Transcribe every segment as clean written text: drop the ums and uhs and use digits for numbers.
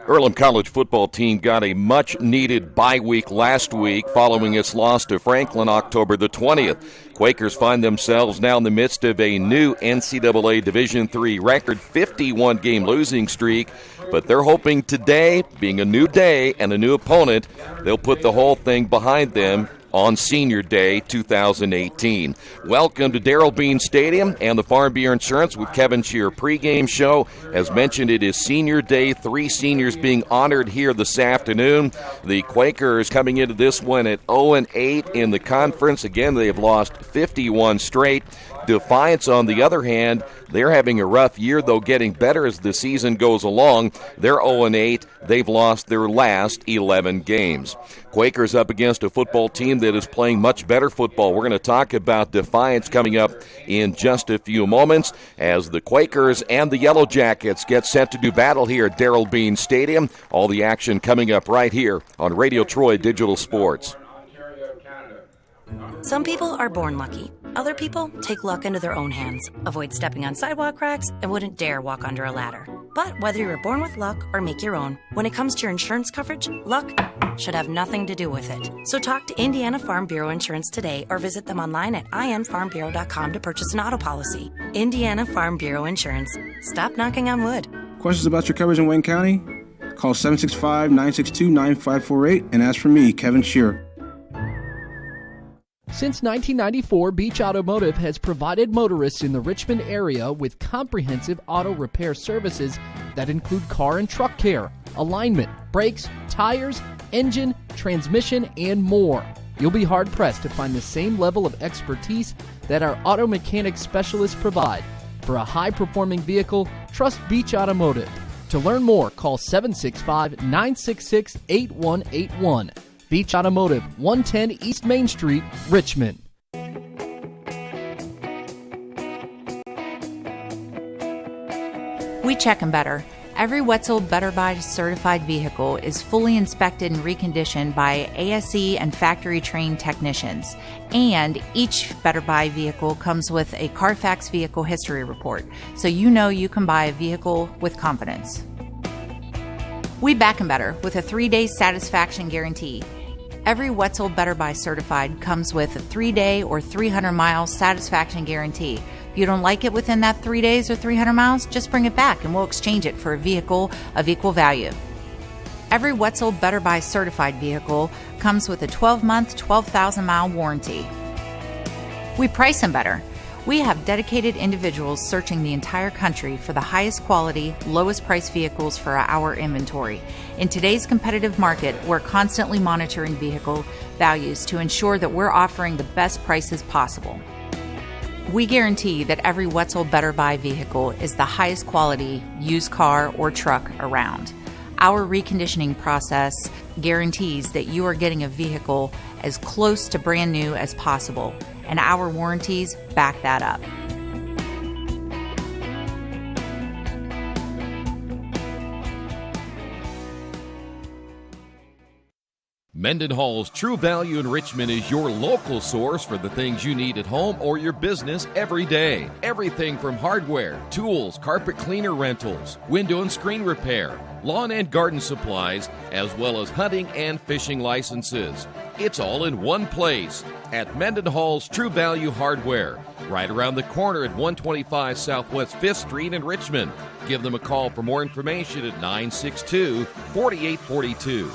Earlham College football team got a much-needed bye week last week following its loss to Franklin October the 20th. Quakers find themselves now in the midst of a new NCAA Division III record, 51-game losing streak, but they're hoping today, being a new day and a new opponent, they'll put the whole thing behind them on Senior Day 2018. Welcome to Darrell Bean Stadium and the Farm Bureau Insurance with Kevin Shear pregame show. As mentioned, it is Senior Day, 3 seniors being honored here this afternoon. The Quakers coming into this one at 0-8 in the conference. Again, they have lost 51 straight. Defiance, on the other hand, they're having a rough year, though getting better as the season goes along. They're 0-8. They've lost their last 11 games. Quakers up against a football team that is playing much better football. We're going to talk about Defiance coming up in just a few moments as the Quakers and the Yellow Jackets get set to do battle here at Darrell Bean Stadium. All the action coming up right here on Radio Troy Digital Sports. Some people are born lucky. Other people take luck into their own hands, avoid stepping on sidewalk cracks, and wouldn't dare walk under a ladder. But whether you're born with luck or make your own, when it comes to your insurance coverage, luck should have nothing to do with it. So talk to Indiana Farm Bureau Insurance today or visit them online at infarmbureau.com to purchase an auto policy. Indiana Farm Bureau Insurance. Stop knocking on wood. Questions about your coverage in Wayne County? Call 765-962-9548 and ask for me, Kevin Shear. Since 1994, Beach Automotive has provided motorists in the Richmond area with comprehensive auto repair services that include car and truck care, alignment, brakes, tires, engine, transmission, and more. You'll be hard-pressed to find the same level of expertise that our auto mechanic specialists provide. For a high-performing vehicle, trust Beach Automotive. To learn more, call 765-966-8181. Beach Automotive, 110 East Main Street, Richmond. We check them better. Every Wetzel Better Buy certified vehicle is fully inspected and reconditioned by ASE and factory-trained technicians. And each Better Buy vehicle comes with a Carfax vehicle history report, so you know you can buy a vehicle with confidence. We back them better with a 3-day satisfaction guarantee. Every Wetzel Better Buy certified comes with a 3-day or 300-mile satisfaction guarantee. If you don't like it within that 3 days or 300 miles, just bring it back and we'll exchange it for a vehicle of equal value. Every Wetzel Better Buy certified vehicle comes with a 12-month, 12,000-mile warranty. We price them better. We have dedicated individuals searching the entire country for the highest quality, lowest price vehicles for our inventory. In today's competitive market, we're constantly monitoring vehicle values to ensure that we're offering the best prices possible. We guarantee that every Wetzel Better Buy vehicle is the highest quality used car or truck around. Our reconditioning process guarantees that you are getting a vehicle as close to brand new as possible, and our warranties back that up. Mendenhall's True Value in Richmond is your local source for the things you need at home or your business every day. Everything from hardware, tools, carpet cleaner rentals, window and screen repair, lawn and garden supplies, as well as hunting and fishing licenses. It's all in one place at Mendenhall's True Value Hardware, right around the corner at 125 Southwest 5th Street in Richmond. Give them a call for more information at 962-4842.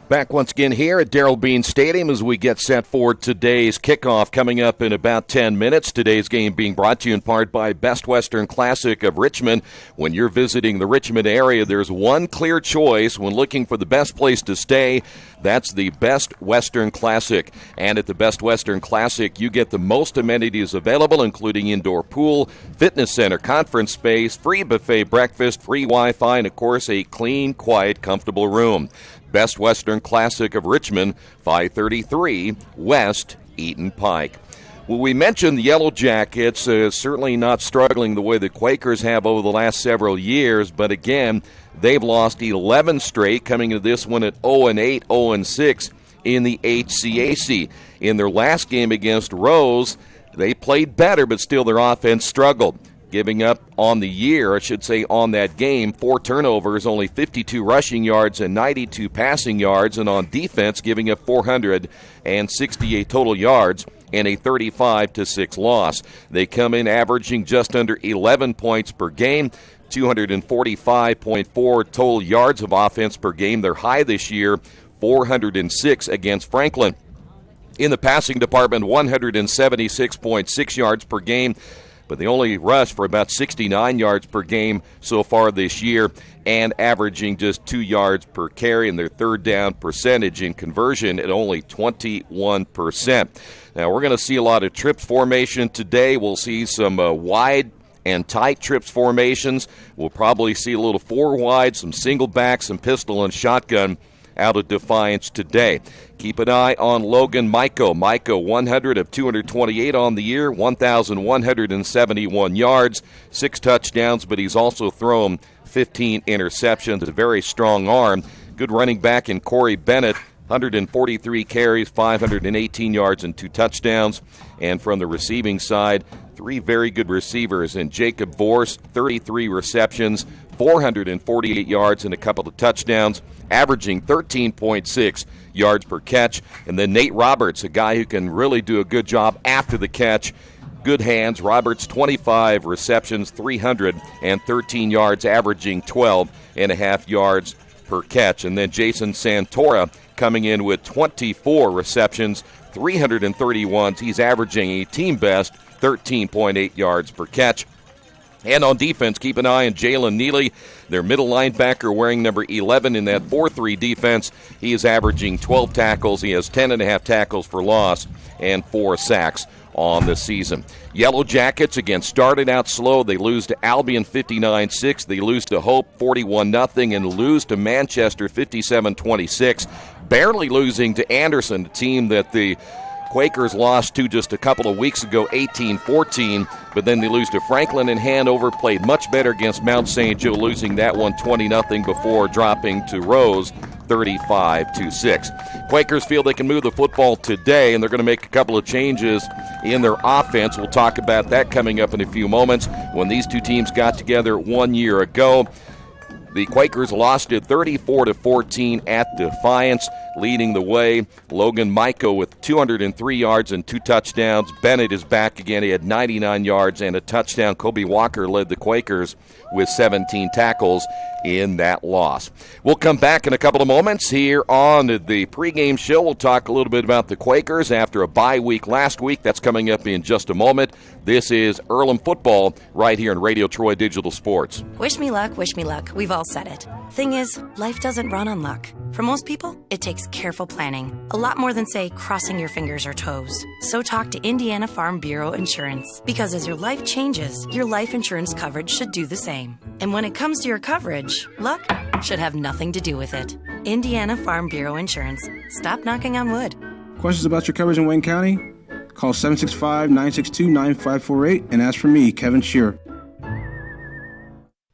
Back once again here at Darrell Bean Stadium as we get set for today's kickoff coming up in about 10 minutes. Today's game being brought to you in part by Best Western Classic of Richmond. When you're visiting the Richmond area, there's one clear choice when looking for the best place to stay. That's the Best Western Classic. And at the Best Western Classic, you get the most amenities available, including indoor pool, fitness center, conference space, free buffet breakfast, free Wi-Fi, and, of course, a clean, quiet, comfortable room. Best Western Classic of Richmond, 533 West Eaton Pike. Well, we mentioned the Yellow Jackets, certainly not struggling the way the Quakers have over the last several years, but again, they've lost 11 straight, coming to this one at 0-8, 0-6 in the HCAC. In their last game against Rose, they played better, but still their offense struggled. giving up on the year, I should say on that game, 4 turnovers, only 52 rushing yards and 92 passing yards, and on defense giving up 468 total yards in a 35-6 loss. They come in averaging just under 11 points per game, 245.4 total yards of offense per game. They're high this year, 406 against Franklin. In the passing department, 176.6 yards per game, but they only rushed for about 69 yards per game so far this year and averaging just 2 yards per carry, and their third down percentage in conversion at only 21%. Now, we're going to see a lot of trips formation today. We'll see some wide and tight trips formations. We'll probably see a little 4 wide, some single back, some pistol and shotgun out of Defiance today. Keep an eye on Logan Maiko. Maiko, 100 of 228 on the year, 1,171 yards, 6 touchdowns, but he's also thrown 15 interceptions. A very strong arm. Good running back in Corey Bennett, 143 carries, 518 yards, and 2 touchdowns. And from the receiving side, 3 very good receivers in Jacob Vorse, 33 receptions, 448 yards, and a couple of touchdowns, averaging 13.6 yards per catch. And then Nate Roberts, a guy who can really do a good job after the catch. Good hands. Roberts, 25 receptions, 313 yards, averaging 12.5 yards per catch. And then Jason Santora coming in with 24 receptions, 331. He's averaging a team best 13.8 yards per catch. And on defense, keep an eye on Jalen Neely, their middle linebacker wearing number 11 in that 4-3 defense. He is averaging 12 tackles. He has 10.5 tackles for loss and 4 sacks on the season. Yellow Jackets, again, started out slow. They lose to Albion 59-6. They lose to Hope 41-0 and lose to Manchester 57-26. Barely losing to Anderson, a team that the Quakers lost to just a couple of weeks ago, 18-14, but then they lose to Franklin and Hanover, played much better against Mount St. Joe, losing that one 20-0 before dropping to Rose 35-6. Quakers feel they can move the football today, and they're going to make a couple of changes in their offense. We'll talk about that coming up in a few moments. When these two teams got together 1 year ago, the Quakers lost it 34-14 at Defiance. Leading the way, Logan Maiko with 203 yards and 2 touchdowns. Bennett is back again. He had 99 yards and a touchdown. Kobe Walker led the Quakers with 17 tackles in that loss. We'll come back in a couple of moments here on the pregame show. We'll talk a little bit about the Quakers after a bye week last week. That's coming up in just a moment. This is Earlham football right here on Radio Troy Digital Sports. Wish me luck, wish me luck. We've all said it. Thing is, life doesn't run on luck. For most people, it takes careful planning. A lot more than, say, crossing your fingers or toes. So talk to Indiana Farm Bureau Insurance. Because as your life changes, your life insurance coverage should do the same. And when it comes to your coverage, luck should have nothing to do with it. Indiana Farm Bureau Insurance. Stop knocking on wood. Questions about your coverage in Wayne County? Call 765-962-9548 and ask for me, Kevin Shearer.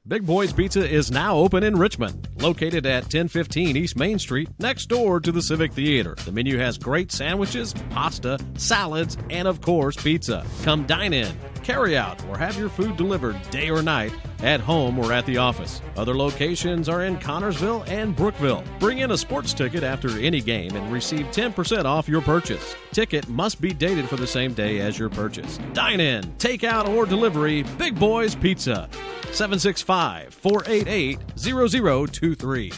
Big Boys Pizza is now open in Richmond, located at 1015 East Main Street, next door to the Civic Theater. The menu has great sandwiches, pasta, salads, and of course, pizza. Come dine in, carry out, or have your food delivered day or night, at home or at the office. Other locations are in Connorsville and Brookville. Bring in a sports ticket after any game and receive 10% off your purchase. Ticket must be dated for the same day as your purchase. Dine in, take out, or delivery, Big Boys Pizza. 765-488-0023.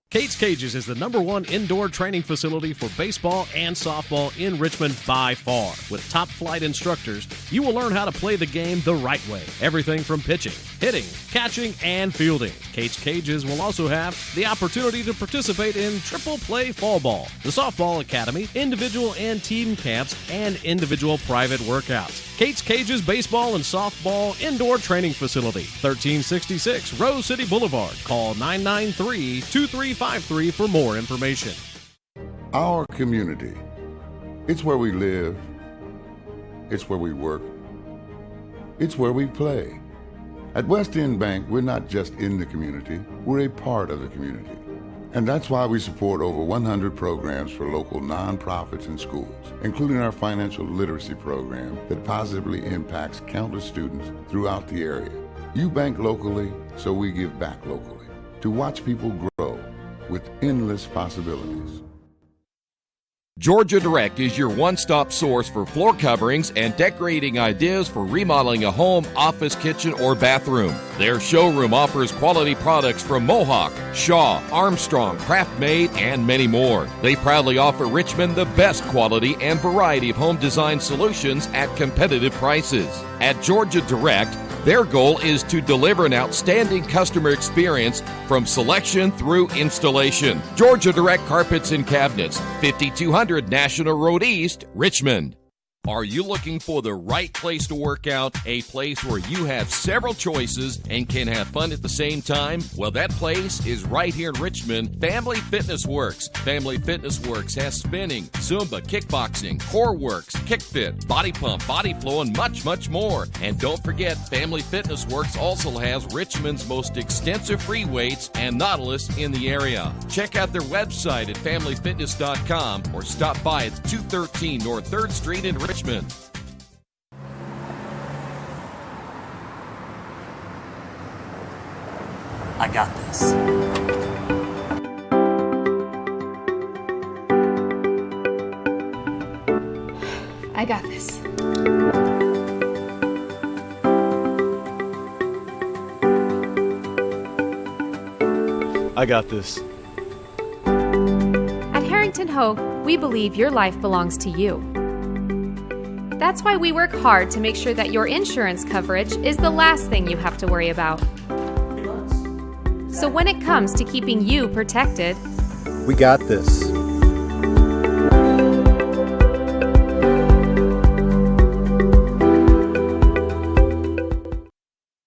Kate's Cages is the #1 indoor training facility for baseball and softball in Richmond by far. With top flight instructors, you will learn how to play the game the right way. Everything from pitching, hitting, catching, and fielding. Kate's Cages will also have the opportunity to participate in triple play fall ball, the softball academy, individual and team camps, and individual private workouts. Kate's Cages Baseball and Softball Indoor Training Facility, 1366 Rose City Boulevard. Call 993-2353 for more information. Our community, it's where we live, it's where we work, it's where we play. At West End Bank, we're not just in the community, we're a part of the community. And that's why we support over 100 programs for local nonprofits and schools, including our financial literacy program that positively impacts countless students throughout the area. You bank locally, so we give back locally to watch people grow with endless possibilities. Georgia Direct is your one-stop source for floor coverings and decorating ideas for remodeling a home, office, kitchen, or bathroom. Their showroom offers quality products from Mohawk, Shaw, Armstrong, Craft-Made, and many more. They proudly offer Richmond the best quality and variety of home design solutions at competitive prices. At Georgia Direct, their goal is to deliver an outstanding customer experience from selection through installation. Georgia Direct Carpets and Cabinets, 5200 National Road East, Richmond. Are you looking for the right place to work out? A place where you have several choices and can have fun at the same time? Well, that place is right here in Richmond, Family Fitness Works. Family Fitness Works has spinning, Zumba, kickboxing, core works, kick fit, body pump, body flow, and much, much more. And don't forget, Family Fitness Works also has Richmond's most extensive free weights and Nautilus in the area. Check out their website at familyfitness.com or stop by at 213 North 3rd Street in Richmond. I got this. I got this. I got this. At Harrington Hogue, we believe your life belongs to you. That's why we work hard to make sure that your insurance coverage is the last thing you have to worry about. So when it comes to keeping you protected, We got this.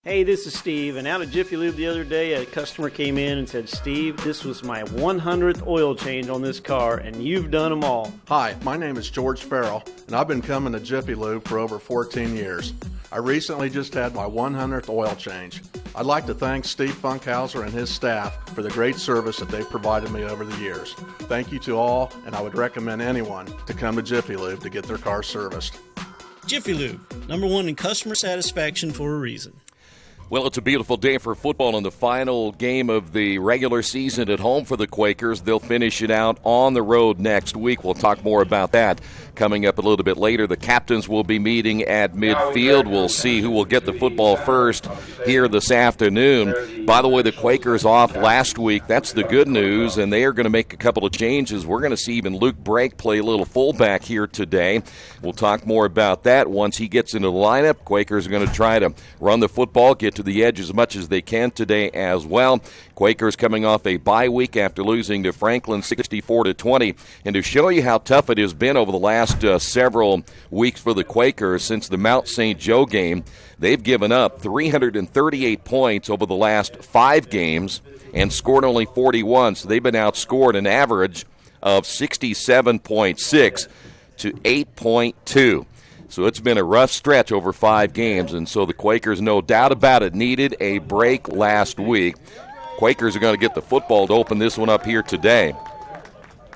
Hey, this is Steve, and out at Jiffy Lube the other day, a customer came in and said, Steve, this was my 100th oil change on this car, and you've done them all. Hi, my name is George Farrell, and I've been coming to Jiffy Lube for over 14 years. I recently just had my 100th oil change. I'd like to thank Steve Funkhauser and his staff for the great service that they've provided me over the years. Thank you to all, and I would recommend anyone to come to Jiffy Lube to get their car serviced. Jiffy Lube, #1 in customer satisfaction for a reason. Well, it's a beautiful day for football in the final game of the regular season at home for the Quakers. They'll finish it out on the road next week. We'll talk more about that coming up a little bit later. The captains will be meeting at midfield. We'll see who will get the football first here this afternoon. By the way, the Quakers off last week. That's the good news, and they are going to make a couple of changes. We're going to see even Luke Brake play a little fullback here today. We'll talk more about that once he gets into the lineup. Quakers are going to try to run the football, get to the edge as much as they can today as well. Quakers coming off a bye week after losing to Franklin 64-20. And to show you how tough it has been over the last several weeks for the Quakers since the Mount St. Joe game, they've given up 338 points over the last 5 games and scored only 41. So they've been outscored an average of 67.6 to 8.2. So it's been a rough stretch over 5 games, and so the Quakers, no doubt about it, needed a break last week. Quakers are going to get the football to open this one up here today.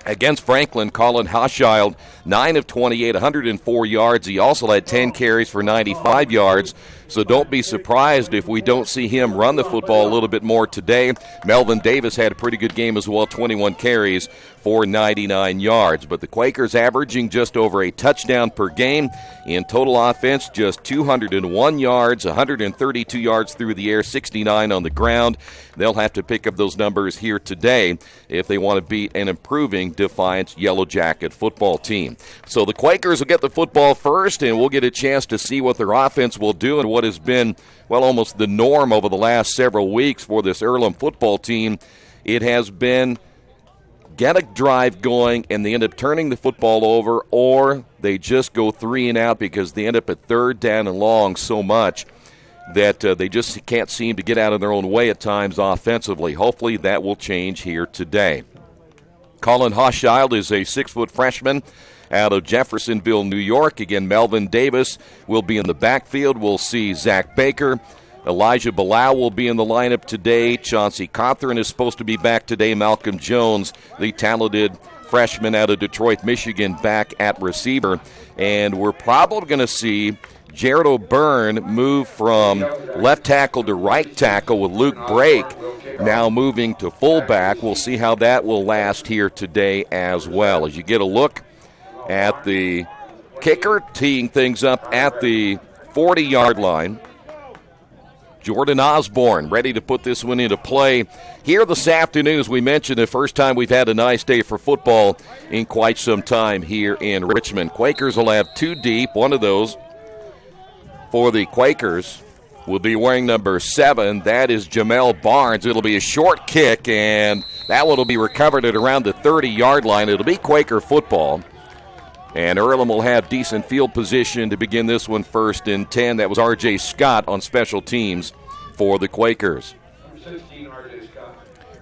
Against Franklin, Colin Hoschild, 9 of 28, 104 yards. He also had 10 carries for 95 yards. So don't be surprised if we don't see him run the football a little bit more today. Melvin Davis had a pretty good game as well, 21 carries for 99 yards. But the Quakers averaging just over a touchdown per game. In total offense, just 201 yards, 132 yards through the air, 69 on the ground. They'll have to pick up those numbers here today if they want to beat an improving Defiance Yellow Jacket football team. So the Quakers will get the football first, and we'll get a chance to see what their offense will do and what has been, well, almost the norm over the last several weeks for this Earlham football team. It has been get a drive going and they end up turning the football over, or they just go 3 and out because they end up at 3rd down and long so much that they just can't seem to get out of their own way at times offensively. Hopefully that will change here today. Colin Hoschild is a 6-foot freshman out of Jeffersonville, New York. Again, Melvin Davis will be in the backfield. We'll see Zach Baker, Elijah Bilal will be in the lineup today. Chauncey Cothran is supposed to be back today. Malcolm Jones, the talented freshman out of Detroit, Michigan, back at receiver. And we're probably going to see Jared O'Byrne move from left tackle to right tackle with Luke Brake now moving to fullback. We'll see how that will last here today as well. As you get a look at the kicker, teeing things up at the 40-yard line, Jordan Osborne ready to put this one into play here this afternoon. As we mentioned, the first time we've had a nice day for football in quite some time here in Richmond. Quakers will have two deep. One of those for the Quakers will be wearing number 7. That is Jamel Barnes. It'll be a short kick, and that one will be recovered at around the 30-yard line. It'll be Quaker football. And Earlham will have decent field position to begin this one, 1st and 10. That was R.J. Scott on special teams for the Quakers.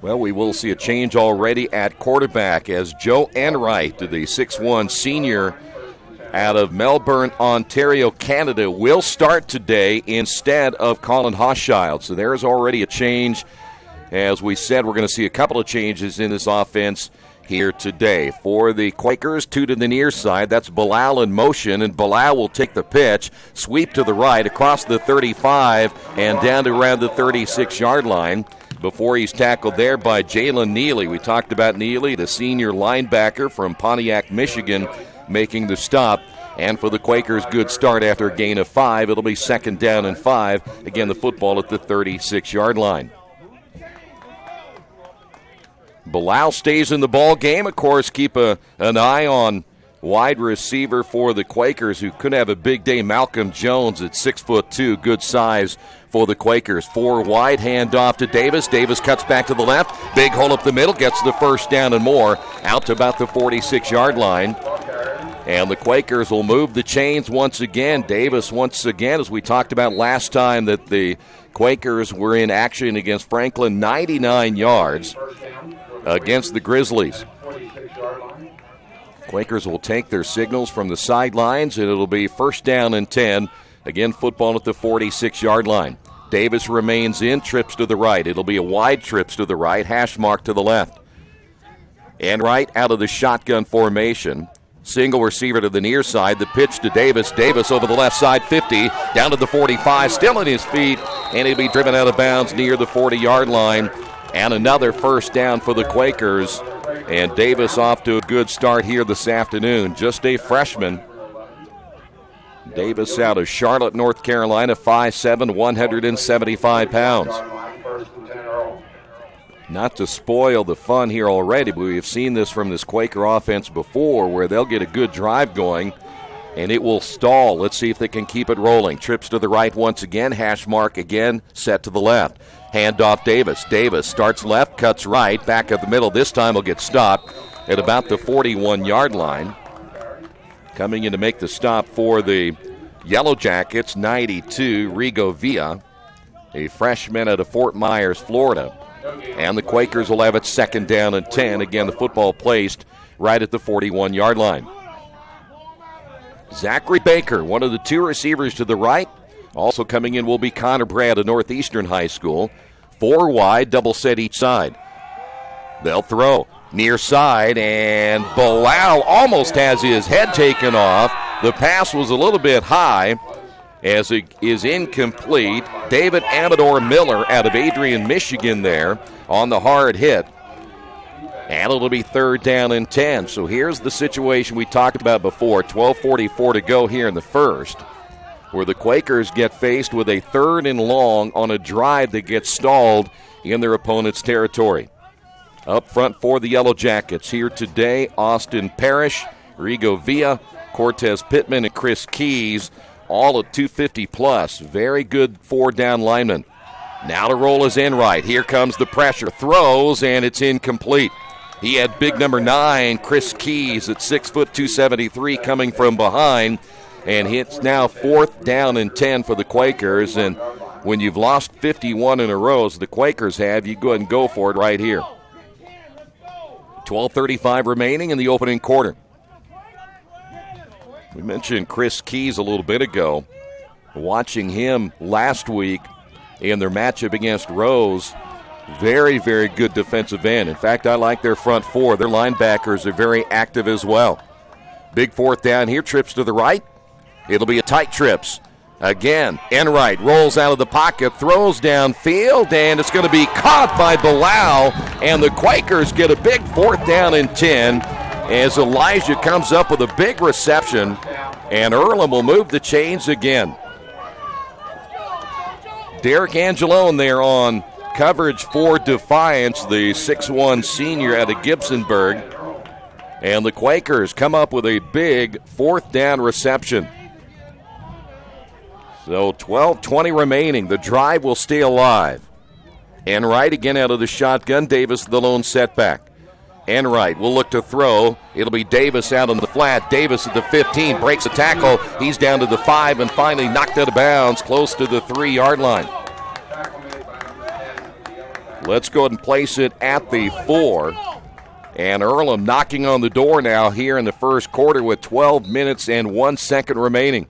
Well, we will see a change already at quarterback as Joe Enright, the 6'1 senior out of Melbourne, Ontario, Canada, will start today instead of Colin Hochschild. So there's already a change. As we said, we're going to see a couple of changes in this offense here today. For the Quakers, 2 to the near side. That's Bilal in motion, and Bilal will take the pitch, sweep to the right, across the 35, and down to around the 36-yard line before he's tackled there by Jalen Neely. We talked about Neely, the senior linebacker from Pontiac, Michigan, making the stop. And for the Quakers, good start after a gain of 5. It'll be 2nd down and 5. Again, the football at the 36-yard line. Bilal stays in the ball game. Of course, keep an eye on wide receiver for the Quakers, who could have a big day. Malcolm Jones at 6'2", good size for the Quakers. 4 wide, handoff to Davis. Davis cuts back to the left. Big hole up the middle, gets the 1st down and more, out to about the 46-yard line. And the Quakers will move the chains once again. Davis once again, as we talked about last time that the Quakers were in action against Franklin, 99 yards against the Grizzlies. Quakers will take their signals from the sidelines, and it'll be 1st down and 10. Again, football at the 46-yard line. Davis remains in, trips to the right. It'll be a wide trips to the right, hash mark to the left. And right out of the shotgun formation. Single receiver to the near side. The pitch to Davis. Davis over the left side, 50, down to the 45, still on his feet, and he'll be driven out of bounds near the 40-yard line. And another 1st down for the Quakers. And Davis off to a good start here this afternoon. Just a freshman. Davis out of Charlotte, North Carolina, 5'7", 175 pounds. Not to spoil the fun here already, but we've seen this from this Quaker offense before, where they'll get a good drive going, and it will stall. Let's see if they can keep it rolling. Trips to the right once again. Hash mark again, set to the left. Handoff Davis. Davis starts left, cuts right, back up the middle. This time will get stopped at about the 41-yard line. Coming in to make the stop for the Yellow Jackets, 92, Rigo Villa, a freshman out of Fort Myers, Florida. And the Quakers will have it 2nd down and 10. Again, the football placed right at the 41-yard line. Zachary Baker, one of the 2 receivers to the right. Also coming in will be Connor Brad of Northeastern High School. 4 wide, double set each side. They'll throw near side, and Bilal almost has his head taken off. The pass was a little bit high as it is incomplete. David Amador Miller out of Adrian, Michigan there on the hard hit. And it'll be 3rd down and 10. So here's the situation we talked about before. 12:44 to go here in the first, where the Quakers get faced with a 3rd and long on a drive that gets stalled in their opponent's territory. Up front for the Yellow Jackets here today, Austin Parrish, Rigo Villa, Cortez Pittman, and Chris Keys, all at 250 plus. Very good 4-down linemen. Now to roll is Enright. Here comes the pressure. Throws, and it's incomplete. He had big number 9, Chris Keys, at 6', 273, coming from behind. And it's now 4th down and 10 for the Quakers. And when you've lost 51 in a row, as the Quakers have, you go ahead and go for it right here. 12:35 remaining in the opening quarter. We mentioned Chris Keys a little bit ago. Watching him last week in their matchup against Rose. Very, very good defensive end. In fact, I like their front four. Their linebackers are very active as well. Big fourth down here, trips to the right. It'll be a tight trips. Again, Enright rolls out of the pocket, throws downfield, and it's going to be caught by Bilal, and the Quakers get a big fourth down and 10 as Elijah comes up with a big reception, and Earlham will move the chains again. Derek Angelone there on coverage for Defiance, the 6'1 senior out of Gibsonburg, and the Quakers come up with a big fourth down reception. So 12:20 remaining. The drive will stay alive. Enright again out of the shotgun. Davis the lone setback. Enright will look to throw. It'll be Davis out on the flat. Davis at the 15 breaks a tackle. He's down to the 5 and finally knocked out of bounds close to the 3-yard line. Let's go ahead and place it at the 4. And Earlham knocking on the door now here in the first quarter with 12 minutes and 1 second remaining.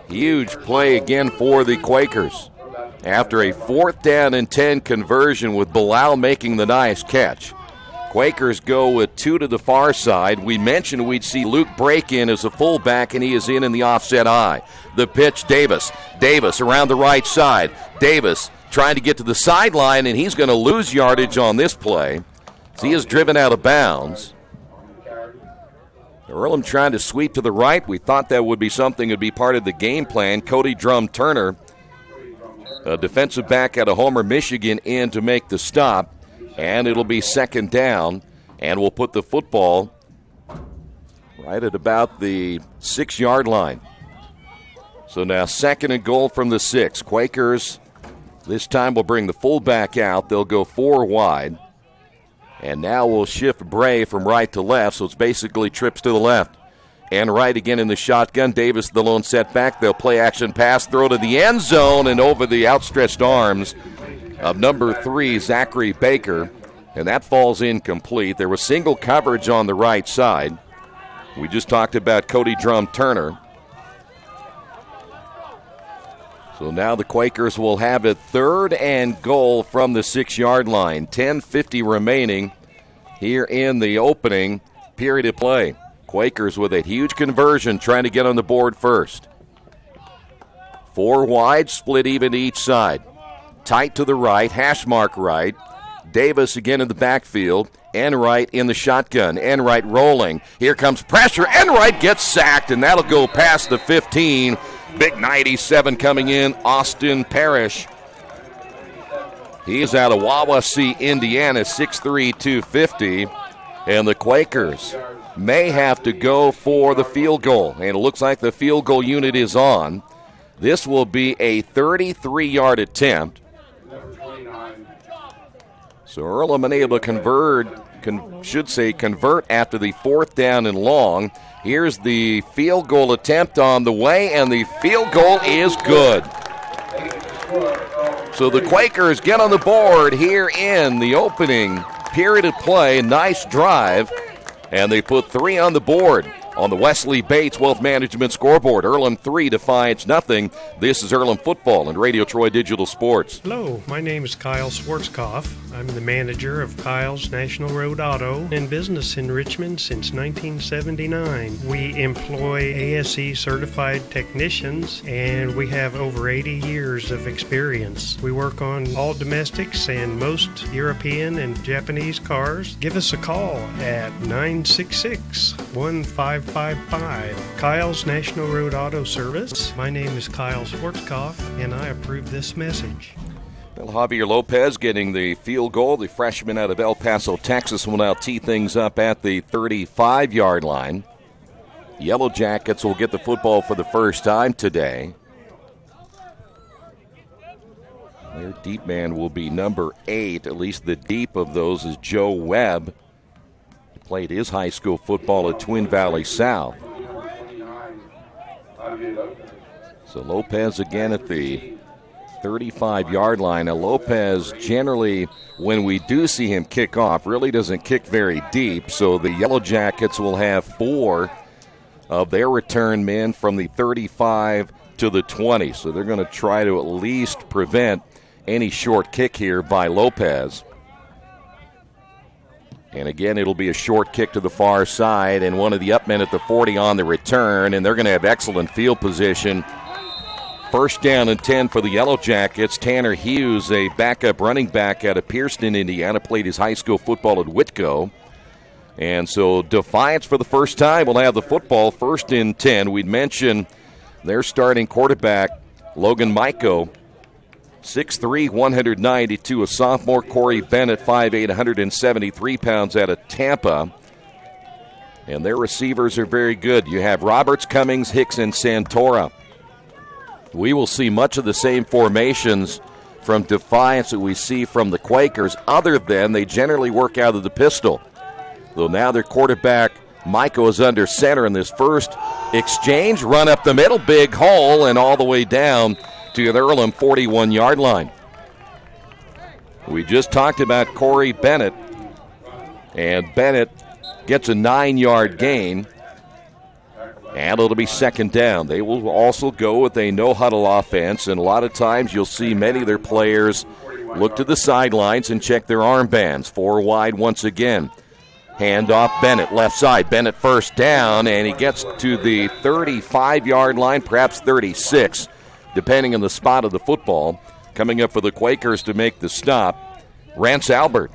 Huge play again for the Quakers. After a fourth down and 10 conversion with Bilal making the nice catch. Quakers go with 2 to the far side. We mentioned we'd see Luke break in as a fullback, and he is in the offset eye. The pitch, Davis. Davis around the right side. Davis trying to get to the sideline, and he's going to lose yardage on this play. So he is driven out of bounds. Earlham trying to sweep to the right. We thought that would be something that would be part of the game plan. Cody Drum-Turner, a defensive back out of Homer, Michigan, in to make the stop. And it'll be second down, and we'll put the football right at about the 6-yard line. So now second and goal from the 6. Quakers this time will bring the fullback out. They'll go 4 wide. And now we'll shift Bray from right to left, so it's basically trips to the left. And right again in the shotgun. Davis the lone setback. They'll play action pass, throw to the end zone, and over the outstretched arms of number 3, Zachary Baker. And that falls incomplete. There was single coverage on the right side. We just talked about Cody Drum-Turner. So now the Quakers will have it third and goal from the 6-yard line. 10:50 remaining here in the opening period of play. Quakers with a huge conversion trying to get on the board first. 4 wide, split even to each side. Tight to the right, hash mark right. Davis again in the backfield. Enright in the shotgun. Enright rolling. Here comes pressure. Enright gets sacked, and that'll go past the 15. Big 97 coming in, Austin Parrish. He is out of Wawasee, Indiana, 6'3", 250. And the Quakers may have to go for the field goal. And it looks like the field goal unit is on. This will be a 33-yard attempt. So Earlham unable to convert after the fourth down and long. Here's the field goal attempt on the way, and the field goal is good. So the Quakers get on the board here in the opening period of play. Nice drive, and they put 3 on the board on the Wesley Bates Wealth Management scoreboard. Earlham 3, Defiance nothing. This is Earlham Football and Radio Troy Digital Sports. Hello, my name is Kyle Schwarzkopf. I'm the manager of Kyle's National Road Auto in business in Richmond since 1979. We employ ASE certified technicians, and we have over 80 years of experience. We work on all domestics and most European and Japanese cars. Give us a call at 966-1555. Kyle's National Road Auto Service. My name is Kyle Schwarzkopf, and I approve this message. Well, Javier Lopez getting the field goal. The freshman out of El Paso, Texas, will now tee things up at the 35-yard line. Yellow Jackets will get the football for the first time today. Their deep man will be number 8. At least the deep of those is Joe Webb. He played his high school football at Twin Valley South. So Lopez again at the 35-yard line. Now Lopez generally, when we do see him kick off, really doesn't kick very deep. So the Yellow Jackets will have 4 of their return men from the 35 to the 20. So they're going to try to at least prevent any short kick here by Lopez. And again, it'll be a short kick to the far side, and one of the up men at the 40 on the return, and they're going to have excellent field position. First down and 10 for the Yellow Jackets. Tanner Hughes, a backup running back out of Pearston, Indiana, played his high school football at Whitco. And so Defiance for the first time will have the football, first and 10. We'd mentioned their starting quarterback, Logan Maiko, 6'3", 192, a sophomore. Corey Bennett, 5'8", 173 pounds out of Tampa. And their receivers are very good. You have Roberts, Cummings, Hicks, and Santora. We will see much of the same formations from Defiance that we see from the Quakers, other than they generally work out of the pistol. Though now their quarterback, Maiko, is under center in this first exchange. Run up the middle, big hole, and all the way down to the Earlham 41-yard line. We just talked about Corey Bennett, and Bennett gets a 9-yard gain, and it'll be second down. They will also go with a no-huddle offense, and a lot of times you'll see many of their players look to the sidelines and check their armbands. 4 wide once again. Hand off Bennett, left side. Bennett first down, and he gets to the 35-yard line, perhaps 36, depending on the spot of the football. Coming up for the Quakers to make the stop, Rance Albert,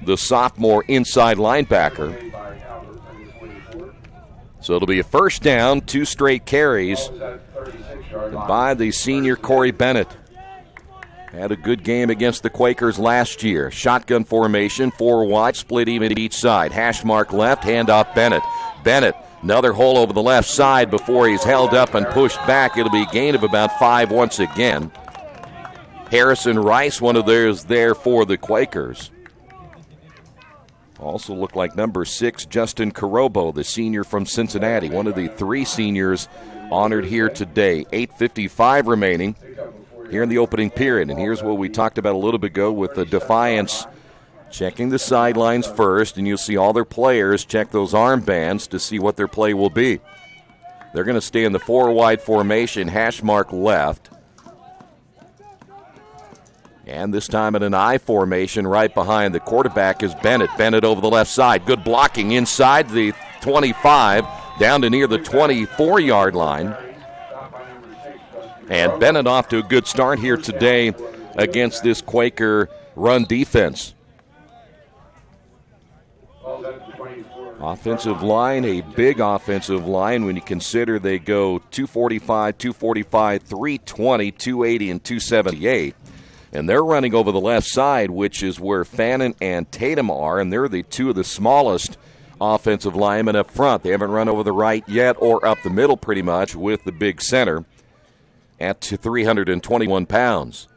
the sophomore inside linebacker. So it'll be a first down, 2 straight carries by the senior Corey Bennett. Had a good game against the Quakers last year. Shotgun formation, 4 wide, split even each side. Hash mark left, handoff Bennett. Bennett, another hole over the left side before he's held up and pushed back. It'll be a gain of about 5 once again. Harrison Rice, one of theirs there for the Quakers. Also looked like number 6, Justin Carobo, the senior from Cincinnati, one of the 3 seniors honored here today. 8:55 remaining here in the opening period. And here's what we talked about a little bit ago with the Defiance checking the sidelines first, and you'll see all their players check those armbands to see what their play will be. They're going to stay in the 4 wide formation, hash mark left. And this time in an I formation right behind the quarterback is Bennett. Bennett over the left side. Good blocking inside the 25, down to near the 24-yard line. And Bennett off to a good start here today against this Quaker run defense. Offensive line, a big offensive line when you consider they go 245, 245, 320, 280, and 278. And they're running over the left side, which is where Fannin and Tatum are, and they're the 2 of the smallest offensive linemen up front. They haven't run over the right yet or up the middle pretty much with the big center at 321 pounds.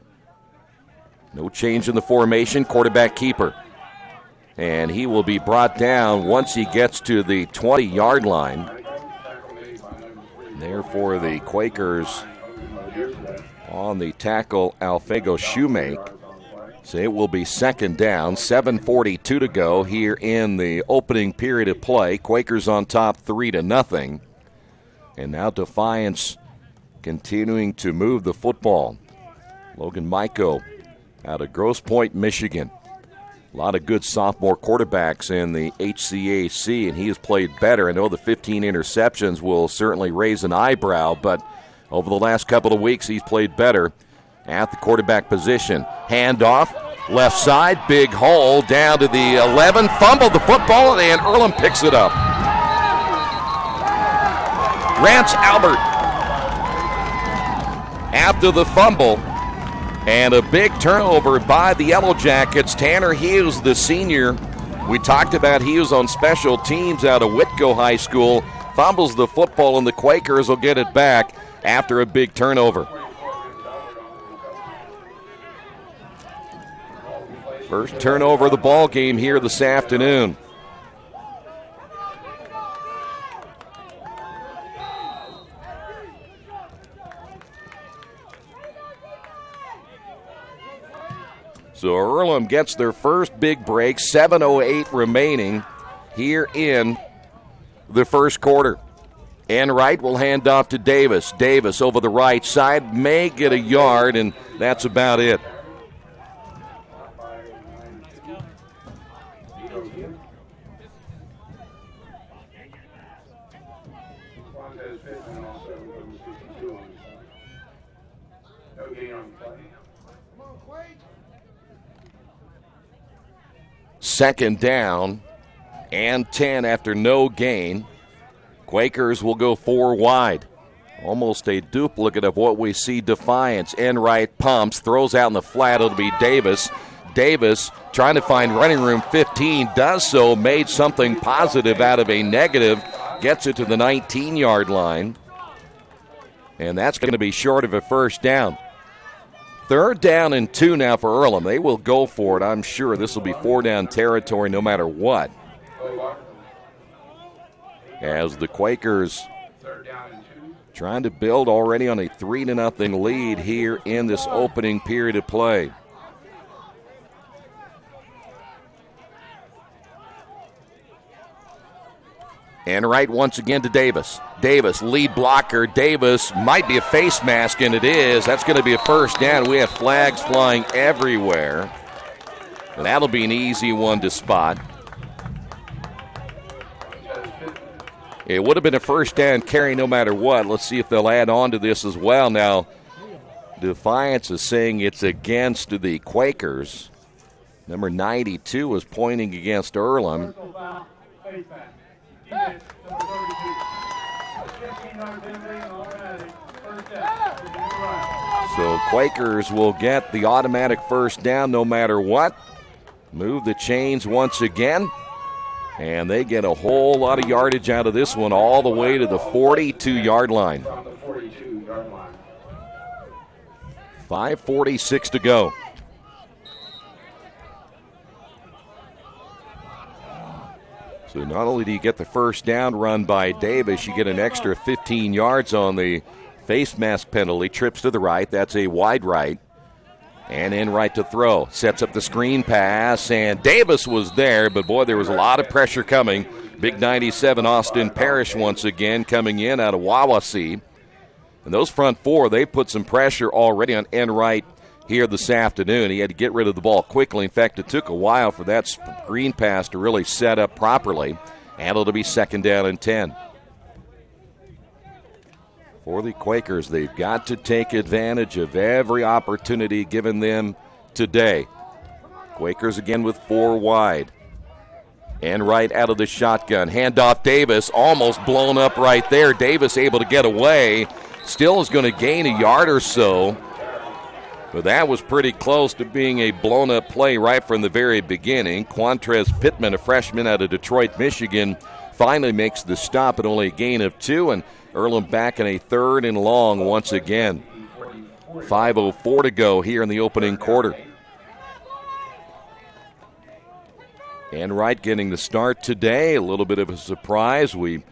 No change in the formation, quarterback keeper. And he will be brought down once he gets to the 20-yard line. Therefore, the Quakers on the tackle, Alfego Shoemake. So it will be second down, 7:42 to go here in the opening period of play. Quakers on top 3-0. And now Defiance continuing to move the football. Logan Maiko out of Grosse Pointe, Michigan. A lot of good sophomore quarterbacks in the HCAC, and he has played better. I know the 15 interceptions will certainly raise an eyebrow, but over the last couple of weeks, he's played better at the quarterback position. Handoff, left side, big hole, down to the 11, fumbled the football, and Earlham picks it up. Rance Albert after the fumble, and a big turnover by the Yellow Jackets. Tanner Hughes, the senior, we talked about Hughes on special teams out of Whitco High School, fumbles the football, and the Quakers will get it back after a big turnover. First turnover of the ball game here this afternoon. So Earlham gets their first big break, 7:08 remaining here in the first quarter. Enright will hand off to Davis. Davis over the right side, may get a yard, and that's about it. Second down and 10 after no gain. Quakers will go 4 wide. Almost a duplicate of what we see Defiance. Enright pumps, throws out in the flat. It'll be Davis. Davis trying to find running room 15, does so, made something positive out of a negative, gets it to the 19-yard line. And that's going to be short of a first down. Third down and 2 now for Earlham. They will go for it, I'm sure. This will be 4-down territory no matter what. As the Quakers trying to build already on a 3-0 lead here in this opening period of play. Enright once again to Davis. Davis, lead blocker. Davis might be a face mask, and it is. That's going to be a first down. We have flags flying everywhere. And that'll be an easy one to spot. It would have been a first down carry no matter what. Let's see if they'll add on to this as well. Now, Defiance is saying it's against the Quakers. Number 92 is pointing against Earlham. So Quakers will get the automatic first down no matter what. Move the chains once again. And they get a whole lot of yardage out of this one all the way to the 42-yard line. 5:46 to go. So not only do you get the first down run by Davis, you get an extra 15 yards on the face mask penalty. Trips to the right. That's a wide right. And Enright to throw. Sets up the screen pass, and Davis was there, but boy, there was a lot of pressure coming. Big 97 Austin Parrish once again coming in out of Wawasee. And those front four, they put some pressure already on Enright here this afternoon. He had to get rid of the ball quickly. In fact, it took a while for that screen pass to really set up properly. And it'll be second down and 10. For the Quakers, they've got to take advantage of every opportunity given them today. Quakers again with 4 wide. Enright out of the shotgun. Handoff Davis, almost blown up right there. Davis able to get away. Still is going to gain a yard or so. But that was pretty close to being a blown-up play right from the very beginning. Quantrez Pittman, a freshman out of Detroit, Michigan, finally makes the stop at only a gain of 2, and Earlham back in a 3rd and long once again. 5:04 to go here in the opening quarter. Enright getting the start today. A little bit of a surprise. We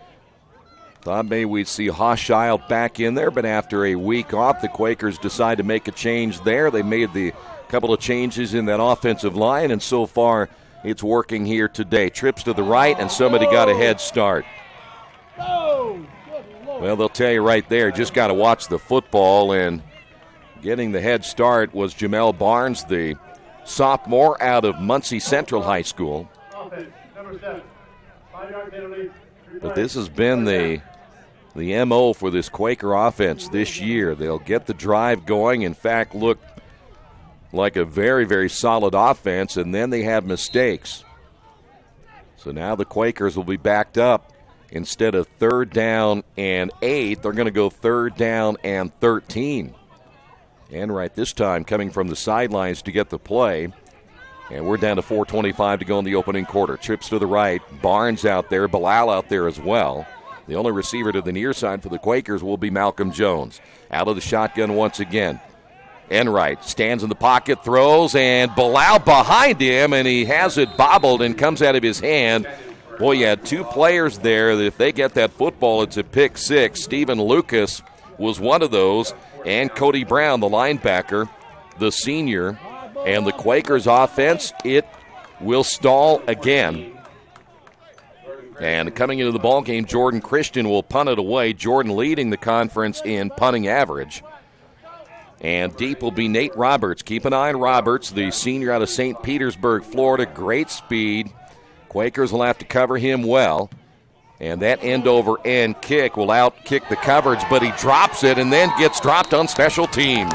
thought maybe we'd see Hochschild back in there, but after a week off, the Quakers decide to make a change there. They made the couple of changes in that offensive line, and so far it's working here today. Trips to the right, and somebody got a head start. Well, they'll tell you right there, just got to watch the football, and getting the head start was Jamel Barnes, the sophomore out of Muncie Central High School. But this has been the MO for this Quaker offense this year. They'll get the drive going, in fact, look like a very, very solid offense, and then they have mistakes. So now the Quakers will be backed up. Instead of 3rd down and 8, they're going to go 3rd down and 13. Enright this time coming from the sidelines to get the play. And we're down to 4:25 to go in the opening quarter. Trips to the right. Barnes out there. Bilal out there as well. The only receiver to the near side for the Quakers will be Malcolm Jones. Out of the shotgun once again. Enright stands in the pocket, throws, and Bilal behind him, and he has it bobbled and comes out of his hand. Boy, you had 2 players there that if they get that football, it's a pick 6. Stephen Lucas was one of those, and Cody Brown, the linebacker, the senior. And the Quakers offense, it will stall again. And coming into the ball game, Jordan Christian will punt it away. Jordan leading the conference in punting average. And deep will be Nate Roberts. Keep an eye on Roberts, the senior out of St. Petersburg, Florida. Great speed. Quakers will have to cover him well. And that end-over-end kick will out-kick the coverage, but he drops it and then gets dropped on special teams.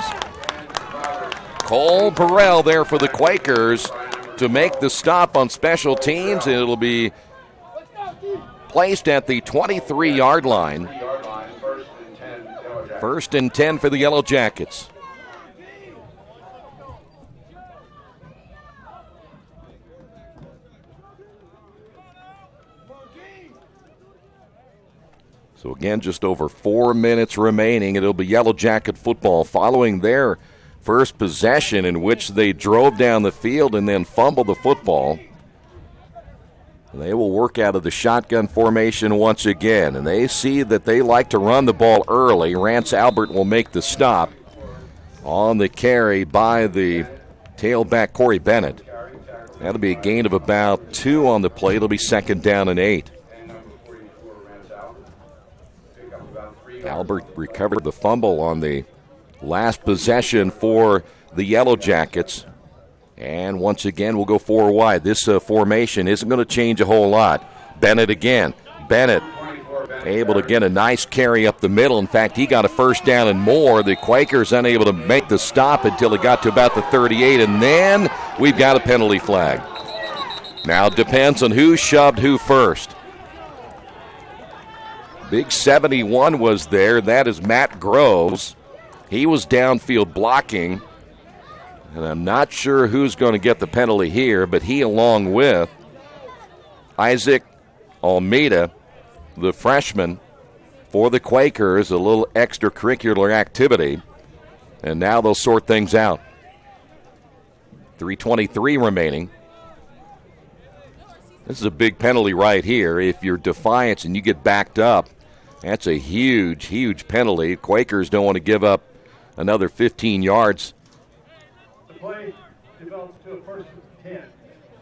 Cole Burrell there for the Quakers to make the stop on special teams, and it'll be placed at the 23-yard line. First and 10 for the Yellow Jackets. So again, just over 4 minutes remaining. It'll be Yellow Jacket football following their first possession in which they drove down the field and then fumbled the football. They will work out of the shotgun formation once again, and they see that they like to run the ball early. Rance Albert will make the stop on the carry by the tailback Corey Bennett. That'll be a gain of about 2 on the play. It'll be 2nd down and 8. Albert recovered the fumble on the last possession for the Yellow Jackets. And once again, we'll go 4 wide. This formation isn't going to change a whole lot. Bennett again. Bennett able to get a nice carry up the middle. In fact, he got a first down and more. The Quakers unable to make the stop until it got to about the 38, and then we've got a penalty flag. Now it depends on who shoved who first. Big 71 was there. That is Matt Groves. He was downfield blocking. And I'm not sure who's going to get the penalty here, but he, along with Isaac Almeida, the freshman for the Quakers, a little extracurricular activity. And now they'll sort things out. 3:23 remaining. This is a big penalty right here. If you're Defiance and you get backed up, that's a huge, huge penalty. Quakers don't want to give up another 15 yards. Play develops to a first and 10.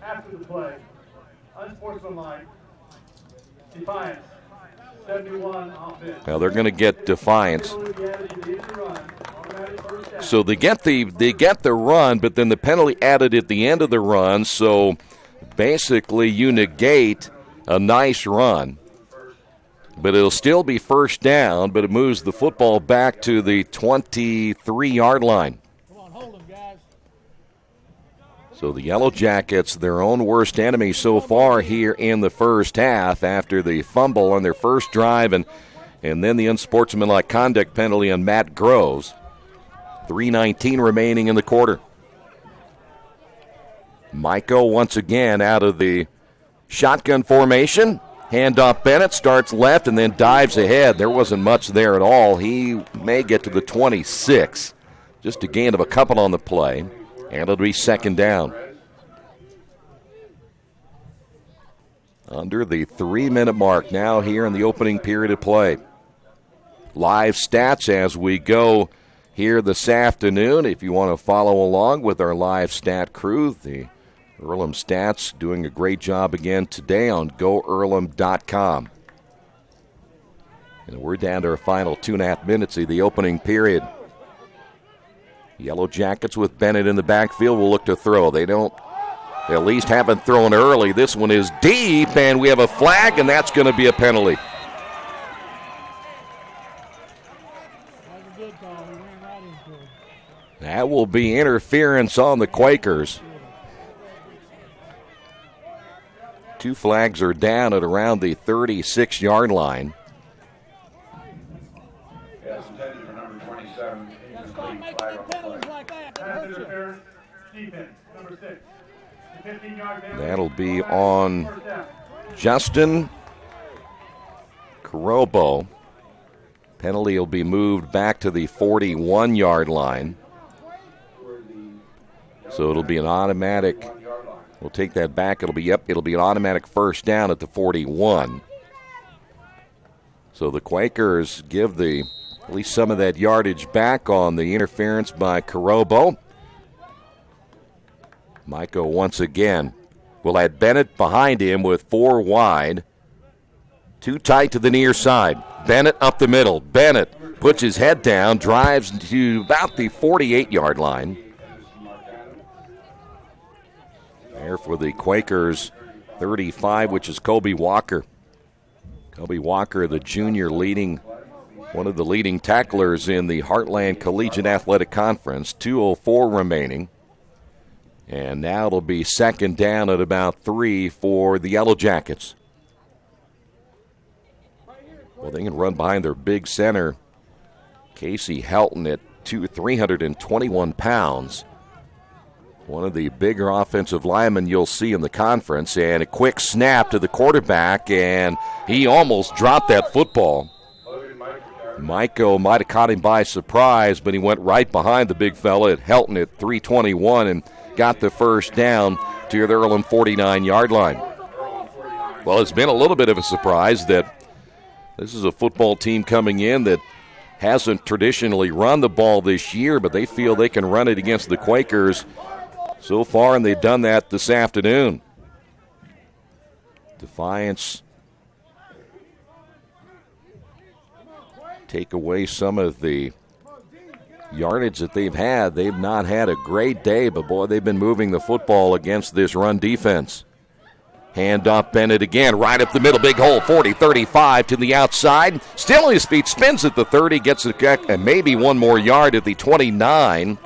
After the play, unsportsmanlike, Defiance, 71 offense. Now they're going to get Defiance. So they get the run, but then the penalty added at the end of the run. So basically, you negate a nice run, but it'll still be first down. But it moves the football back to the 23-yard line. So the Yellow Jackets, their own worst enemy so far here in the first half after the fumble on their first drive and then the unsportsmanlike conduct penalty on Matt Groves. 3:19 remaining in the quarter. Miko once again out of the shotgun formation. Handoff Bennett starts left and then dives ahead. There wasn't much there at all. He may get to the 26. Just a gain of a couple on the play. And it'll be 2nd down. Under the 3-minute mark now here in the opening period of play. Live stats as we go here this afternoon. If you want to follow along with our live stat crew, the Earlham Stats doing a great job again today on GoEarlham.com. And we're down to our final 2.5 minutes of the opening period. Yellow Jackets with Bennett in the backfield will look to throw. They at least haven't thrown early. This one is deep, and we have a flag, and that's going to be a penalty. That will be interference on the Quakers. 2 flags are down at around the 36-yard line. That'll be on Justin Carobo. Penalty will be moved back to the 41-yard line. So it'll be an automatic. We'll take that back. It'll be an automatic first down at the 41. So the Quakers give at least some of that yardage back on the interference by Carobo. Miko once again will add Bennett behind him with 4 wide. Too tight to the near side. Bennett up the middle. Bennett puts his head down, drives to about the 48-yard line. There for the Quakers, 35, which is Kobe Walker. Kobe Walker, the junior, one of the leading tacklers in the Heartland Collegiate Athletic Conference. 2:04 remaining. And now it'll be second down at about 3 for the Yellow Jackets. Well, they can run behind their big center, Casey Helton, at 321 pounds. One of the bigger offensive linemen you'll see in the conference. And a quick snap to the quarterback, and he almost dropped that football. Maiko might have caught him by surprise, but he went right behind the big fella at Helton at 321 and got the first down to the Earlham 49-yard line. Well, it's been a little bit of a surprise that this is a football team coming in that hasn't traditionally run the ball this year, but they feel they can run it against the Quakers so far, and they've done that this afternoon. Defiance take away some of the yardage that they've had. They've not had a great day, but boy, they've been moving the football against this run defense. Hand off Bennett again, right up the middle, big hole, 40, 35 to the outside. Still on his feet, spins at the 30, gets and maybe one more yard at the 29.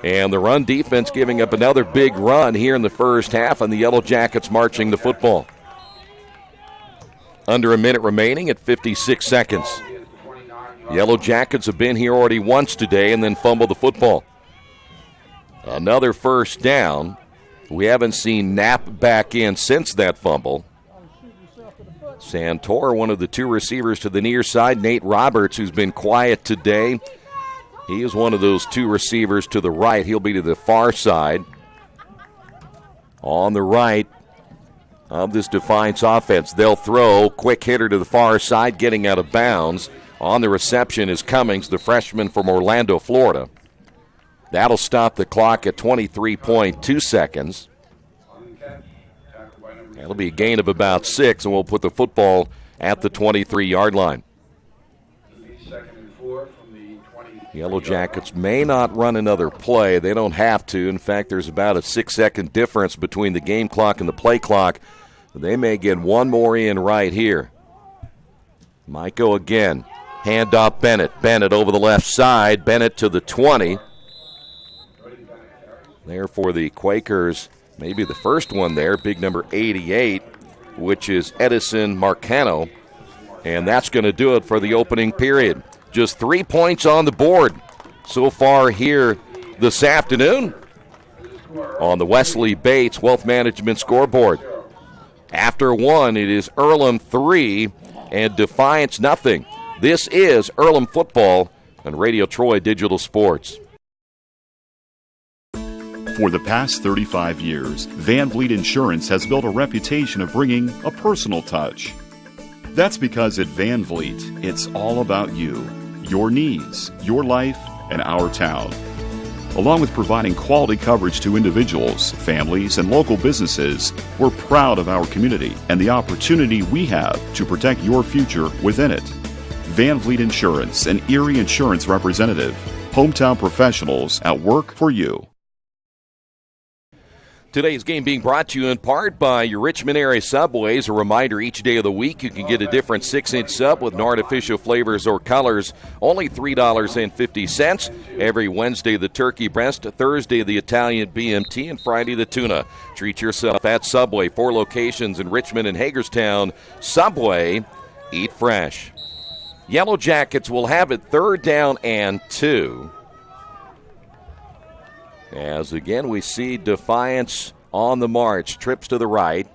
And the run defense giving up another big run here in the first half, and the Yellow Jackets marching the football. Under a minute remaining at 56 seconds. Yellow Jackets have been here already once today and then fumbled the football. Another first down. We haven't seen Knapp back in since that fumble. Santor, one of the two receivers to the near side. Nate Roberts, who's been quiet today. He is one of those two receivers to the right. He'll be to the far side. On the right of this Defiance offense, they'll throw. Quick hitter to the far side, getting out of bounds. On the reception is Cummings, the freshman from Orlando, Florida. That'll stop the clock at 23.2 seconds. That'll be a gain of about 6, and we'll put the football at the 23-yard line. Yellow Jackets may not run another play. They don't have to. In fact, there's about a 6-second difference between the game clock and the play clock. They may get one more in right here. Maiko again. Hand off Bennett. Bennett over the left side. Bennett to the 20. There for the Quakers, maybe the first one there, big number 88, which is Edison Marcano. And that's going to do it for the opening period. Just 3 points on the board so far here this afternoon on the Wesley Bates Wealth Management scoreboard. After one, it is Earlham 3 and Defiance nothing. This is Earlham football on Radio Troy Digital Sports. For the past 35 years, Van Vliet Insurance has built a reputation of bringing a personal touch. That's because at Van Vliet, it's all about you, your needs, your life, and our town. Along with providing quality coverage to individuals, families, and local businesses, we're proud of our community and the opportunity we have to protect your future within it. Van Vliet Insurance, an Erie Insurance representative. Hometown professionals at work for you. Today's game being brought to you in part by your Richmond area Subways. A reminder, each day of the week you can get a different 6-inch sub with no artificial flavors or colors. Only $3.50. Every Wednesday the turkey breast, Thursday the Italian BMT, and Friday the tuna. Treat yourself at Subway. 4 locations in Richmond and Hagerstown. Subway, eat fresh. Yellow Jackets will have it 3rd down and 2. As again we see Defiance on the march, trips to the right.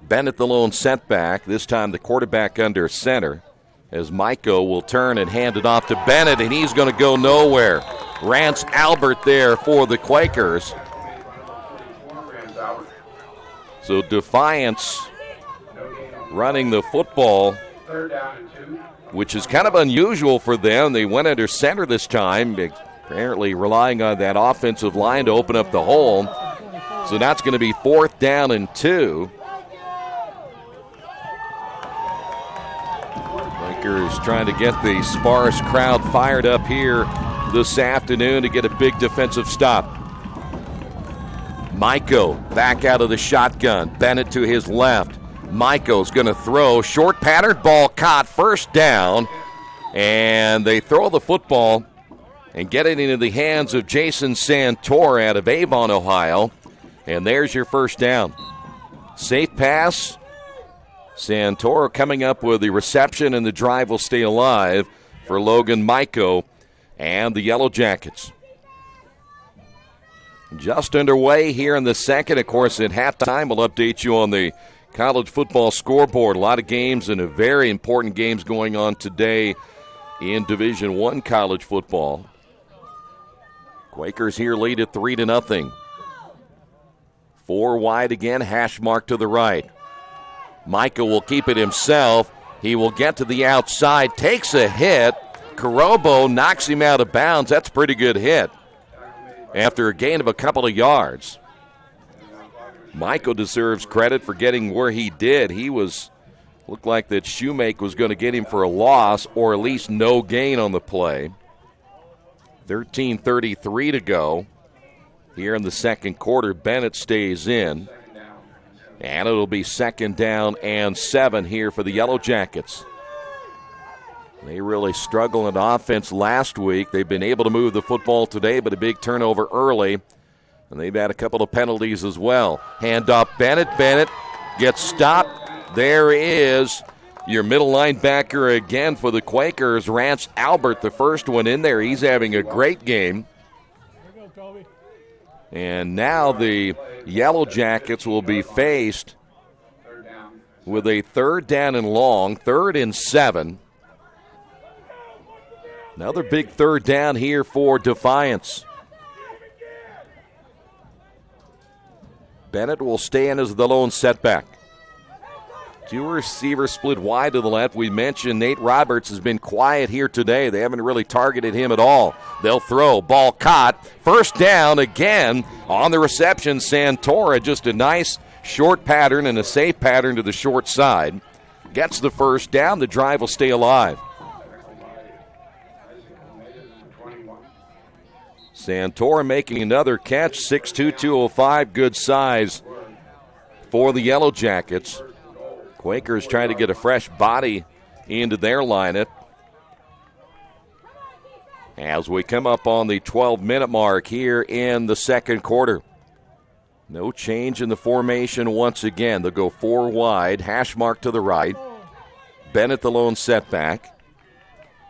Bennett the lone setback, this time the quarterback under center. As Maiko will turn and hand it off to Bennett, and he's going to go nowhere. Rance Albert there for the Quakers. So Defiance running the football, which is kind of unusual for them. They went under center this time, apparently relying on that offensive line to open up the hole. So that's going to be 4th down and 2. Quakers trying to get the sparse crowd fired up here this afternoon to get a big defensive stop. Maiko back out of the shotgun. Bennett to his left. Maiko's going to throw. Short patterned ball caught. First down. And they throw the football and get it into the hands of Jason Santor out of Avon, Ohio. And there's your first down. Safe pass. Santor coming up with the reception, and the drive will stay alive for Logan Maiko and the Yellow Jackets. Just underway here in the second. Of course, at halftime, we'll update you on the college football scoreboard. A lot of games and a very important games going on today in Division I college football. Quakers here lead at 3-0. 4 wide again, hash mark to the right. Micah will keep it himself. He will get to the outside, takes a hit. Karobo knocks him out of bounds. That's a pretty good hit after a gain of a couple of yards. Michael deserves credit for getting where he did. Looked like that Shoemake was going to get him for a loss or at least no gain on the play. 13:33 to go here in the second quarter. Bennett stays in. And it'll be 2nd down and 7 here for the Yellow Jackets. They really struggled in offense last week. They've been able to move the football today, but a big turnover early. And they've had a couple of penalties as well. Hand off Bennett. Bennett gets stopped. There is your middle linebacker again for the Quakers, Rance Albert, the first one in there. He's having a great game. And now the Yellow Jackets will be faced with a 3rd down and long, 3rd and 7. Another big 3rd down here for Defiance. Bennett will stay in as the lone setback. 2 receivers split wide to the left. We mentioned Nate Roberts has been quiet here today. They haven't really targeted him at all. They'll throw. Ball caught. First down again on the reception. Santora, just a nice short pattern and a safe pattern to the short side. Gets the first down. The drive will stay alive. Santora making another catch. 6'2", 205. Good size for the Yellow Jackets. Quakers trying to get a fresh body into their lineup. As we come up on the 12-minute mark here in the second quarter. No change in the formation once again. They'll go 4 wide, hash mark to the right. Bennett the lone setback.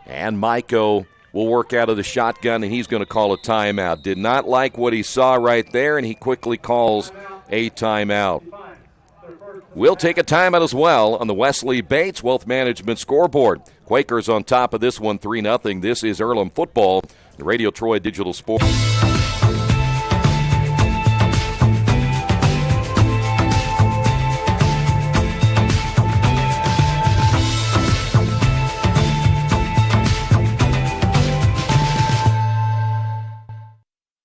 And Maiko will work out of the shotgun, and he's going to call a timeout. Did not like what he saw right there, and he quickly calls a timeout. We'll take a timeout as well on the Wesley Bates Wealth Management scoreboard. Quakers on top of this one, 3-0. This is Earlham football, the Radio Troy Digital Sports.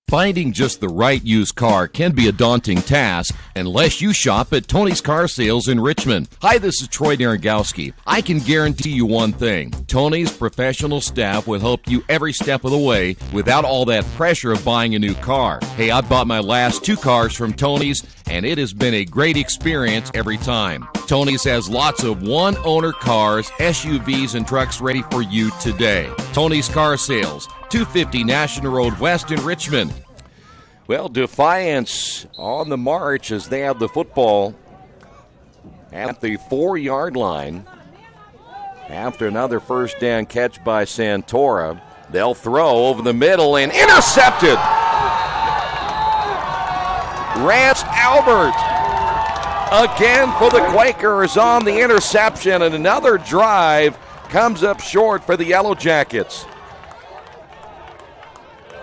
Finding just the right used car can be a daunting task unless you shop at Tony's Car Sales in Richmond. Hi, this is Troy Naragowski. I can guarantee you one thing. Tony's professional staff will help you every step of the way without all that pressure of buying a new car. Hey, I bought my last 2 cars from Tony's, and it has been a great experience every time. Tony's has lots of one-owner cars, SUVs, and trucks ready for you today. Tony's Car Sales, 250 National Road West in Richmond. Well, Defiance on the march as they have the football at the 4-yard line. After another first down catch by Santora, they'll throw over the middle and intercepted. Rance Albert again for the Quakers on the interception, and another drive comes up short for the Yellow Jackets.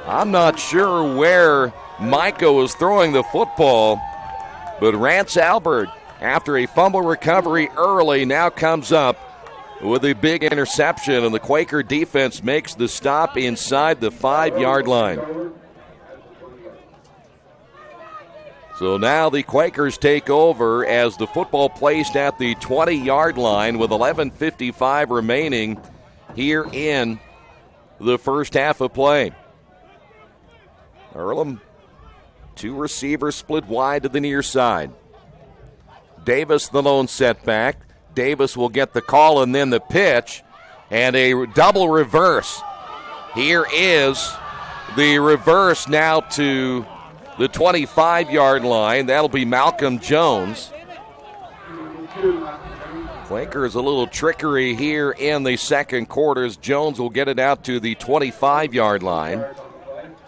I'm not sure where Micah was throwing the football, but Rance Albert, after a fumble recovery early, now comes up with a big interception, and the Quaker defense makes the stop inside the 5-yard line. So now the Quakers take over as the football placed at the 20-yard line with 11:55 remaining here in the first half of play. Earlham, 2 receivers split wide to the near side. Davis, the lone setback. Davis will get the call and then the pitch, and a double reverse. Here is the reverse now to the 25-yard line. That'll be Malcolm Jones. Quakers a little trickery here in the second quarter as Jones will get it out to the 25-yard line.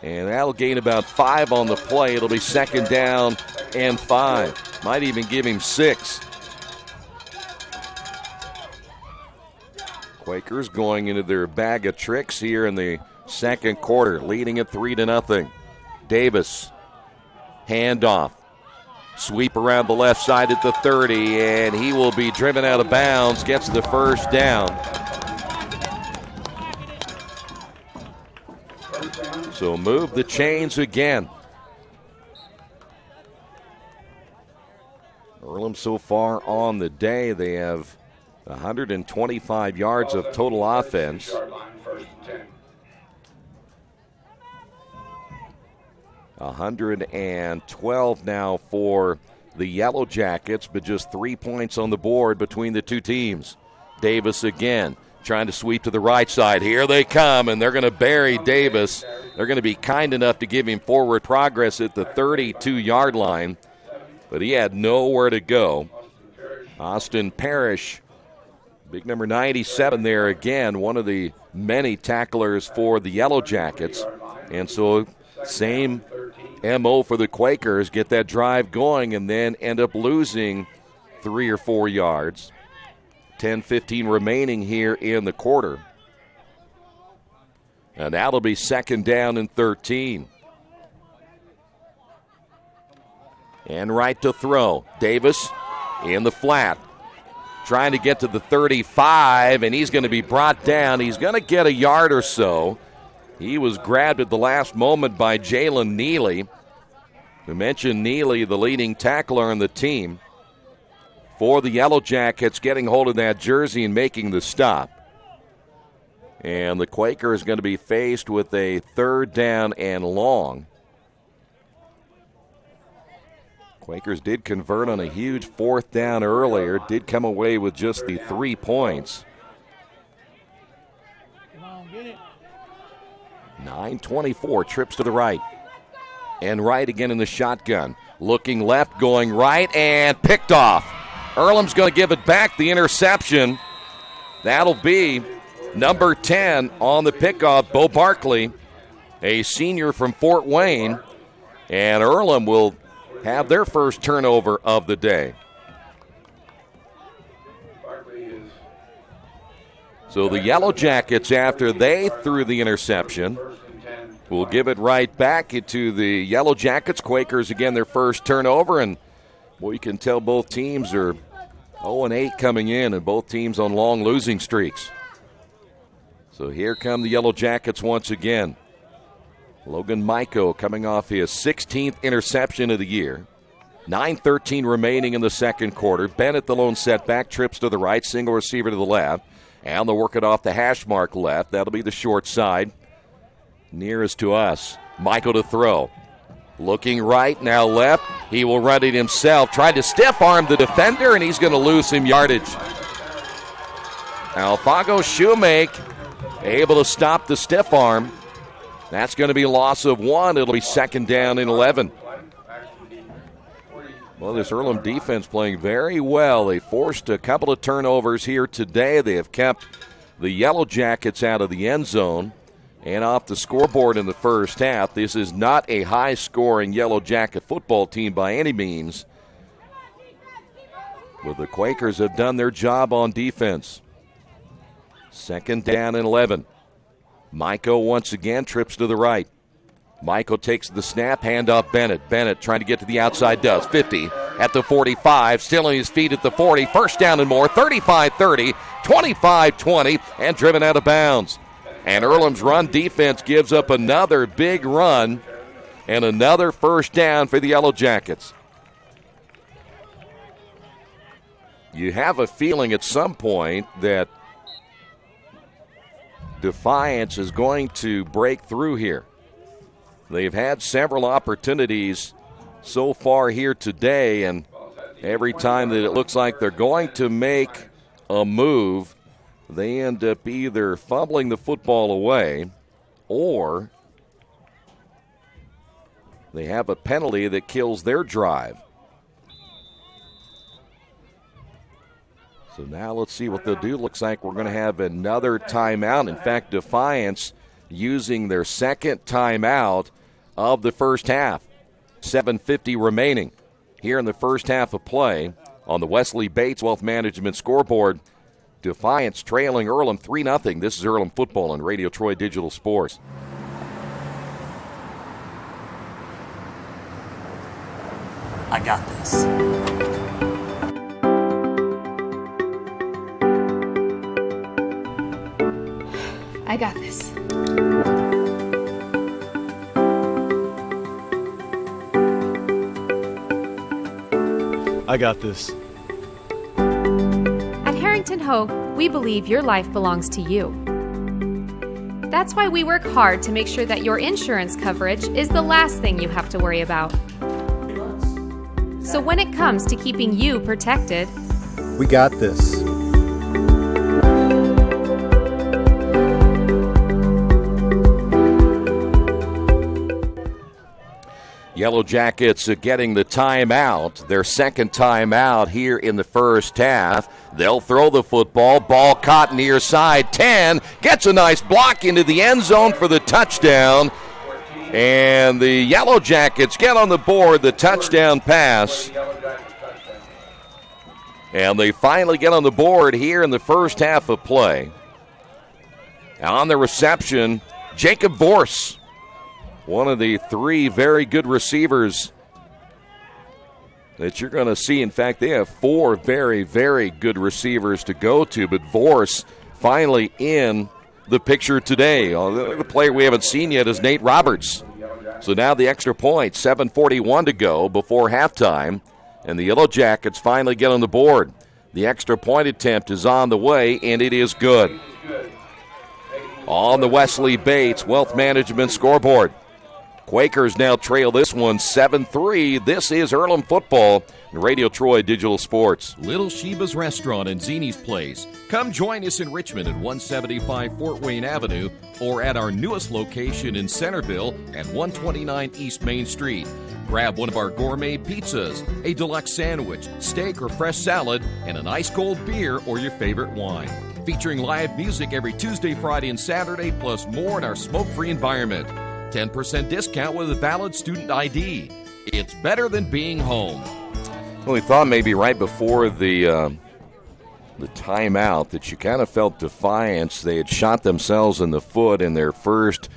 And that'll gain about 5 on the play. It'll be second down and 5. Might even give him 6. Quakers going into their bag of tricks here in the second quarter, leading it 3-0. Davis, handoff. Sweep around the left side at the 30, and he will be driven out of bounds, gets the first down. So move the chains again. Earlham so far on the day, they have 125 yards of total offense. 112 now for the Yellow Jackets, but just 3 points on the board between the two teams. Davis again, trying to sweep to the right side. Here they come, and they're going to bury Davis. They're going to be kind enough to give him forward progress at the 32-yard line, but he had nowhere to go. Austin Parrish, big number 97 there again, one of the many tacklers for the Yellow Jackets. And so same MO for the Quakers, get that drive going and then end up losing 3 or 4 yards. 10-15 remaining here in the quarter. And that'll be second down and 13. And right to throw. Davis in the flat. Trying to get to the 35, and he's going to be brought down. He's going to get a yard or so. He was grabbed at the last moment by Jalen Neely. We mentioned Neely, the leading tackler on the team for the Yellow Jackets, getting hold of that jersey and making the stop. And the Quaker is going to be faced with a third down and long. Quakers did convert on a huge fourth down earlier, did come away with just the 3 points. 9:24, trips to the right. And right again in the shotgun. Looking left, going right, and picked off. Earlham's going to give it back, the interception. That'll be number 10 on the pickoff, Bo Barkley, a senior from Fort Wayne. And Earlham will have their first turnover of the day. So the Yellow Jackets, after they threw the interception, will give it right back to the Yellow Jackets. Quakers, again, their first turnover. And, well, you can tell both teams are 0-8 coming in, and both teams on long losing streaks. So here come the Yellow Jackets once again. Logan Maiko coming off his 16th interception of the year. 9:13 remaining in the second quarter. Bennett, the lone setback, trips to the right, single receiver to the left. And they'll work it off the hash mark left. That'll be the short side. Nearest to us. Maiko to throw. Looking right, now left. He will run it himself. Tried to stiff arm the defender, and he's going to lose some yardage. Alfago Shoemake able to stop the stiff arm. That's going to be a loss of 1. It'll be second down and 11. Well, this Earlham defense playing very well. They forced a couple of turnovers here today. They have kept the Yellow Jackets out of the end zone and off the scoreboard in the first half. This is not a high-scoring Yellow Jacket football team by any means. But the Quakers have done their job on defense. Second down and 11. Maiko once again trips to the right. Maiko takes the snap, handoff Bennett. Bennett trying to get to the outside, does. 50 at the 45, still on his feet at the 40. First down and more, 35-30, 25-20, and driven out of bounds. And Earlham's run defense gives up another big run and another first down for the Yellow Jackets. you have a feeling at some point that Defiance is going to break through here. They've had several opportunities so far here today, and every time that it looks like they're going to make a move, they end up either fumbling the football away or they have a penalty that kills their drive. So now let's see what they'll do. Looks like we're going to have another timeout. In fact, Defiance using their second timeout of the first half. 7:50 remaining here in the first half of play on the Wesley Bates Wealth Management scoreboard. Defiance trailing Earlham 3-0. This is Earlham football on Radio Troy Digital Sports. I got this. I got this. I got this. At Harrington Hogue, we believe your life belongs to you. That's why we work hard to make sure that your insurance coverage is the last thing you have to worry about. So when it comes to keeping you protected, We got this. Yellow Jackets getting the timeout, their second timeout here in the first half. They'll throw the football, ball caught near side 10, gets a nice block into the end zone for the touchdown. And the Yellow Jackets get on the board, the touchdown pass. And they finally get on the board here in the first half of play. On the reception, Jacob Vorse. One of the three very good receivers that you're going to see. In fact, they have four very, very good receivers to go to, but Vorse finally in the picture today. The player we haven't seen yet is Nate Roberts. So now the extra point, 7:41 to go before halftime, and the Yellow Jackets finally get on the board. The extra point attempt is on the way, and it is good. On the Wesley Bates Wealth Management scoreboard. Quakers now trail this one 7-3. This is Earlham football and Radio Troy Digital Sports. Little Sheba's Restaurant and Zini's Place. Come join us in Richmond at 175 Fort Wayne Avenue or at our newest location in Centerville at 129 East Main Street. Grab one of our gourmet pizzas, a deluxe sandwich, steak or fresh salad, and an ice-cold beer or your favorite wine. Featuring live music every Tuesday, Friday, and Saturday, plus more in our smoke-free environment. 10% discount with a valid student ID. It's better than being home. Well, we thought maybe right before the timeout that you kind of felt Defiance. They had shot themselves in the foot in their first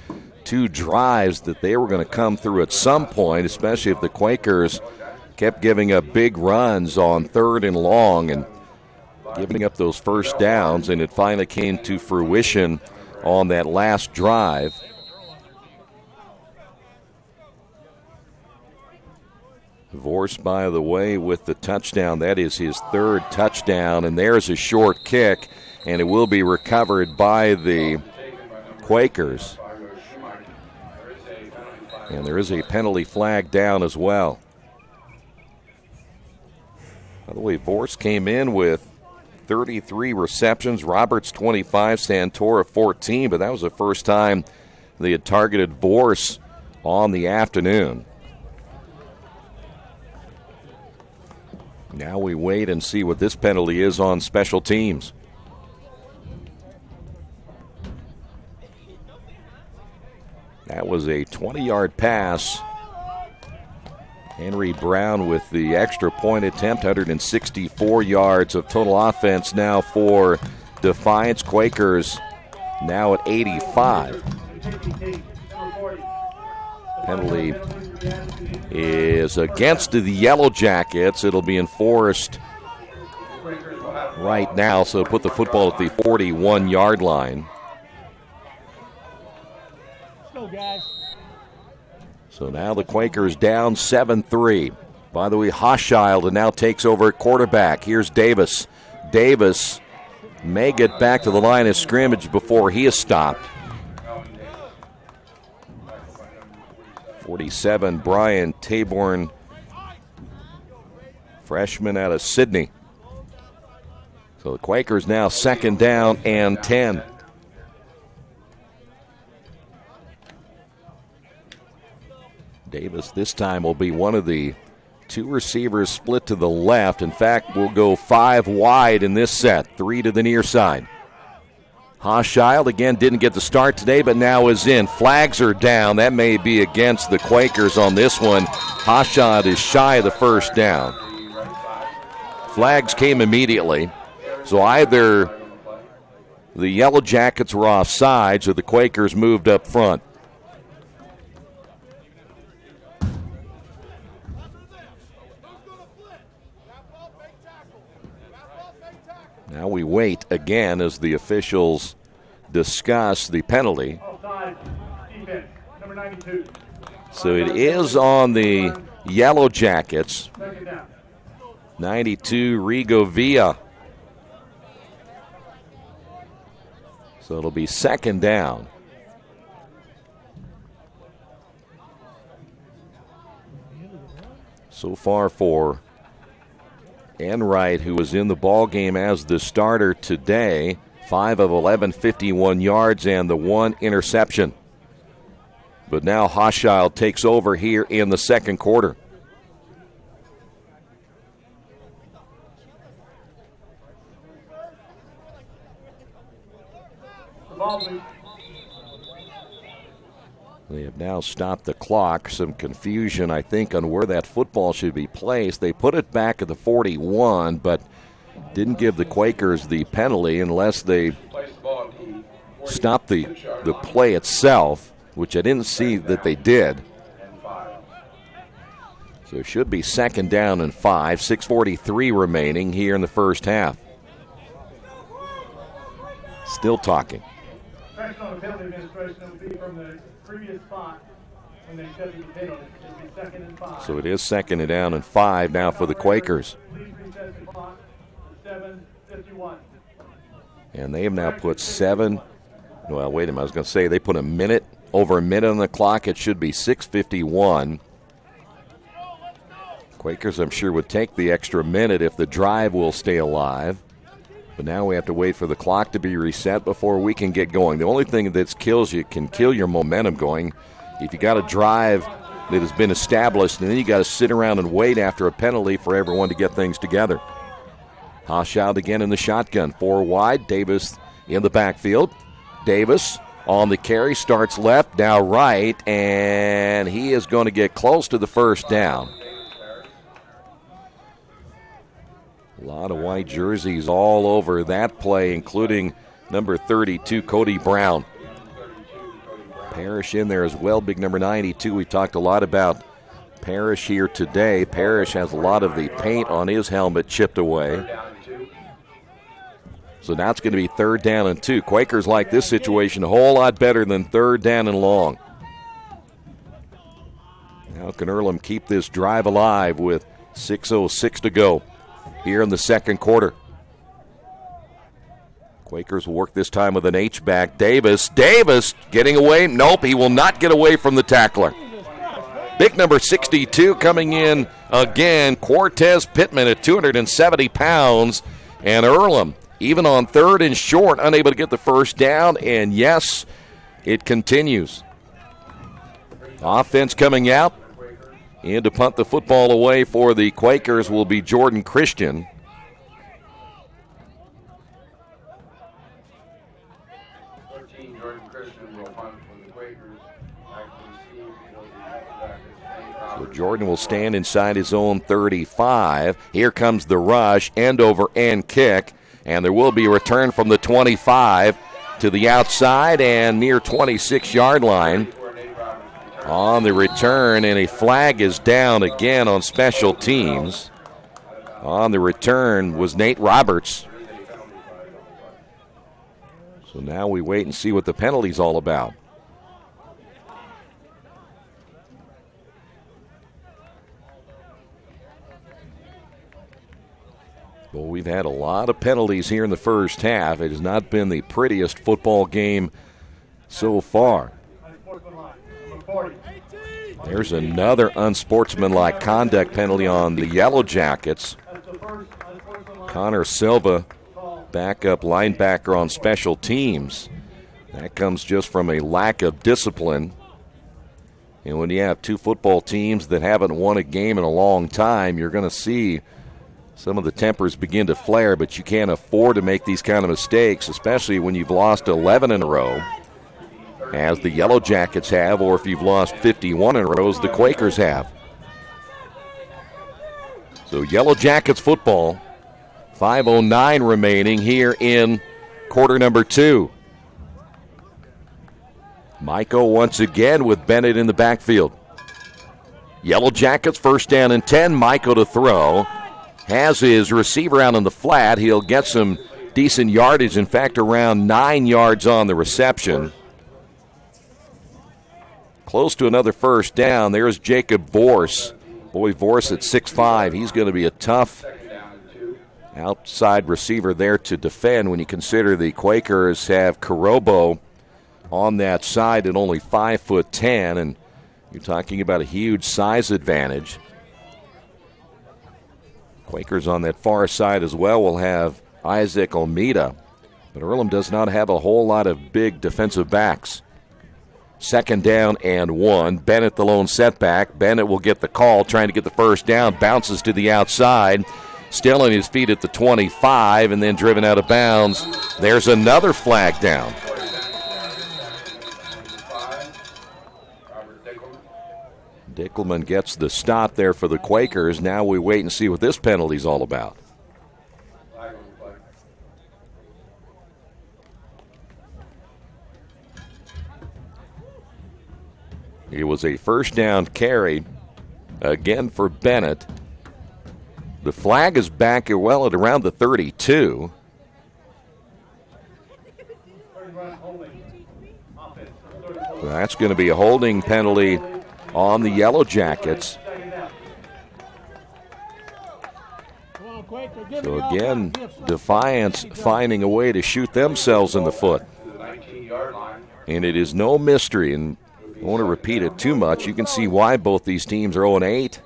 two drives, that they were going to come through at some point, especially if the Quakers kept giving up big runs on 3rd and long and giving up those first downs, and it finally came to fruition on that last drive. Vorse, by the way, with the touchdown. That is his third touchdown, and there's a short kick, and it will be recovered by the Quakers. And there is a penalty flag down as well. By the way, Vorse came in with 33 receptions, Roberts 25, Santora 14, but that was the first time they had targeted Vorse on the afternoon. Now we wait and see what this penalty is on special teams. That was a 20-yard pass. Henry Brown with the extra point attempt, 164 yards of total offense now for Defiance. Quakers now at 85. Penalty is against the Yellow Jackets. It'll be enforced right now, so put the football at the 41-yard line. So now the Quakers down 7-3. By the way, Hochschild now takes over at quarterback. Here's Davis. Davis may get back to the line of scrimmage before he is stopped. 47, Brian Taborn, freshman out of Sydney. So the Quakers now second down and 10. Davis this time will be one of the two receivers split to the left. In fact, we'll go 5 wide in this set, 3 to the near side. Hochschild again didn't get the start today, but now is in. Flags are down. That may be against the Quakers on this one. Hochschild is shy of the first down. Flags came immediately. So either the Yellow Jackets were offsides or the Quakers moved up front. Now we wait again as the officials discuss the penalty. Defense, number 92. So it is on the Yellow Jackets. 92, Rigo Villa. So it'll be second down. So far for Enright, who was in the ball game as the starter today, 5 of 11, 51 yards, and the 1 interception. But now Hochschild takes over here in the second quarter. They have now stopped the clock. Some confusion, I think, on where that football should be placed. They put it back at the 41, but didn't give the Quakers the penalty unless they stopped the play itself, which I didn't see that they did. So it should be second down and 5, 6:43 remaining here in the first half. Still talking. Correction on the penalty administration, it would be from the previous spot when they accepted the penalty. It would be second and 5. So it is second down and 5 now for the Quakers. Please reset the clock to 7:51. And they have now put 7. Well, wait a minute. I was going to say they put over a minute on the clock. It should be 6:51. Quakers, I'm sure, would take the extra minute if the drive will stay alive. But now we have to wait for the clock to be reset before we can get going. The only thing that can kill your momentum going, if you got a drive that has been established, and then you got to sit around and wait after a penalty for everyone to get things together. Hochschild again in the shotgun, 4 wide. Davis in the backfield. Davis on the carry, starts left, now right, and he is going to get close to the first down. A lot of white jerseys all over that play, including number 32, Cody Brown. Parrish in there as well, big number 92. We talked a lot about Parrish here today. Parrish has a lot of the paint on his helmet chipped away. So now it's going to be 3rd down and 2. Quakers like this situation a whole lot better than 3rd down and long. How can Earlham keep this drive alive with 6:06 to go here in the second quarter? Quakers will work this time with an H-back. Davis getting away. Nope, he will not get away from the tackler. Big number 62 coming in again. Cortez Pittman at 270 pounds. And Earlham, even on 3rd and short, unable to get the first down. And yes, it continues. Offense coming out. And to punt the football away for the Quakers will be Jordan Christian. So Jordan will stand inside his own 35. Here comes the rush, end over end kick, and there will be a return from the 25 to the outside and near 26-yard line. On the return, and a flag is down again on special teams. On the return was Nate Roberts. So now we wait and see what the penalty's all about. Well, we've had a lot of penalties here in the first half. It has not been the prettiest football game so far. There's another unsportsmanlike conduct penalty on the Yellow Jackets. Connor Silva, backup linebacker on special teams. That comes just from a lack of discipline. And when you have two football teams that haven't won a game in a long time, you're going to see some of the tempers begin to flare, but you can't afford to make these kind of mistakes, especially when you've lost 11 in a row, as the Yellow Jackets have, or if you've lost 51 in a row, as the Quakers have. So Yellow Jackets football, 5:09 remaining here in quarter number 2. Maiko once again with Bennett in the backfield. Yellow Jackets first down and 10. Maiko to throw. Has his receiver out in the flat. He'll get some decent yardage. In fact, around 9 yards on the reception. Close to another first down. There's Jacob Vorse. Boy, Vorse at 6'5". He's going to be a tough outside receiver there to defend when you consider the Quakers have Karobo on that side at only 5'10", and you're talking about a huge size advantage. Quakers on that far side as well will have Isaac Almeida, but Earlham does not have a whole lot of big defensive backs. Second down and 1. Bennett the lone setback. Bennett will get the call, trying to get the first down, bounces to the outside, still on his feet at the 25, and then driven out of bounds. There's another flag down. Dickelman gets the stop there for the Quakers. Now we wait and see what this penalty's all about. It was a first down carry, again for Bennett. The flag is back at around the 32. So that's going to be a holding penalty on the Yellow Jackets. So again, Defiance finding a way to shoot themselves in the foot. And it is no mystery, and I want to repeat it too much. You can see why both these teams are 0-8.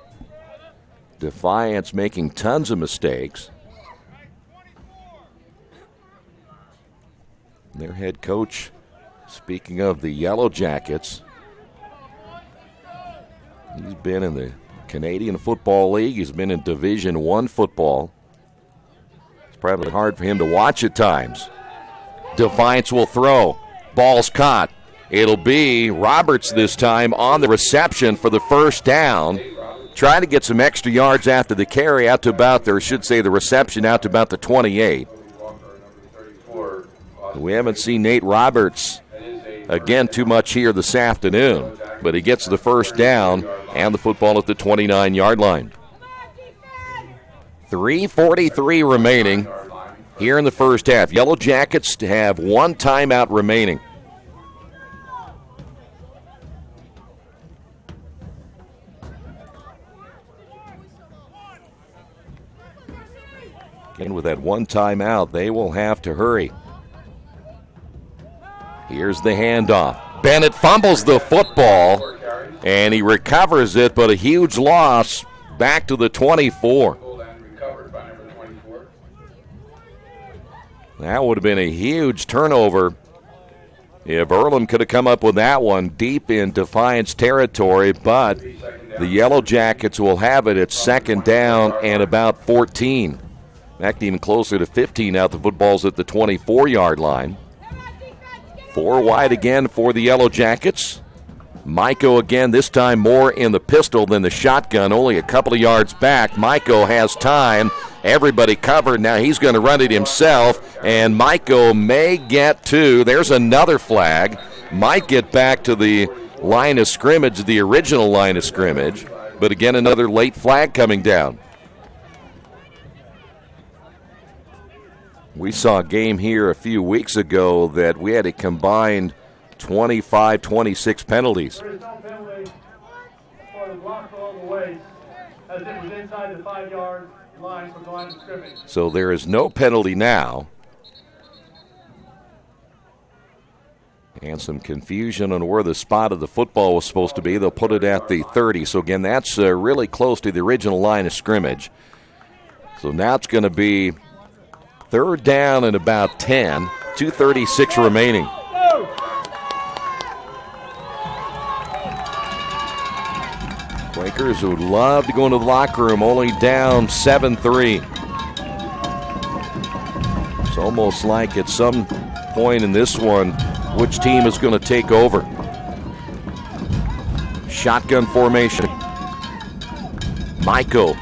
Defiance making tons of mistakes. Their head coach, speaking of the Yellow Jackets, he's been in the Canadian Football League. He's been in Division I football. It's probably hard for him to watch at times. Defiance will throw. Ball's caught. It'll be Roberts this time on the reception for the first down. Trying to get some extra yards after the carry out to about, or I should say the reception out to about the 28. We haven't seen Nate Roberts again too much here this afternoon, but he gets the first down and the football at the 29-yard line. 3:43 remaining here in the first half. Yellow Jackets to have one timeout remaining. Again, with that one timeout, they will have to hurry. Here's the handoff. Bennett fumbles the football, and he recovers it, but a huge loss back to the 24. That would have been a huge turnover if Earlham could have come up with that one deep in Defiance territory, but the Yellow Jackets will have it at second down and about 14. In fact, even closer to 15 now. The football's at the 24-yard line. 4 wide again for the Yellow Jackets. Maiko again, this time more in the pistol than the shotgun, only a couple of yards back. Maiko has time. Everybody covered. Now he's going to run it himself, and Maiko may get to. There's another flag. Might get back to the line of scrimmage, the original line of scrimmage, but again, another late flag coming down. We saw a game here a few weeks ago that we had a combined 25-26 penalties. There is no penalty for the block on the way, as it was inside the 5 yards. line from the line of scrimmage. So there is no penalty now. And some confusion on where the spot of the football was supposed to be. They'll put it at the 30. So, again, that's really close to the original line of scrimmage. So now it's going to be third down and about 10. 2:36 remaining. Quakers would love to go into the locker room, only down 7-3. It's almost like at some point in this one, which team is going to take over? Shotgun formation. Maiko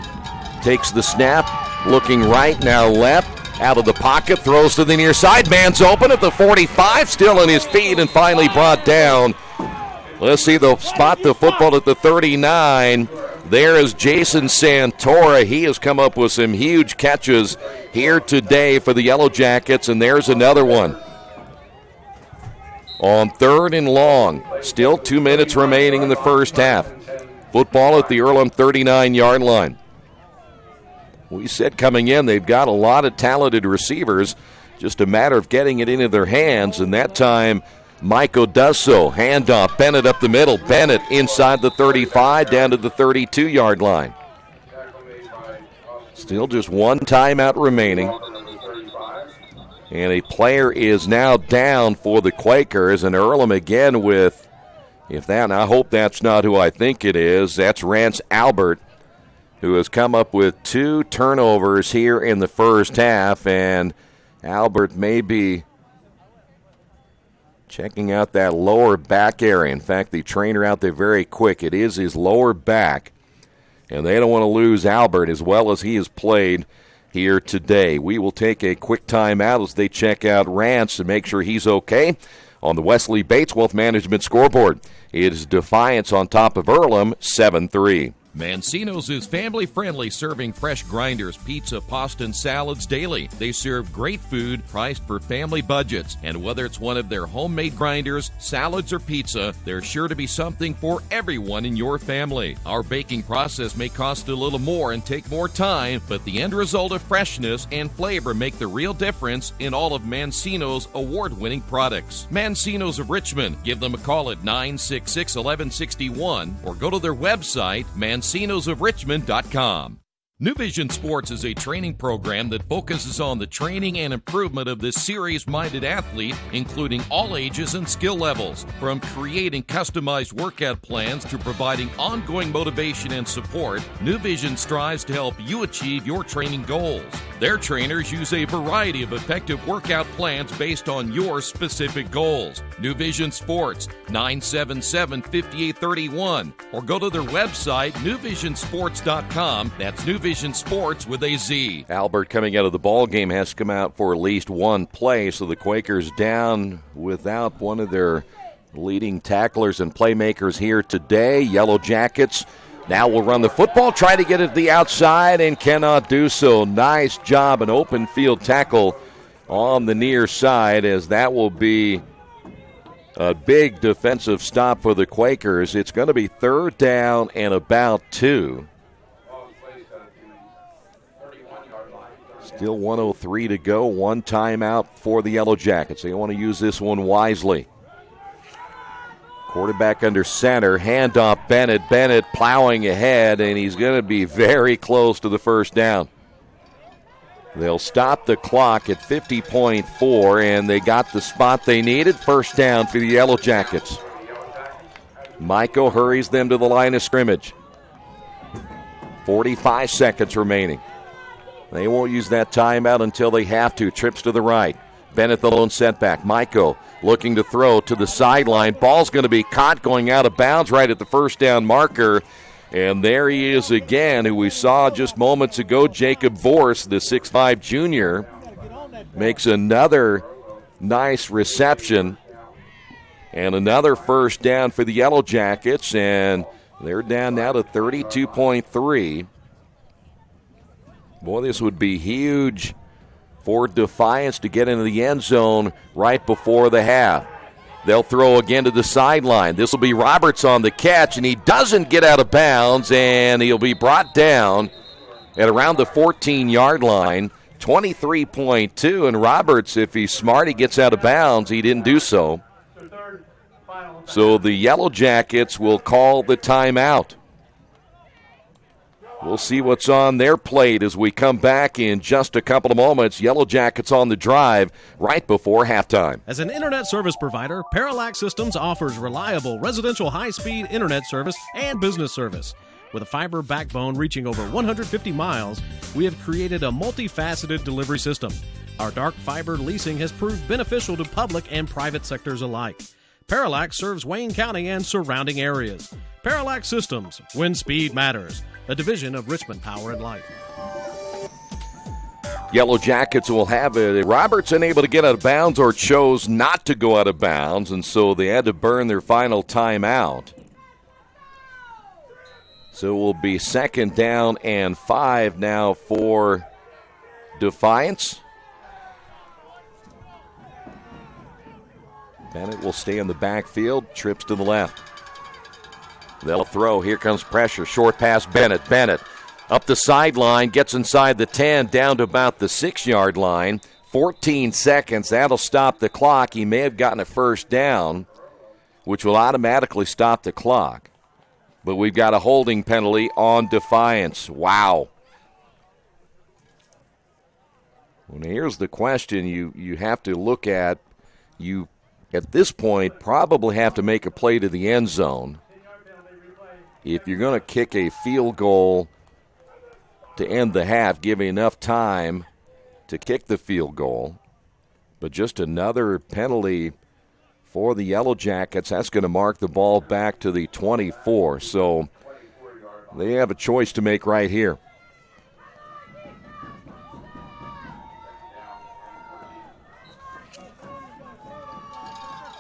takes the snap, looking right, now left. Out of the pocket, throws to the near side. Man's open at the 45, still on his feet, and finally brought down. Let's see, they'll spot the football at the 39. There is Jason Santora. He has come up with some huge catches here today for the Yellow Jackets, and there's another one. On third and long, still 2 minutes remaining in the first half. Football at the Earlham 39-yard line. We said coming in, they've got a lot of talented receivers. Just a matter of getting it into their hands, and that time Maiko does so. Handoff, Bennett up the middle. Bennett inside the 35, down to the 32-yard line. Still just one timeout remaining. And a player is now down for the Quakers, and Earlham again with, and I hope that's not who I think it is, that's Rance Albert, who has come up with 2 turnovers here in the first half, and Albert may be checking out that lower back area. In fact, the trainer out there very quick. It is his lower back, and they don't want to lose Albert as well as he has played here today. We will take a quick timeout as they check out Rance and make sure he's okay. On the Wesley Bates Wealth Management scoreboard, it is Defiance on top of Earlham, 7-3. Mancino's is family-friendly, serving fresh grinders, pizza, pasta, and salads daily. They serve great food priced for family budgets. And whether it's one of their homemade grinders, salads, or pizza, there's sure to be something for everyone in your family. Our baking process may cost a little more and take more time, but the end result of freshness and flavor make the real difference in all of Mancino's award-winning products. Mancino's of Richmond. Give them a call at 966-1161 or go to their website, mancinosofrichmond.com. New Vision Sports is a training program that focuses on the training and improvement of the serious-minded athlete, including all ages and skill levels. From creating customized workout plans to providing ongoing motivation and support, New Vision strives to help you achieve your training goals. Their trainers use a variety of effective workout plans based on your specific goals. New Vision Sports, 977-5831, or go to their website, newvisionsports.com. That's New Vision Sports with a Z. Albert, coming out of the ball game, has come out for at least one play, so the Quakers down without one of their leading tacklers and playmakers here today. Yellow Jackets now will run the football, try to get it to the outside, and cannot do so. Nice job, an open field tackle on the near side, as that will be a big defensive stop for the Quakers. It's going to be third down and about 2. Still 1:03 to go, one timeout for the Yellow Jackets. They want to use this one wisely. Quarterback under center, handoff Bennett. Bennett plowing ahead, and he's going to be very close to the first down. They'll stop the clock at 50.4, and they got the spot they needed. First down for the Yellow Jackets. Maiko hurries them to the line of scrimmage. 45 seconds remaining. They won't use that timeout until they have to. Trips to the right. Bennett the lone setback. Maiko looking to throw to the sideline. Ball's going to be caught going out of bounds right at the first down marker. And there he is again, who we saw just moments ago. Jacob Vorse, the 6'5 junior, makes another nice reception. And another first down for the Yellow Jackets. And they're down now to 32.3. Boy, this would be huge for Defiance to get into the end zone right before the half. They'll throw again to the sideline. This will be Roberts on the catch, and he doesn't get out of bounds, and he'll be brought down at around the 14-yard line. 23.2, and Roberts, if he's smart, he gets out of bounds. He didn't do so. So the Yellow Jackets will call the timeout. We'll see what's on their plate as we come back in just a couple of moments. Yellow Jackets on the drive right before halftime. As an internet service provider, Parallax Systems offers reliable residential high-speed internet service and business service. With a fiber backbone reaching over 150 miles, we have created a multifaceted delivery system. Our dark fiber leasing has proved beneficial to public and private sectors alike. Parallax serves Wayne County and surrounding areas. Parallax Systems, when speed matters, a division of Richmond Power and Light. Yellow Jackets will have it. Roberts unable to get out of bounds or chose not to go out of bounds, and so they had to burn their final timeout. So it will be 2nd down and 5 now for Defiance. Bennett will stay in the backfield, trips to the left. They'll throw. Here comes pressure. Short pass, Bennett. Bennett up the sideline, gets inside the 10, down to about the 6-yard line. 14 seconds. That'll stop the clock. He may have gotten a first down, which will automatically stop the clock. But we've got a holding penalty on Defiance. Wow. Well, here's the question you have to look at. You, at this point, probably have to make a play to the end zone. If you're going to kick a field goal to end the half, give enough time to kick the field goal. But just another penalty for the Yellow Jackets. That's going to mark the ball back to the 24. So they have a choice to make right here.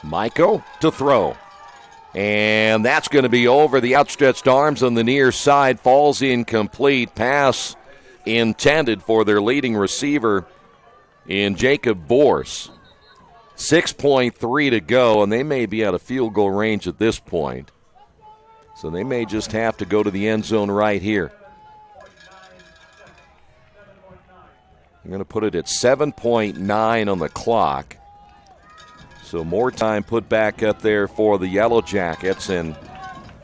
Maiko to throw. And that's going to be over. The outstretched arms on the near side falls incomplete. Pass intended for their leading receiver in Jacob Borse. 6.3 to go, and they may be out of field goal range at this point. So they may just have to go to the end zone right here. I'm going to put it at 7.9 on the clock. So more time put back up there for the Yellow Jackets, and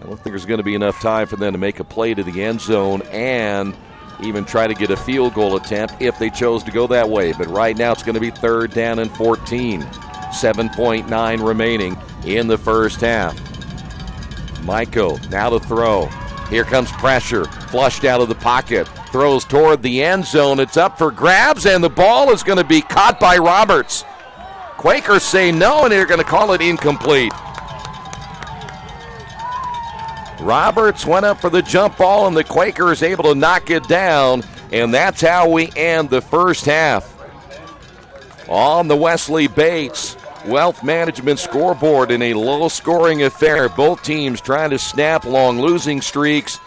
I don't think there's going to be enough time for them to make a play to the end zone and even try to get a field goal attempt if they chose to go that way. But right now it's going to be 3rd down and 14. 7.9 remaining in the first half. Maiko now to throw. Here comes pressure. Flushed out of the pocket. Throws toward the end zone. It's up for grabs, and the ball is going to be caught by Roberts. Quakers say no, and they're going to call it incomplete. Roberts went up for the jump ball, and the Quakers able to knock it down, and that's how we end the first half. On the Wesley Bates Wealth Management scoreboard in a low-scoring affair. Both teams trying to snap long losing streaks.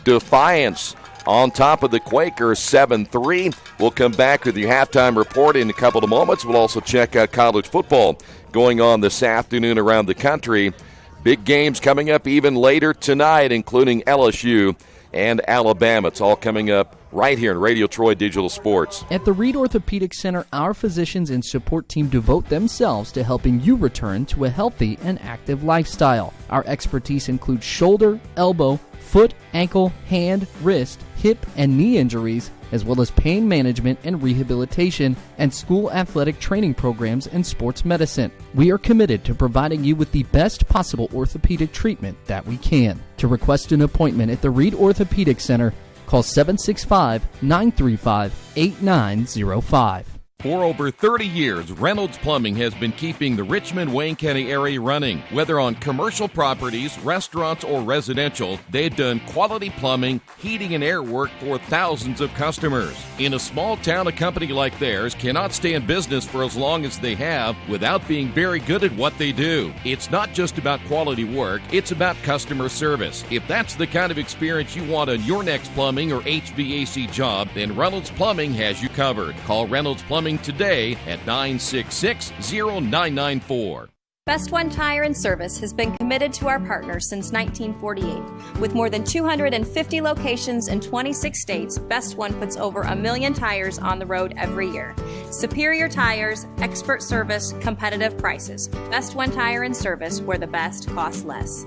Defiance on top of the Quakers, 7-3. We'll come back with your halftime report in a couple of moments. We'll also check out college football going on this afternoon around the country. Big games coming up even later tonight, including LSU and Alabama. It's all coming up right here in Radio Troy Digital Sports. At the Reed Orthopedic Center, our physicians and support team devote themselves to helping you return to a healthy and active lifestyle. Our expertise includes shoulder, elbow, foot, ankle, hand, wrist, hip, and knee injuries, as well as pain management and rehabilitation and school athletic training programs and sports medicine. We are committed to providing you with the best possible orthopedic treatment that we can. To request an appointment at the Reed Orthopedic Center, call 765-935-8905. For over 30 years, Reynolds Plumbing has been keeping the Richmond-Wayne County area running. Whether on commercial properties, restaurants, or residential, they've done quality plumbing, heating, and air work for thousands of customers. In a small town, a company like theirs cannot stay in business for as long as they have without being very good at what they do. It's not just about quality work, it's about customer service. If that's the kind of experience you want on your next plumbing or HVAC job, then Reynolds Plumbing has you covered. Call Reynolds Plumbing today at 966-0994. Best One Tire and Service has been committed to our partners since 1948. With more than 250 locations in 26 states, Best One puts over 1 million tires on the road every year. Superior tires, expert service, competitive prices. Best One Tire and Service, where the best costs less.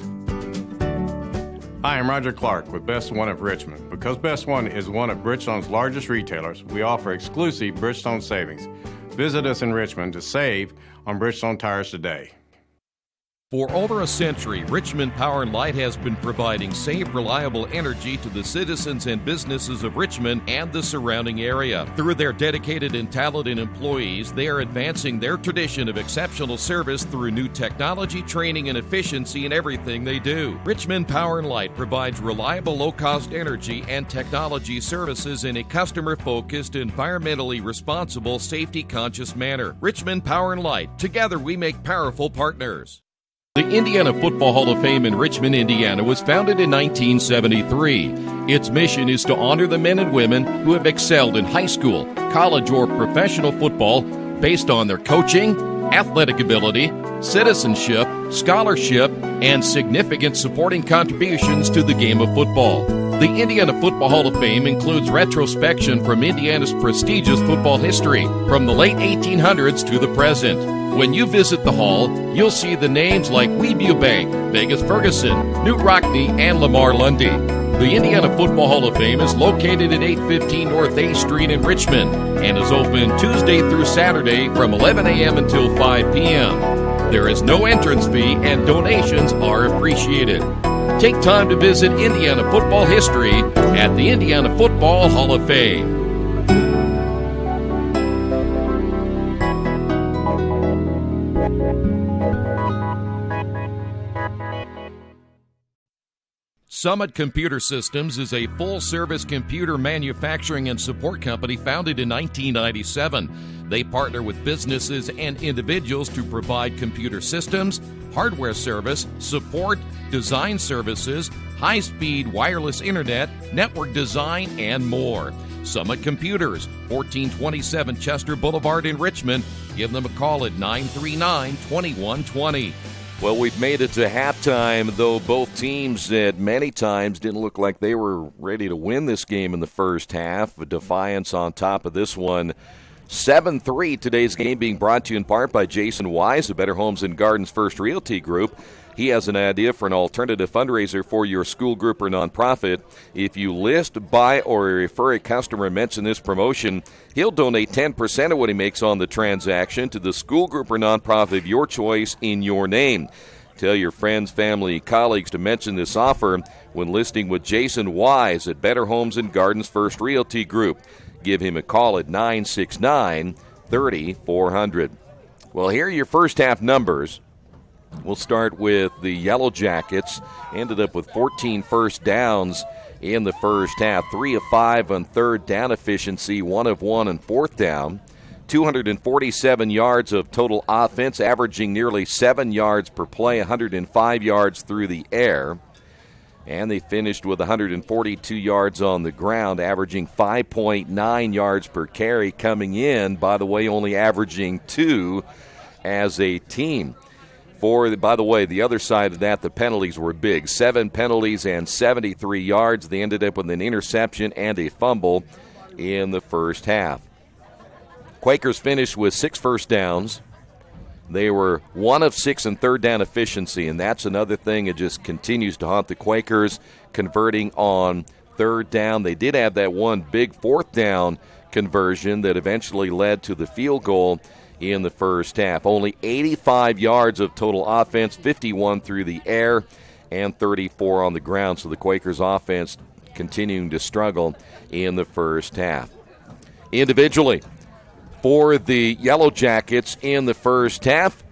Hi, I'm Roger Clark with Best One of Richmond. Because Best One is one of Bridgestone's largest retailers, we offer exclusive Bridgestone savings. Visit us in Richmond to save on Bridgestone tires today. For over a century, Richmond Power & Light has been providing safe, reliable energy to the citizens and businesses of Richmond and the surrounding area. Through their dedicated and talented employees, they are advancing their tradition of exceptional service through new technology, training, and efficiency in everything they do. Richmond Power & Light provides reliable, low-cost energy and technology services in a customer-focused, environmentally responsible, safety-conscious manner. Richmond Power & Light. Together we make powerful partners. The Indiana Football Hall of Fame in Richmond, Indiana was founded in 1973. Its mission is to honor the men and women who have excelled in high school, college, or professional football based on their coaching, athletic ability, citizenship, scholarship, and significant supporting contributions to the game of football. The Indiana Football Hall of Fame includes retrospection from Indiana's prestigious football history, from the late 1800s to the present. When you visit the hall, you'll see the names like Weeview Bank, Vegas Ferguson, Newt Rockne, and Lamar Lundy. The Indiana Football Hall of Fame is located at 815 North A Street in Richmond and is open Tuesday through Saturday from 11 a.m. until 5 p.m. There is no entrance fee and donations are appreciated. Take time to visit Indiana football history at the Indiana Football Hall of Fame. Summit Computer Systems is a full-service computer manufacturing and support company founded in 1997. They partner with businesses and individuals to provide computer systems, hardware service, support, design services, high-speed wireless internet, network design, and more. Summit Computers, 1427 Chester Boulevard in Richmond. Give them a call at 939-2120. Well, we've made it to halftime, though both teams at many times didn't look like they were ready to win this game in the first half. Defiance on top of this one. 7-3, today's game being brought to you in part by Jason Wise of Better Homes and Gardens First Realty Group. He has an idea for an alternative fundraiser for your school group or nonprofit. If you list, buy, or refer a customer and mention this promotion, he'll donate 10% of what he makes on the transaction to the school group or nonprofit of your choice in your name. Tell your friends, family, colleagues to mention this offer when listing with Jason Wise at Better Homes and Gardens First Realty Group. Give him a call at 969-3400. Well, here are your first half numbers. We'll start with the Yellow Jackets. Ended up with 14 first downs in the first half. 3 of 5 on third down efficiency, 1 of 1 on fourth down. 247 yards of total offense, averaging nearly 7 yards per play, 105 yards through the air. And they finished with 142 yards on the ground, averaging 5.9 yards per carry, coming in, by the way, only averaging 2 as a team. By the way, the other side of that, the penalties were big. 7 penalties and 73 yards. They ended up with an interception and a fumble in the first half. Quakers finished with 6 first downs. They were 1 of 6 in third down efficiency, and that's another thing that just continues to haunt the Quakers, converting on third down. They did have that one big fourth down conversion that eventually led to the field goal in the first half. Only 85 yards of total offense, 51 through the air, and 34 on the ground. So the Quakers offense continuing to struggle in the first half. Individually, for the Yellow Jackets in the first half,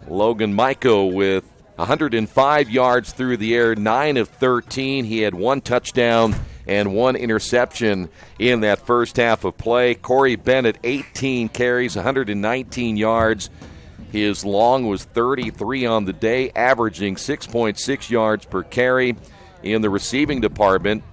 Logan Maiko with 105 yards through the air, 9 of 13. He had 1 touchdown and 1 interception in that first half of play. Corey Bennett, 18 carries, 119 yards. His long was 33 on the day, averaging 6.6 yards per carry. In the receiving department,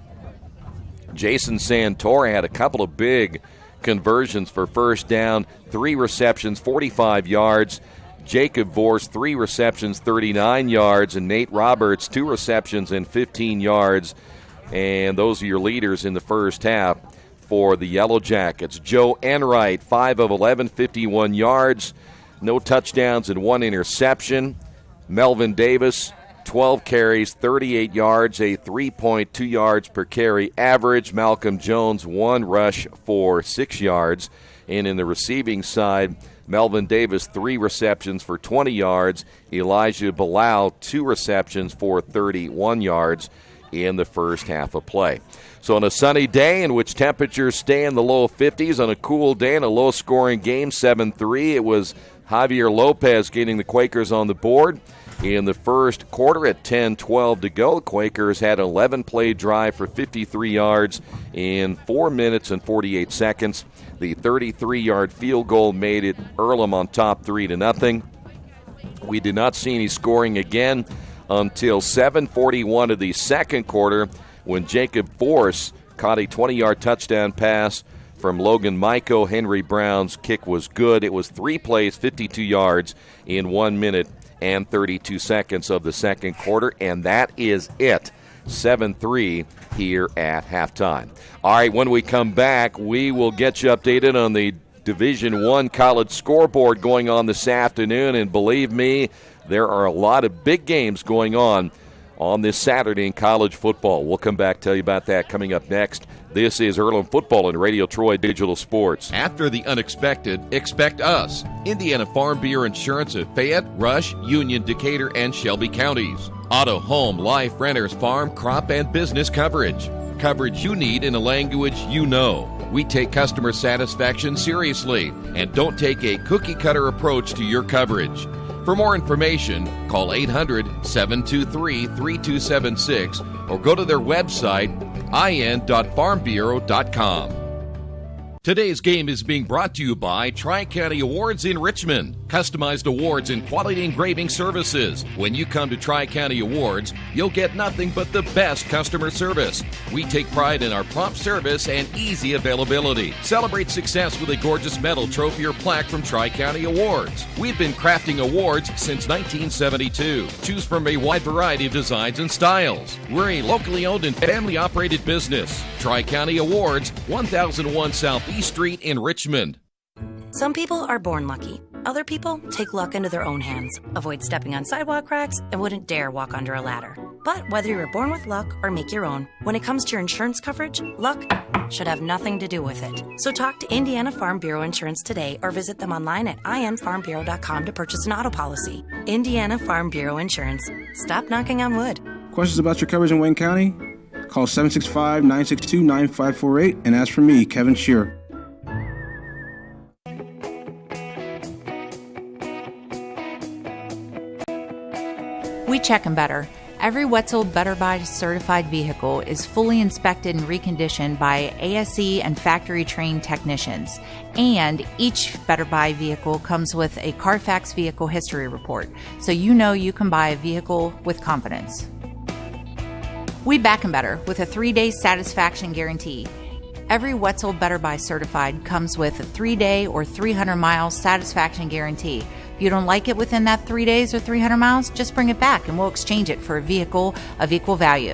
Jason Santore had a couple of big conversions for first down, 3 receptions, 45 yards. Jacob Vorse, 3 receptions, 39 yards, and Nate Roberts, 2 receptions and 15 yards. And those are your leaders in the first half for the Yellow Jackets. Joe Enright, 5 of 11, 51 yards, no touchdowns and 1 interception. Melvin Davis, 12 carries, 38 yards, a 3.2 yards per carry average. Malcolm Jones, 1 rush for 6 yards. And in the receiving side, Melvin Davis, 3 receptions for 20 yards. Elijah Bilal, 2 receptions for 31 yards in the first half of play. So on a sunny day in which temperatures stay in the low 50s, on a cool day in a low-scoring game, 7-3, it was Javier Lopez getting the Quakers on the board. In the first quarter at 10:12 to go, the Quakers had an 11-play drive for 53 yards in 4 minutes and 48 seconds. The 33-yard field goal made it Earlham on top 3-0. We did not see any scoring again until 7:41 of the second quarter when Jacob Vorse caught a 20-yard touchdown pass from Logan Maiko. Henry Brown's kick was good. It was 3 plays, 52 yards in 1 minute and 32 seconds of the second quarter, and that is it. 7-3 here at halftime. All right, when we come back, we will get you updated on the Division I college scoreboard going on this afternoon, and believe me, there are a lot of big games going on this Saturday in college football. We'll come back, tell you about that coming up next. This is Earlham Football and Radio Troy Digital Sports. After the unexpected, expect us. Indiana Farm Bureau Insurance of Fayette, Rush, Union, Decatur, and Shelby counties. Auto, home, life, renters, farm, crop, and business coverage. Coverage you need in a language you know. We take customer satisfaction seriously and don't take a cookie-cutter approach to your coverage. For more information, call 800-723-3276 or go to their website, in.farmbureau.com. Today's game is being brought to you by Tri-County Awards in Richmond. Customized awards and quality engraving services. When you come to Tri-County Awards, you'll get nothing but the best customer service. We take pride in our prompt service and easy availability. Celebrate success with a gorgeous medal, trophy, or plaque from Tri-County Awards. We've been crafting awards since 1972. Choose from a wide variety of designs and styles. We're a locally owned and family-operated business. Tri-County Awards, 1001 South East Street in Richmond. Some people are born lucky. Other people take luck into their own hands, avoid stepping on sidewalk cracks, and wouldn't dare walk under a ladder. But whether you're born with luck or make your own, when it comes to your insurance coverage, luck should have nothing to do with it. So talk to Indiana Farm Bureau Insurance today or visit them online at infarmbureau.com to purchase an auto policy. Indiana Farm Bureau Insurance. Stop knocking on wood. Questions about your coverage in Wayne County? Call 765-962-9548 and ask for me, Kevin Shearer. We check them better. Every Wetzel Better Buy certified vehicle is fully inspected and reconditioned by ASE and factory trained technicians. And each Better Buy vehicle comes with a Carfax vehicle history report, so you know you can buy a vehicle with confidence. We back them better with a 3-day satisfaction guarantee. Every Wetzel Better Buy certified comes with a 3-day or 300-mile satisfaction guarantee. If you don't like it within that 3 days or 300 miles, just bring it back and we'll exchange it for a vehicle of equal value.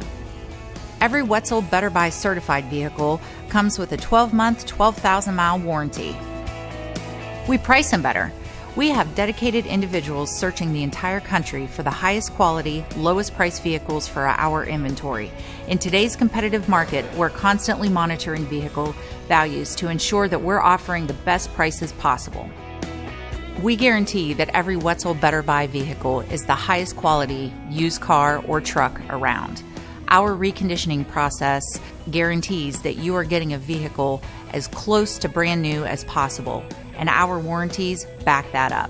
Every Wetzel Better Buy certified vehicle comes with a 12-month, 12,000-mile warranty. We price them better. We have dedicated individuals searching the entire country for the highest quality, lowest price vehicles for our inventory. In today's competitive market, we're constantly monitoring vehicle values to ensure that we're offering the best prices possible. We guarantee that every Wetzel Better Buy vehicle is the highest quality used car or truck around. Our reconditioning process guarantees that you are getting a vehicle as close to brand new as possible, and our warranties back that up.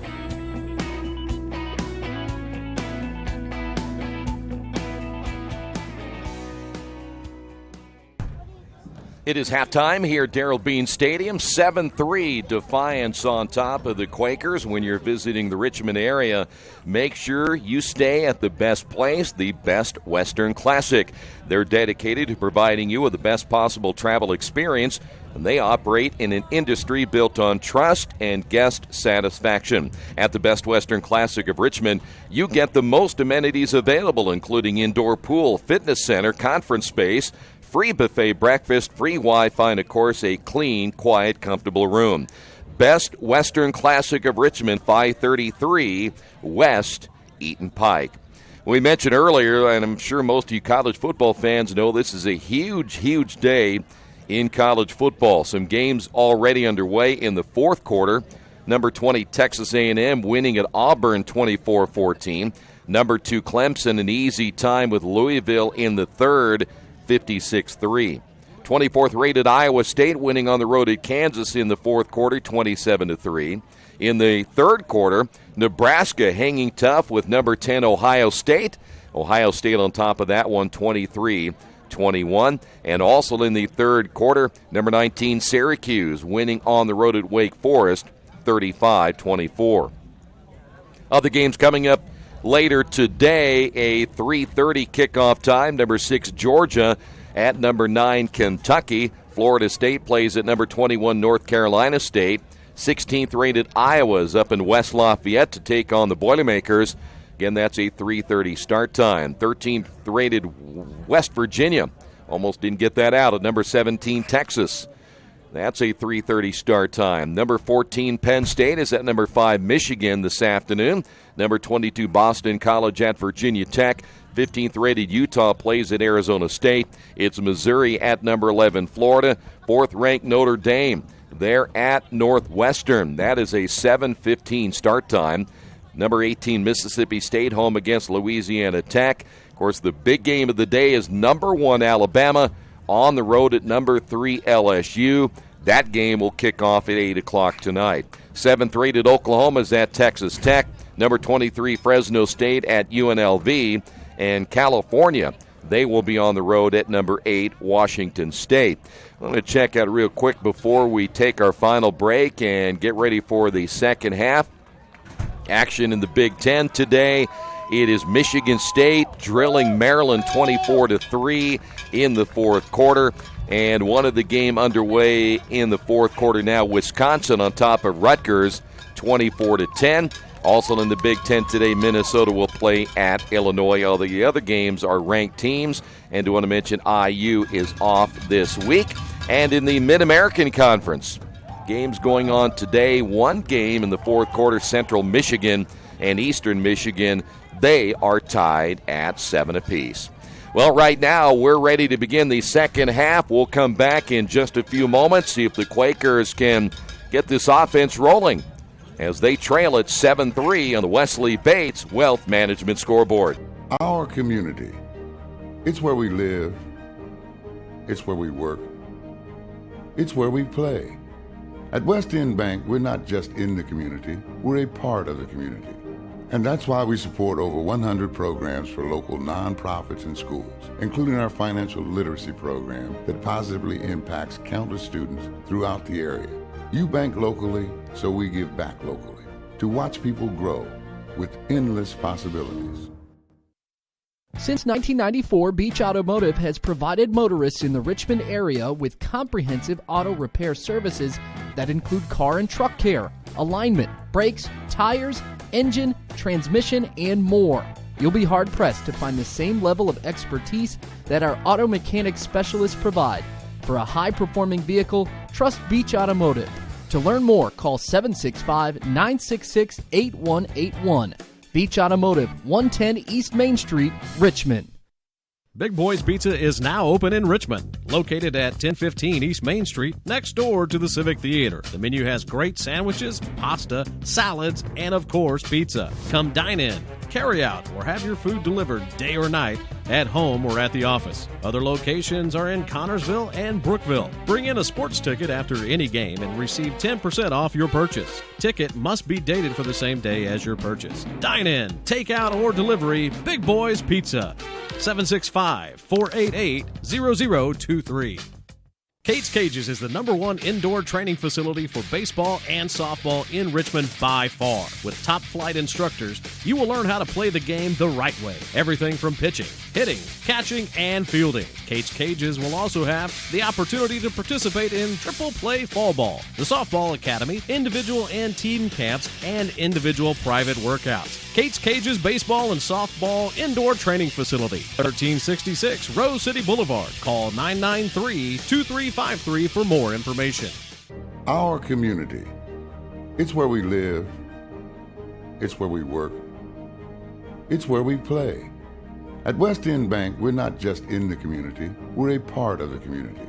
It is halftime here at Darrell Bean Stadium. 7-3 Defiance on top of the Quakers. When you're visiting the Richmond area, make sure you stay at the best place, the Best Western Classic. They're dedicated to providing you with the best possible travel experience, and they operate in an industry built on trust and guest satisfaction. At the Best Western Classic of Richmond, you get the most amenities available, including indoor pool, fitness center, conference space, free buffet breakfast, free Wi-Fi, and, of course, a clean, quiet, comfortable room. Best Western Classic of Richmond, 533 West Eaton Pike. We mentioned earlier, and I'm sure most of you college football fans know, this is a huge, huge day in college football. Some games already underway in the fourth quarter. Number 20, Texas A&M winning at Auburn 24-14. Number 2, Clemson, an easy time with Louisville in the third, 56-3. 24th rated Iowa State winning on the road at Kansas in the fourth quarter, 27-3. In the third quarter, Nebraska hanging tough with number 10 Ohio State. Ohio State on top of that one, 23-21. And also in the third quarter, number 19 Syracuse winning on the road at Wake Forest, 35-24. Other games coming up later today, a 3:30 kickoff time. Number 6 Georgia at number 9 Kentucky. Florida State plays at number 21 North Carolina State. 16th rated Iowa is up in West Lafayette to take on the Boilermakers. Again, that's a 3:30 start time. 13th rated West Virginia. Almost didn't get that out at number 17 Texas. That's a 3:30 start time. Number 14 Penn State is at number 5 Michigan this afternoon. Number 22 Boston College at Virginia Tech. 15th rated Utah plays at Arizona State. It's Missouri at number 11 Florida. 4th ranked Notre Dame. They're at Northwestern. That is a 7:15 start time. Number 18 Mississippi State home against Louisiana Tech. Of course, the big game of the day is number 1 Alabama on the road at number 3 LSU. That game will kick off at 8 o'clock tonight. 7th rated Oklahoma is at Texas Tech. Number 23 Fresno State at UNLV. And California, they will be on the road at number 8 Washington State. I'm going to check out real quick before we take our final break and get ready for the second half. Action in the Big Ten today. It is Michigan State drilling Maryland 24-3 in the fourth quarter. And one of the game underway in the fourth quarter now, Wisconsin on top of Rutgers 24-10. Also in the Big Ten today, Minnesota will play at Illinois. All the other games are ranked teams. And I want to mention IU is off this week. And in the Mid-American Conference, games going on today. One game in the fourth quarter, Central Michigan and Eastern Michigan. They are tied at 7 apiece. Well, right now, we're ready to begin the second half. We'll come back in just a few moments, see if the Quakers can get this offense rolling as they trail at 7-3 on the Wesley Bates Wealth Management scoreboard. Our community. It's where we live. It's where we work. It's where we play. At West End Bank, we're not just in the community, we're a part of the community. And that's why we support over 100 programs for local nonprofits and schools, including our financial literacy program that positively impacts countless students throughout the area. You bank locally, so we give back locally to watch people grow with endless possibilities. Since 1994, Beach Automotive has provided motorists in the Richmond area with comprehensive auto repair services that include car and truck care, alignment, brakes, tires, engine, transmission, and more. You'll be hard-pressed to find the same level of expertise that our auto mechanic specialists provide. For a high-performing vehicle, trust Beach Automotive. To learn more, call 765-966-8181. Beach Automotive, 110 East Main Street, Richmond. Big Boys Pizza is now open in Richmond, located at 1015 East Main Street, next door to the Civic Theater. The menu has great sandwiches, pasta, salads, and of course, pizza. Come dine in, carry out, or have your food delivered day or night, at home or at the office. Other locations are in Connorsville and Brookville. Bring in a sports ticket after any game and receive 10% off your purchase. Ticket must be dated for the same day as your purchase. Dine in, take out, or delivery, Big Boys Pizza. 765-488-0023. Kate's Cages is the #1 indoor training facility for baseball and softball in Richmond by far. With top flight instructors, you will learn how to play the game the right way. Everything from pitching, hitting, catching, and fielding. Kate's Cages will also have the opportunity to participate in triple play fall ball, the softball academy, individual and team camps, and individual private workouts. Kate's Cages Baseball and Softball Indoor Training Facility, 1366 Rose City Boulevard. Call 993-2353 for more information. Our community. It's where we live. It's where we work. It's where we play. At West End Bank, we're not just in the community, we're a part of the community.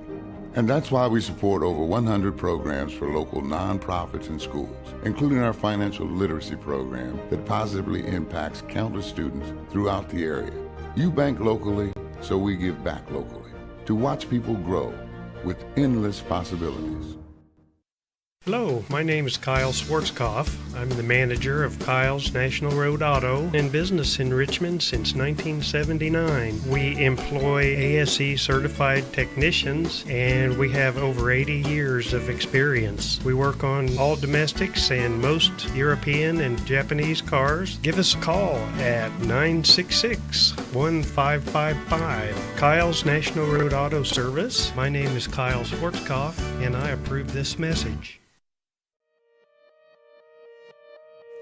And that's why we support over 100 programs for local nonprofits and schools, including our financial literacy program that positively impacts countless students throughout the area. You bank locally, so we give back locally to watch people grow with endless possibilities. Hello, my name is Kyle Schwarzkopf. I'm the manager of Kyle's National Road Auto in business in Richmond since 1979. We employ ASE certified technicians and we have over 80 years of experience. We work on all domestics and most European and Japanese cars. Give us a call at 966-1555. Kyle's National Road Auto Service. My name is Kyle Schwarzkopf and I approve this message.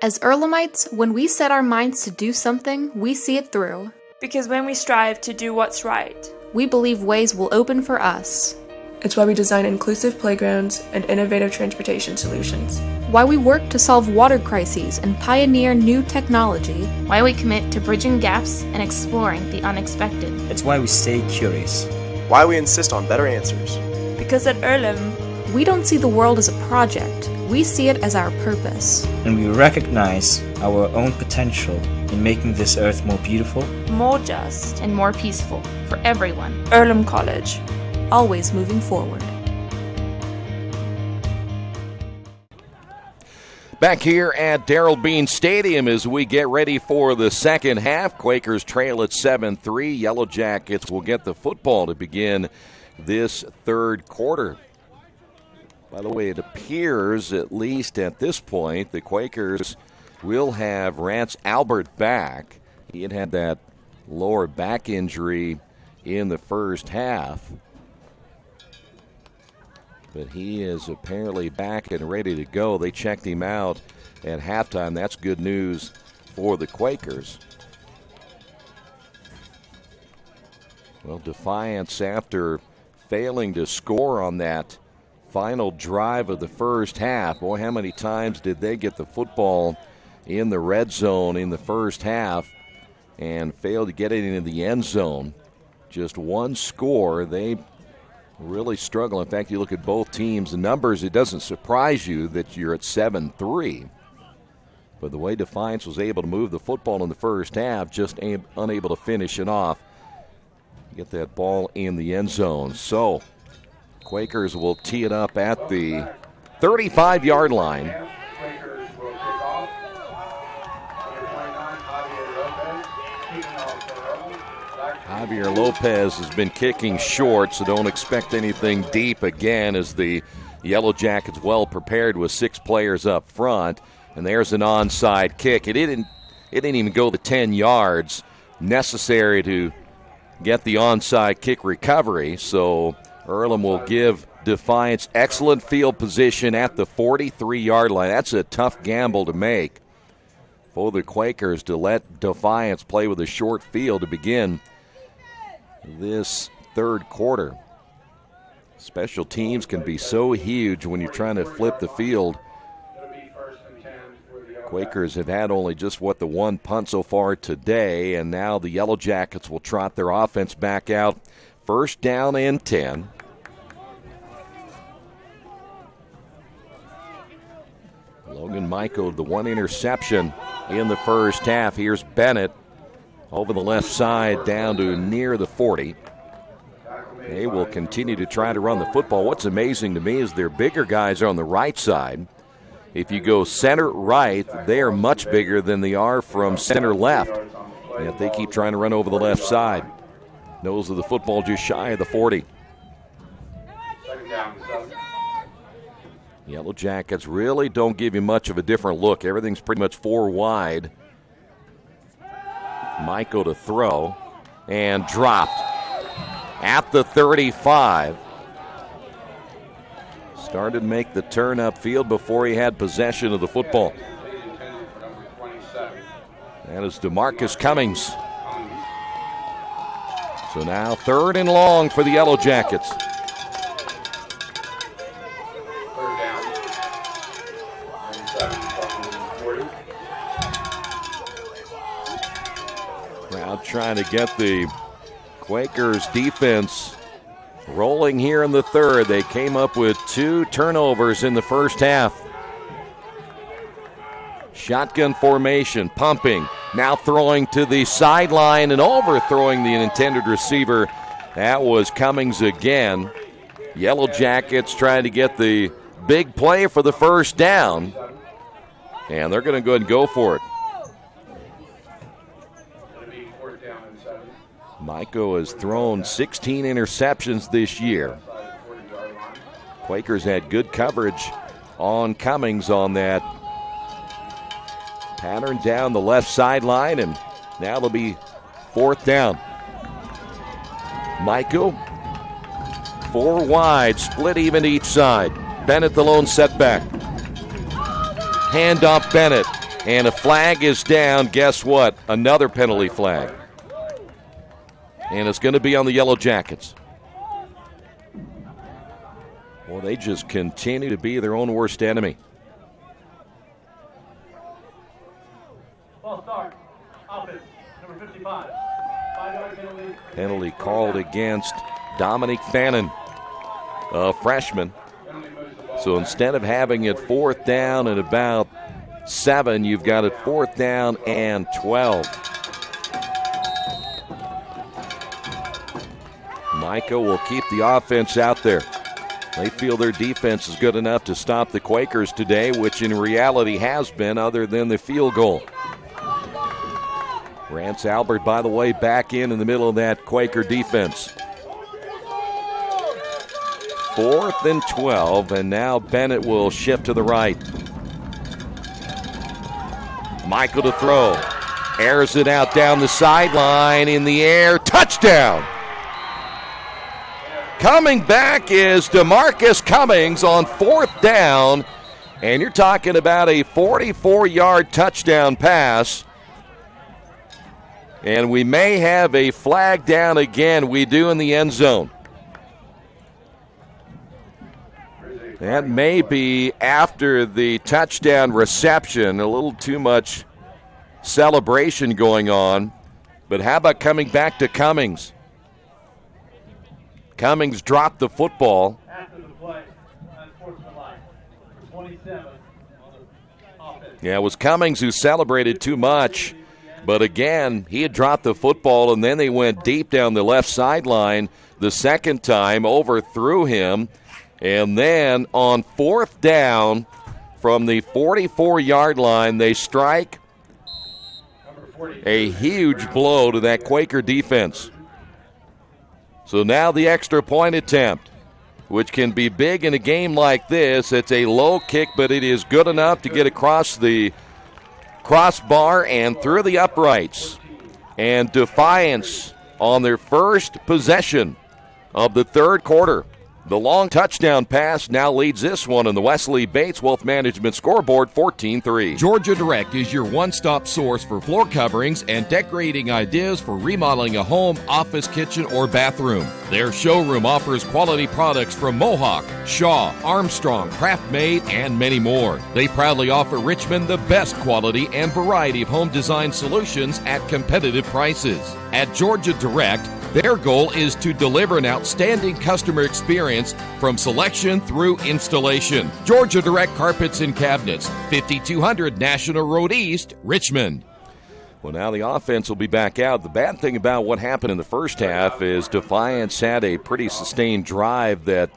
As Earlhamites, when we set our minds to do something, we see it through. Because when we strive to do what's right, we believe ways will open for us. It's why we design inclusive playgrounds and innovative transportation solutions. Why we work to solve water crises and pioneer new technology. Why we commit to bridging gaps and exploring the unexpected. It's why we stay curious. Why we insist on better answers. Because at Earlham, we don't see the world as a project. We see it as our purpose. And we recognize our own potential in making this earth more beautiful, more just, and more peaceful for everyone. Earlham College. Always moving forward. Back here at Darrell Bean Stadium as we get ready for the second half. Quakers trail at 7-3. Yellow Jackets will get the football to begin this third quarter. By the way, it appears, at least at this point, the Quakers will have Rance Albert back. He had had that lower back injury in the first half. But he is apparently back and ready to go. They checked him out at halftime. That's good news for the Quakers. Well, Defiance, after failing to score on that final drive of the first half. Boy, how many times did they get the football in the red zone in the first half and failed to get it into the end zone? Just one score. They really struggle. In fact, you look at both teams' numbers, it doesn't surprise you that you're at 7-3. But the way Defiance was able to move the football in the first half, just unable to finish it off, get that ball in the end zone. So Quakers will tee it up at the 35-yard line. Javier Lopez has been kicking short, so don't expect anything deep again as the Yellow Jackets well prepared with 6 players up front. And there's an onside kick. It didn't even go the 10 yards necessary to get the onside kick recovery, so Earlham will give Defiance excellent field position at the 43-yard line. That's a tough gamble to make for the Quakers to let Defiance play with a short field to begin this third quarter. Special teams can be so huge when you're trying to flip the field. Quakers have had only just the one punt so far today, and now the Yellow Jackets will trot their offense back out. First down and 10. Logan Michael, the one interception in the first half. Here's Bennett over the left side down to near the 40. They will continue to try to run the football. What's amazing to me is their bigger guys are on the right side. If you go center right, they are much bigger than they are from center left. Yet they keep trying to run over the left side. Nose of the football just shy of the 40. Yellow Jackets really don't give you much of a different look. Everything's pretty much 4 wide. Michael to throw and dropped at the 35. Started to make the turn upfield before he had possession of the football. That is DeMarcus Cummings. So now 3rd and long for the Yellow Jackets. Crowd trying to get the Quakers defense rolling here in the 3rd. They came up with 2 turnovers in the first half. Shotgun formation, pumping, now throwing to the sideline and overthrowing the intended receiver. That was Cummings again. Yellow Jackets trying to get the big play for the first down, and they're going to go ahead and go for it. Maiko has thrown 16 interceptions this year. Quakers had good coverage on Cummings on that pattern down the left sideline, and now it'll be 4th down. Maiko, 4 wide, split even to each side. Bennett the lone setback. Hand off Bennett, and a flag is down. Guess what? Another penalty flag. And it's going to be on the Yellow Jackets. Well, they just continue to be their own worst enemy. Ball start. Offense, number 55. 5-yard penalty. Penalty called against Dominic Fannin, a freshman. So instead of having it 4th down and about 7, you've got it 4th down and 12. Micah will keep the offense out there. They feel their defense is good enough to stop the Quakers today, which in reality has been, other than the field goal. Rance Albert, by the way, back in the middle of that Quaker defense. 4th and 12, and now Bennett will shift to the right. Michael to throw. Airs it out down the sideline, in the air. Touchdown! Coming back is DeMarcus Cummings on 4th down, and you're talking about a 44-yard touchdown pass. And we may have a flag down again. We do in the end zone. That may be after the touchdown reception. A little too much celebration going on. But how about coming back to Cummings? Cummings dropped the football. After the play, unsportsmanlike. 27. Yeah, it was Cummings who celebrated too much. But again, he had dropped the football, and then they went deep down the left sideline the second time, overthrew him. And then on 4th down from the 44-yard line, they strike a huge blow to that Quaker defense. So now the extra point attempt, which can be big in a game like this. It's a low kick, but it is good enough to get across the crossbar and through the uprights. And Defiance on their first possession of the 3rd quarter. The long touchdown pass now leads this one on the Wesley Bates Wealth Management scoreboard, 14-3. Georgia Direct is your one-stop source for floor coverings and decorating ideas for remodeling a home, office, kitchen, or bathroom. Their showroom offers quality products from Mohawk, Shaw, Armstrong, Craft Made, and many more. They proudly offer Richmond the best quality and variety of home design solutions at competitive prices. At Georgia Direct, their goal is to deliver an outstanding customer experience from selection through installation. Georgia Direct Carpets and Cabinets, 5200 National Road East, Richmond. Well, now the offense will be back out. The bad thing about what happened in the first half is Defiance had a pretty sustained drive that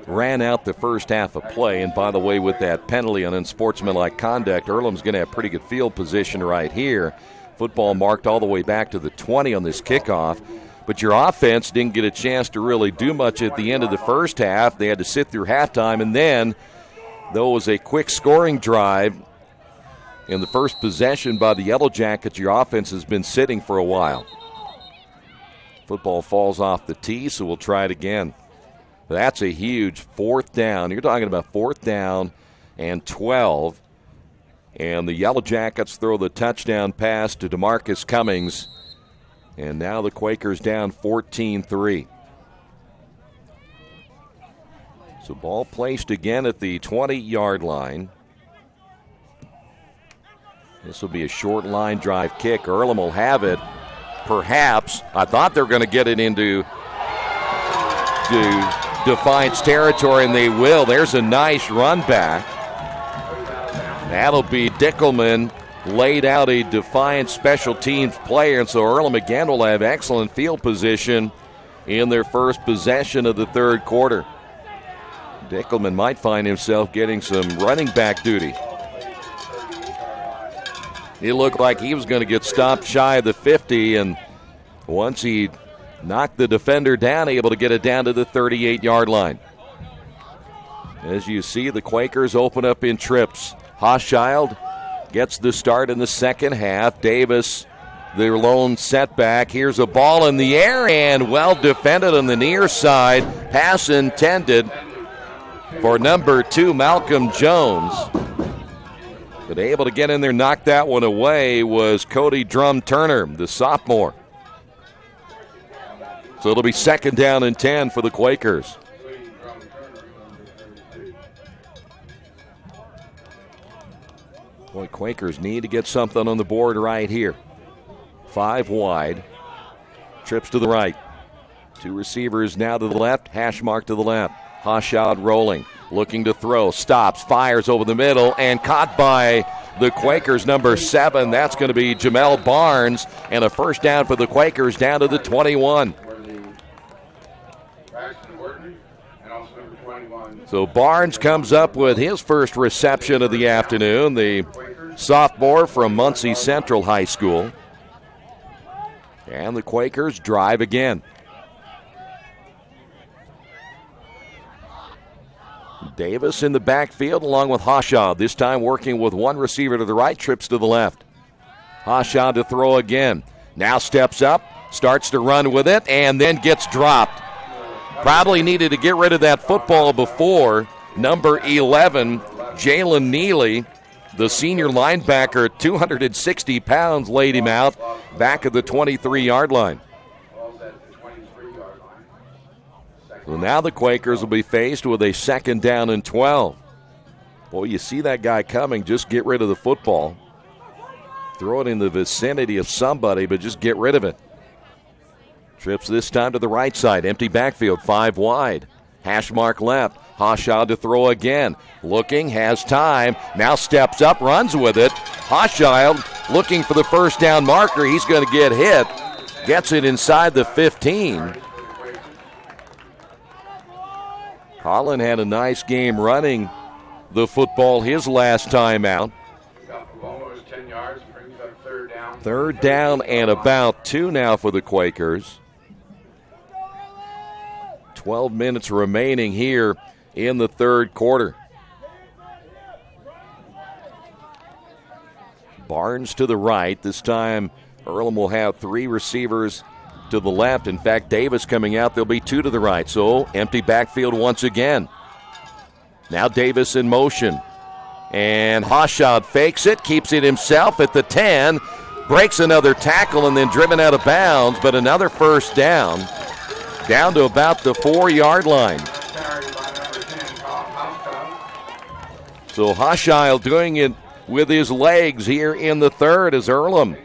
ran out the first half of play. And by the way, with that penalty on unsportsmanlike conduct, Earlham's going to have pretty good field position right here. Football marked all the way back to the 20 on this kickoff. But your offense didn't get a chance to really do much at the end of the first half. They had to sit through halftime, and then though it was a quick scoring drive in the first possession by the Yellow Jackets, your offense has been sitting for a while. Football falls off the tee, so we'll try it again. That's a huge 4th down. You're talking about 4th down and 12. And the Yellow Jackets throw the touchdown pass to DeMarcus Cummings. And now the Quakers down 14-3. So ball placed again at the 20-yard line. This will be a short line drive kick. Earlham will have it. Perhaps. I thought they were going to get it into Defiance territory, and they will. There's a nice run back. That'll be Dickelman laid out a Defiance special teams player, and so Earlham again will have excellent field position in their first possession of the third quarter. Dickelman might find himself getting some running back duty. It looked like he was going to get stopped shy of the 50, and once he knocked the defender down, able to get it down to the 38-yard line. As you see, the Quakers open up in trips. Hochschild gets the start in the second half. Davis, their lone setback. Here's a ball in the air and well defended on the near side. Pass intended for number 2, Malcolm Jones. But able to get in there, knock that one away was Cody Drum-Turner, the sophomore. So it'll be 2nd down and 10 for the Quakers. Boy, Quakers need to get something on the board right here. 5 wide. Trips to the right. 2 receivers now to the left. Hash mark to the left. Hochschild rolling. Looking to throw. Stops. Fires over the middle. And caught by the Quakers, number 7. That's going to be Jamel Barnes. And a first down for the Quakers down to the 21. So Barnes comes up with his first reception of the afternoon, the sophomore from Muncie Central High School. And the Quakers drive again. Davis in the backfield along with Hochschild, this time working with one receiver to the right, trips to the left. Hochschild to throw again. Now steps up, starts to run with it, and then gets dropped. Probably needed to get rid of that football before. Number 11, Jalen Neely, the senior linebacker, 260 pounds, laid him out back at the 23-yard line. So now the Quakers will be faced with a 2nd down and 12. Boy, you see that guy coming, just get rid of the football. Throw it in the vicinity of somebody, but just get rid of it. Trips this time to the right side. Empty backfield, 5 wide. Hash mark left. Hochschild to throw again. Looking, has time. Now steps up, runs with it. Hochschild looking for the first down marker. He's going to get hit. Gets it inside the 15. Holland had a nice game running the football his last time out. 3rd down and about 2 now for the Quakers. 12 minutes remaining here in the third quarter. Barnes to the right. This time Earlham will have 3 receivers to the left. In fact, Davis coming out, there'll be 2 to the right. So empty backfield once again. Now Davis in motion. And Hochschild fakes it, keeps it himself at the 10. Breaks another tackle and then driven out of bounds, but another first down. Down to about the 4-yard line. So Hochschild doing it with his legs here in the third as Earlham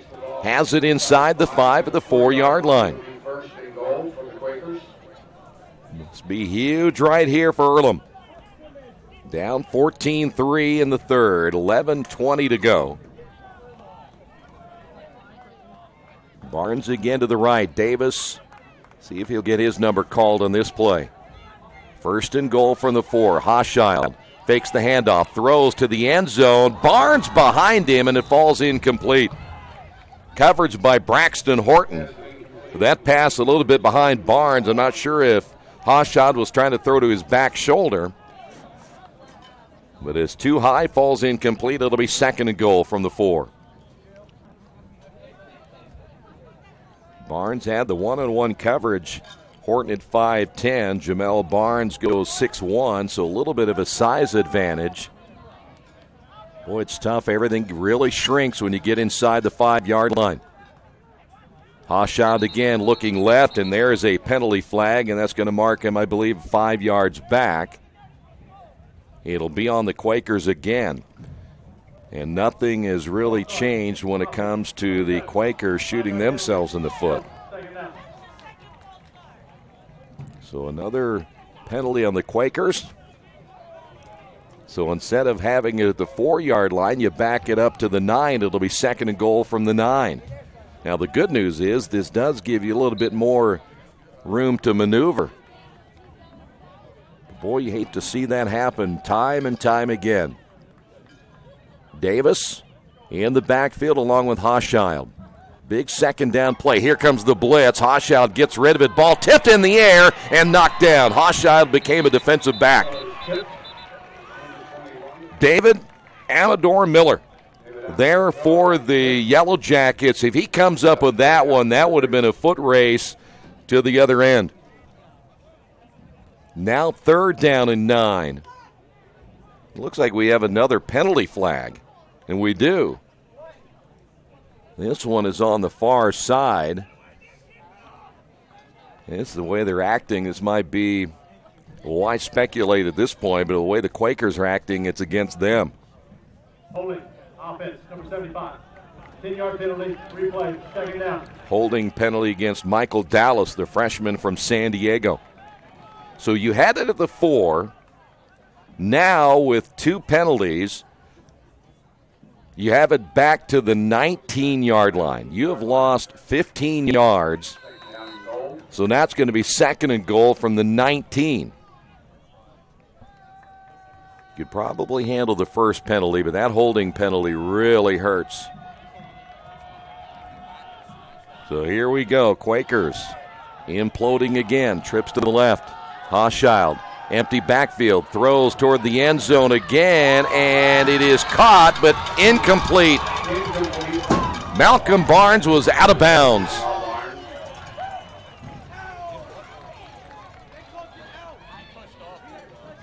has it inside the 5 at the 4-yard line. Must be huge right here for Earlham. Down 14-3 in the third, 11:20 to go. Barnes again to the right. Davis, see if he'll get his number called on this play. 1st and goal from the 4. Hochschild fakes the handoff, throws to the end zone. Barnes behind him, and it falls incomplete. Coverage by Braxton Horton. That pass a little bit behind Barnes. I'm not sure if Hochschild was trying to throw to his back shoulder. But it's too high, falls incomplete. It'll be 2nd and goal from the 4. Barnes had the one-on-one coverage. Horton at 5'10". Jamel Barnes goes 6'1", so a little bit of a size advantage. Boy, it's tough. Everything really shrinks when you get inside the 5-yard line. Hoshad again looking left, and there is a penalty flag, and that's going to mark him, I believe, 5 yards back. It'll be on the Quakers again. And nothing has really changed when it comes to the Quakers shooting themselves in the foot. So another penalty on the Quakers. So instead of having it at the 4-yard line, you back it up to the 9. It'll be 2nd and goal from the 9. Now the good news is this does give you a little bit more room to maneuver. Boy, you hate to see that happen time and time again. Davis in the backfield along with Hochschild. Big 2nd down play. Here comes the blitz. Hochschild gets rid of it. Ball tipped in the air and knocked down. Hochschild became a defensive back. David Amador Miller there for the Yellow Jackets. If he comes up with that one, that would have been a foot race to the other end. Now 3rd down and 9. It looks like we have another penalty flag, and we do. This one is on the far side. It's the way they're acting. This might be, why speculate at this point, but the way the Quakers are acting, it's against them. Holding, offense, number 75. 10-yard penalty, replay, 2nd down. Holding penalty against Michael Dallas, the freshman from San Diego. So you had it at the 4. Now with 2 penalties, you have it back to the 19-yard line. You have lost 15 yards. So now it's going to be 2nd and goal from the 19. Could probably handle the first penalty, but that holding penalty really hurts. So here we go. Quakers imploding again. Trips to the left. Hochschild, empty backfield, throws toward the end zone again, and it is caught, but incomplete. Malcolm Barnes was out of bounds.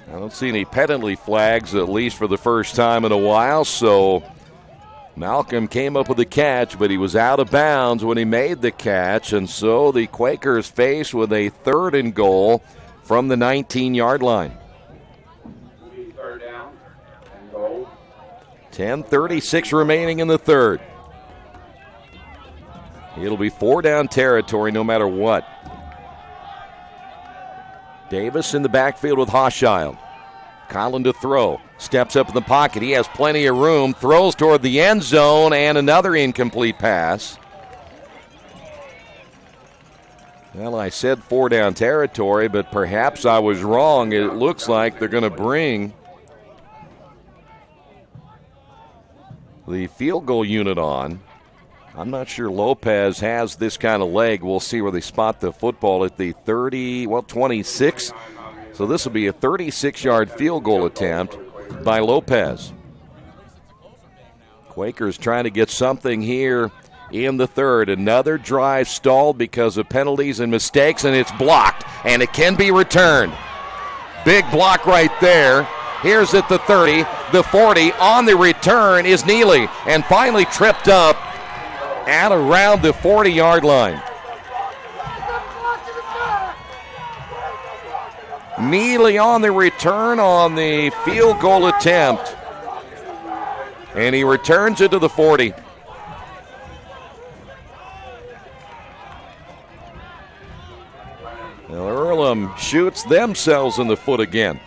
I don't see any penalty flags, at least for the first time in a while, so Malcolm came up with the catch, but he was out of bounds when he made the catch, and so the Quakers faced with a 3rd and goal from the 19-yard line. 10:36 remaining in the 3rd. It'll be 4-down territory no matter what. Davis in the backfield with Hochschild. Collin to throw. Steps up in the pocket. He has plenty of room. Throws toward the end zone, and another incomplete pass. Well, I said 4-down territory, but perhaps I was wrong. It looks like they're going to bring the field goal unit on. I'm not sure Lopez has this kind of leg. We'll see where they spot the football at the 26. So this will be a 36-yard field goal attempt by Lopez. Quakers trying to get something here in the 3rd. Another drive stalled because of penalties and mistakes, and it's blocked, and it can be returned. Big block right there. Here's at the 30, the 40. On the return is Neely, and finally tripped up at around the 40-yard line. Neely on the return on the field goal attempt, and he returns it to the 40. Well, Earlham shoots themselves in the foot again.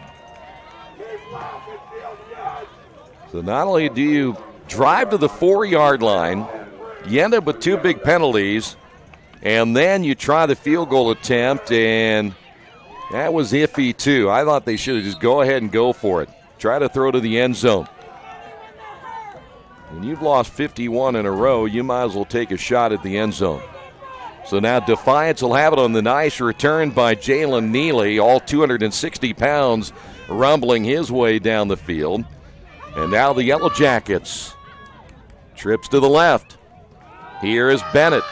So not only do you drive to the 4-yard line, you end up with 2 big penalties, and then you try the field goal attempt, and that was iffy too. I thought they should have just go ahead and go for it. Try to throw to the end zone. When you've lost 51 in a row, you might as well take a shot at the end zone. So now Defiance will have it on the nice return by Jalen Neely, all 260 pounds rumbling his way down the field. And now the Yellow Jackets. Trips to the left. Here is Bennett.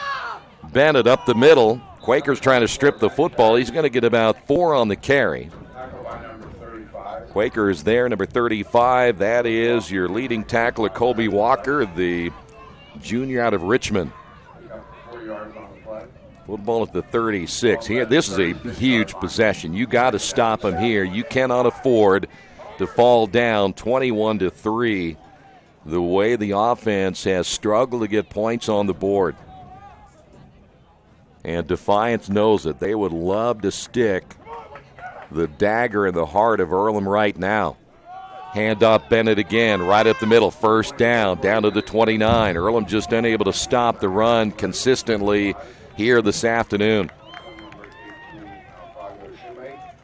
Bennett up the middle. Quakers trying to strip the football. He's going to get about 4 on the carry. Quakers there, number 35. That is your leading tackler, Colby Walker, the junior out of Richmond. Football at the 36. Here, this is a huge possession. You got to stop him here. You cannot afford to fall down 21-3. The way the offense has struggled to get points on the board. And Defiance knows it. They would love to stick the dagger in the heart of Earlham right now. Hand up Bennett again, right up the middle. First down to the 29. Earlham just unable to stop the run consistently here this afternoon.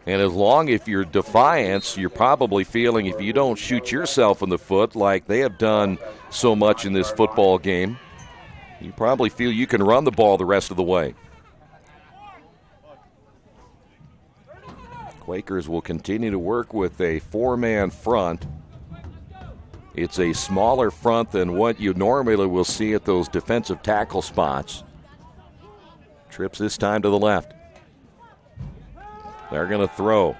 And as long if you're Defiance, you're probably feeling if you don't shoot yourself in the foot like they have done so much in this football game, you probably feel you can run the ball the rest of the way. Quakers will continue to work with a 4-man front. It's a smaller front than what you normally will see at those defensive tackle spots. Trips this time to the left. They're going to throw.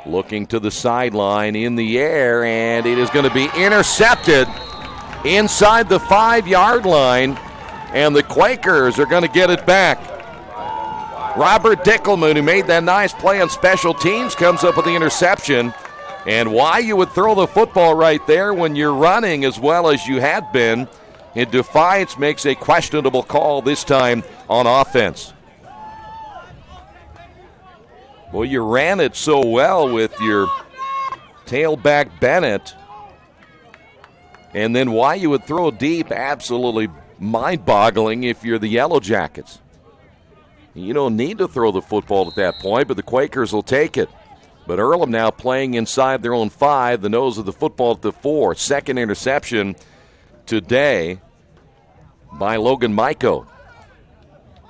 Looking to the sideline in the air, and it is going to be intercepted inside the 5-yard line, and the Quakers are going to get it back. Robert Dickelman, who made that nice play on special teams, comes up with the interception. And why you would throw the football right there when you're running as well as you had been, and Defiance makes a questionable call this time on offense. Well, you ran it so well with your tailback Bennett. And then why you would throw deep, absolutely mind-boggling if you're the Yellow Jackets. You don't need to throw the football at that point, but the Quakers will take it. But Earlham now playing inside their own 5, the nose of the football at the 4. Second interception today by Logan Maiko.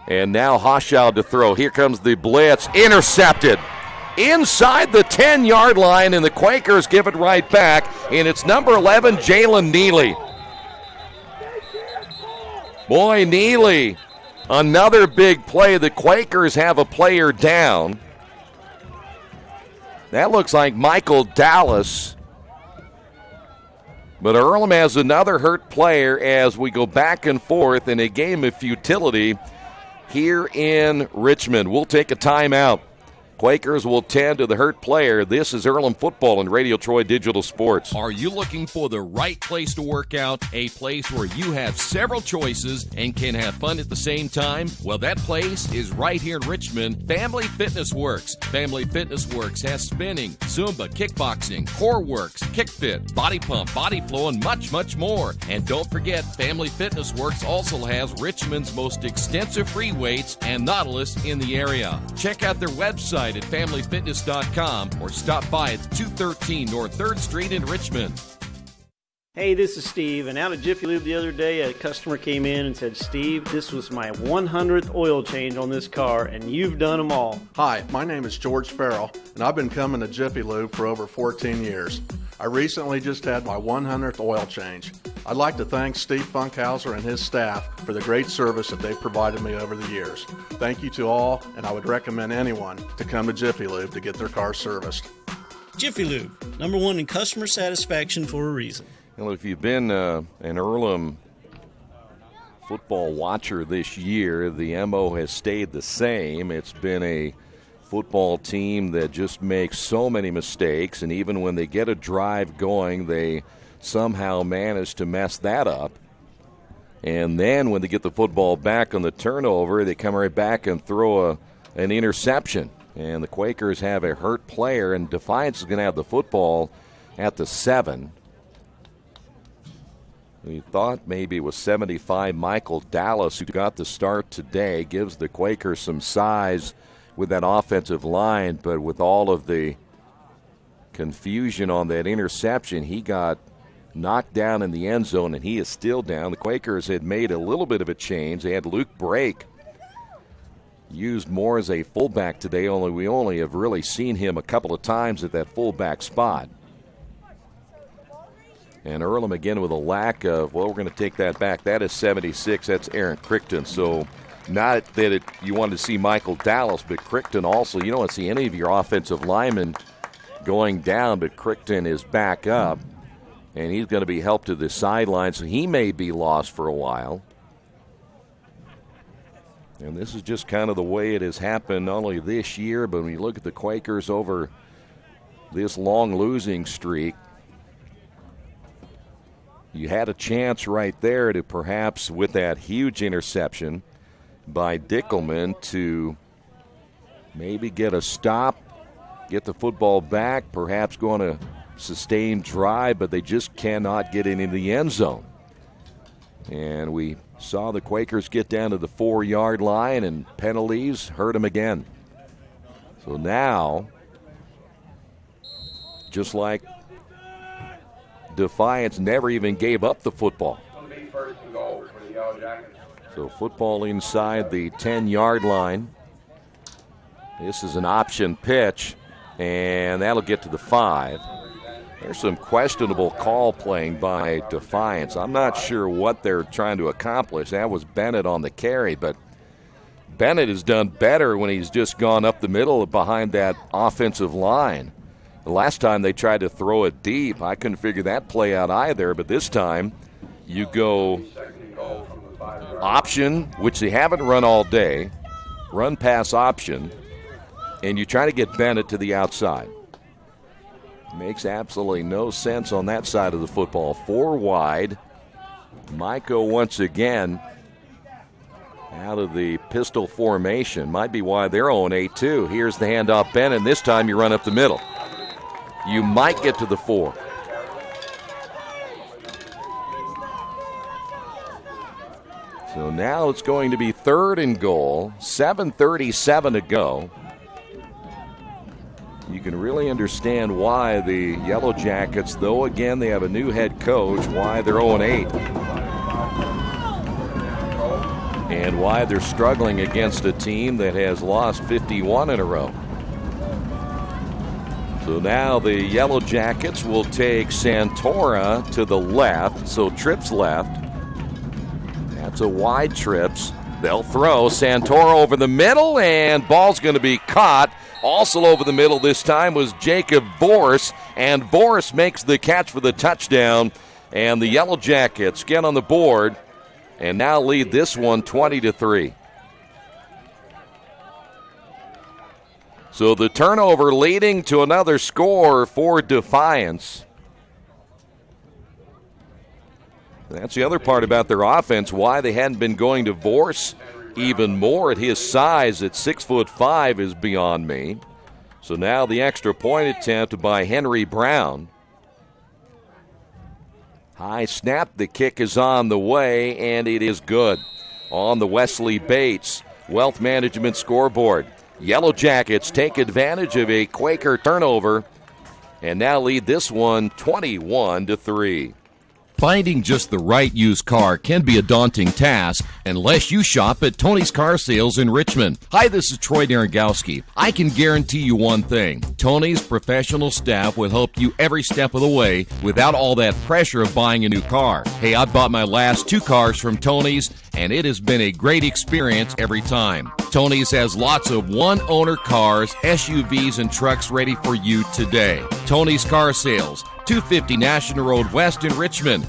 And now Hoshaw to throw. Here comes the blitz. Intercepted inside the 10-yard line, and the Quakers give it right back. And it's number 11, Jalen Neely. Boy, Neely, another big play. The Quakers have a player down. That looks like Michael Dallas. But Earlham has another hurt player as we go back and forth in a game of futility here in Richmond. We'll take a timeout. Quakers will tend to the hurt player. This is Earlham football and Radio Troy Digital Sports. Are you looking for the right place to work out? A place where you have several choices and can have fun at the same time? Well, that place is right here in Richmond, Family Fitness Works. Family Fitness Works has spinning, Zumba, kickboxing, core works, kick fit, body pump, body flow, and much, much more. And don't forget, Family Fitness Works also has Richmond's most extensive free weights and Nautilus in the area. Check out their website at familyfitness.com or stop by at 213 North 3rd Street in Richmond. Hey, this is Steve, and out at Jiffy Lube the other day, a customer came in and said, Steve, this was my 100th oil change on this car, and you've done them all. Hi, my name is George Farrell, and I've been coming to Jiffy Lube for over 14 years. I recently just had my 100th oil change. I'd like to thank Steve Funkhauser and his staff for the great service that they've provided me over the years. Thank you to all, and I would recommend anyone to come to Jiffy Lube to get their car serviced. Jiffy Lube, #1 in customer satisfaction for a reason. Well, if you've been an Earlham football watcher this year, the MO has stayed the same. It's been a football team that just makes so many mistakes, and even when they get a drive going, they somehow manage to mess that up. And then when they get the football back on the turnover, they come right back and throw an interception. And the Quakers have a hurt player, and Defiance is going to have the football at the 7. We thought maybe it was 75 Michael Dallas who got the start today. Gives the Quakers some size with that offensive line, but with all of the confusion on that interception, he got knocked down in the end zone, and he is still down. The Quakers had made a little bit of a change. They had Luke Brake used more as a fullback today, only we only have really seen him a couple of times at that fullback spot. And Earlham again with a lack of, well, we're going to take that back. That is 76. That's Aaron Crichton. So not that you wanted to see Michael Dallas, but Crichton also, you don't want to see any of your offensive linemen going down, but Crichton is back up. And he's going to be helped to the sideline, so he may be lost for a while. And this is just kind of the way it has happened not only this year, but when you look at the Quakers over this long losing streak, you had a chance right there to perhaps, with that huge interception by Dickelman, to maybe get a stop, get the football back, perhaps go on a sustained drive, but they just cannot get into the end zone. And we saw the Quakers get down to the 4-yard line, and penalties hurt them again. So now, just like Defiance never even gave up the football. So football inside the 10-yard line. This is an option pitch, and that'll get to the 5. There's some questionable call playing by Defiance. I'm not sure what they're trying to accomplish. That was Bennett on the carry, but Bennett has done better when he's just gone up the middle behind that offensive line. The last time they tried to throw it deep, I couldn't figure that play out either, but this time you go option, which they haven't run all day, run pass option, and you try to get Bennett to the outside. Makes absolutely no sense on that side of the football. 4 wide. Miko once again out of the pistol formation. Might be why they're 0-8 too. Here's the handoff, Bennett. This time you run up the middle. You might get to the 4. So now it's going to be 3rd and goal. 7:37 to go. You can really understand why the Yellow Jackets, though again they have a new head coach, why they're 0-8. And why they're struggling against a team that has lost 51 in a row. So now the Yellow Jackets will take Santora to the left, so Trips left. That's a wide Trips. They'll throw Santora over the middle, and ball's going to be caught. Also over the middle this time was Jacob Vorse, and Vorse makes the catch for the touchdown. And the Yellow Jackets get on the board and now lead this one 20-3. So the turnover leading to another score for Defiance. That's the other part about their offense, why they hadn't been going to Vorse even more at his size at 6'5" is beyond me. So now the extra point attempt by Henry Brown. High snap, the kick is on the way, and it is good. On the Wesley Bates Wealth Management scoreboard. Yellow Jackets take advantage of a Quaker turnover and now lead this one 21-3. Finding just the right used car can be a daunting task unless you shop at Tony's Car Sales in Richmond. Hi, this is Troy Naragowski. I can guarantee you one thing. Tony's professional staff will help you every step of the way without all that pressure of buying a new car. Hey, I bought my last 2 cars from Tony's, and it has been a great experience every time. Tony's has lots of one-owner cars, SUVs, and trucks ready for you today. Tony's Car Sales, 250 National Road West in Richmond.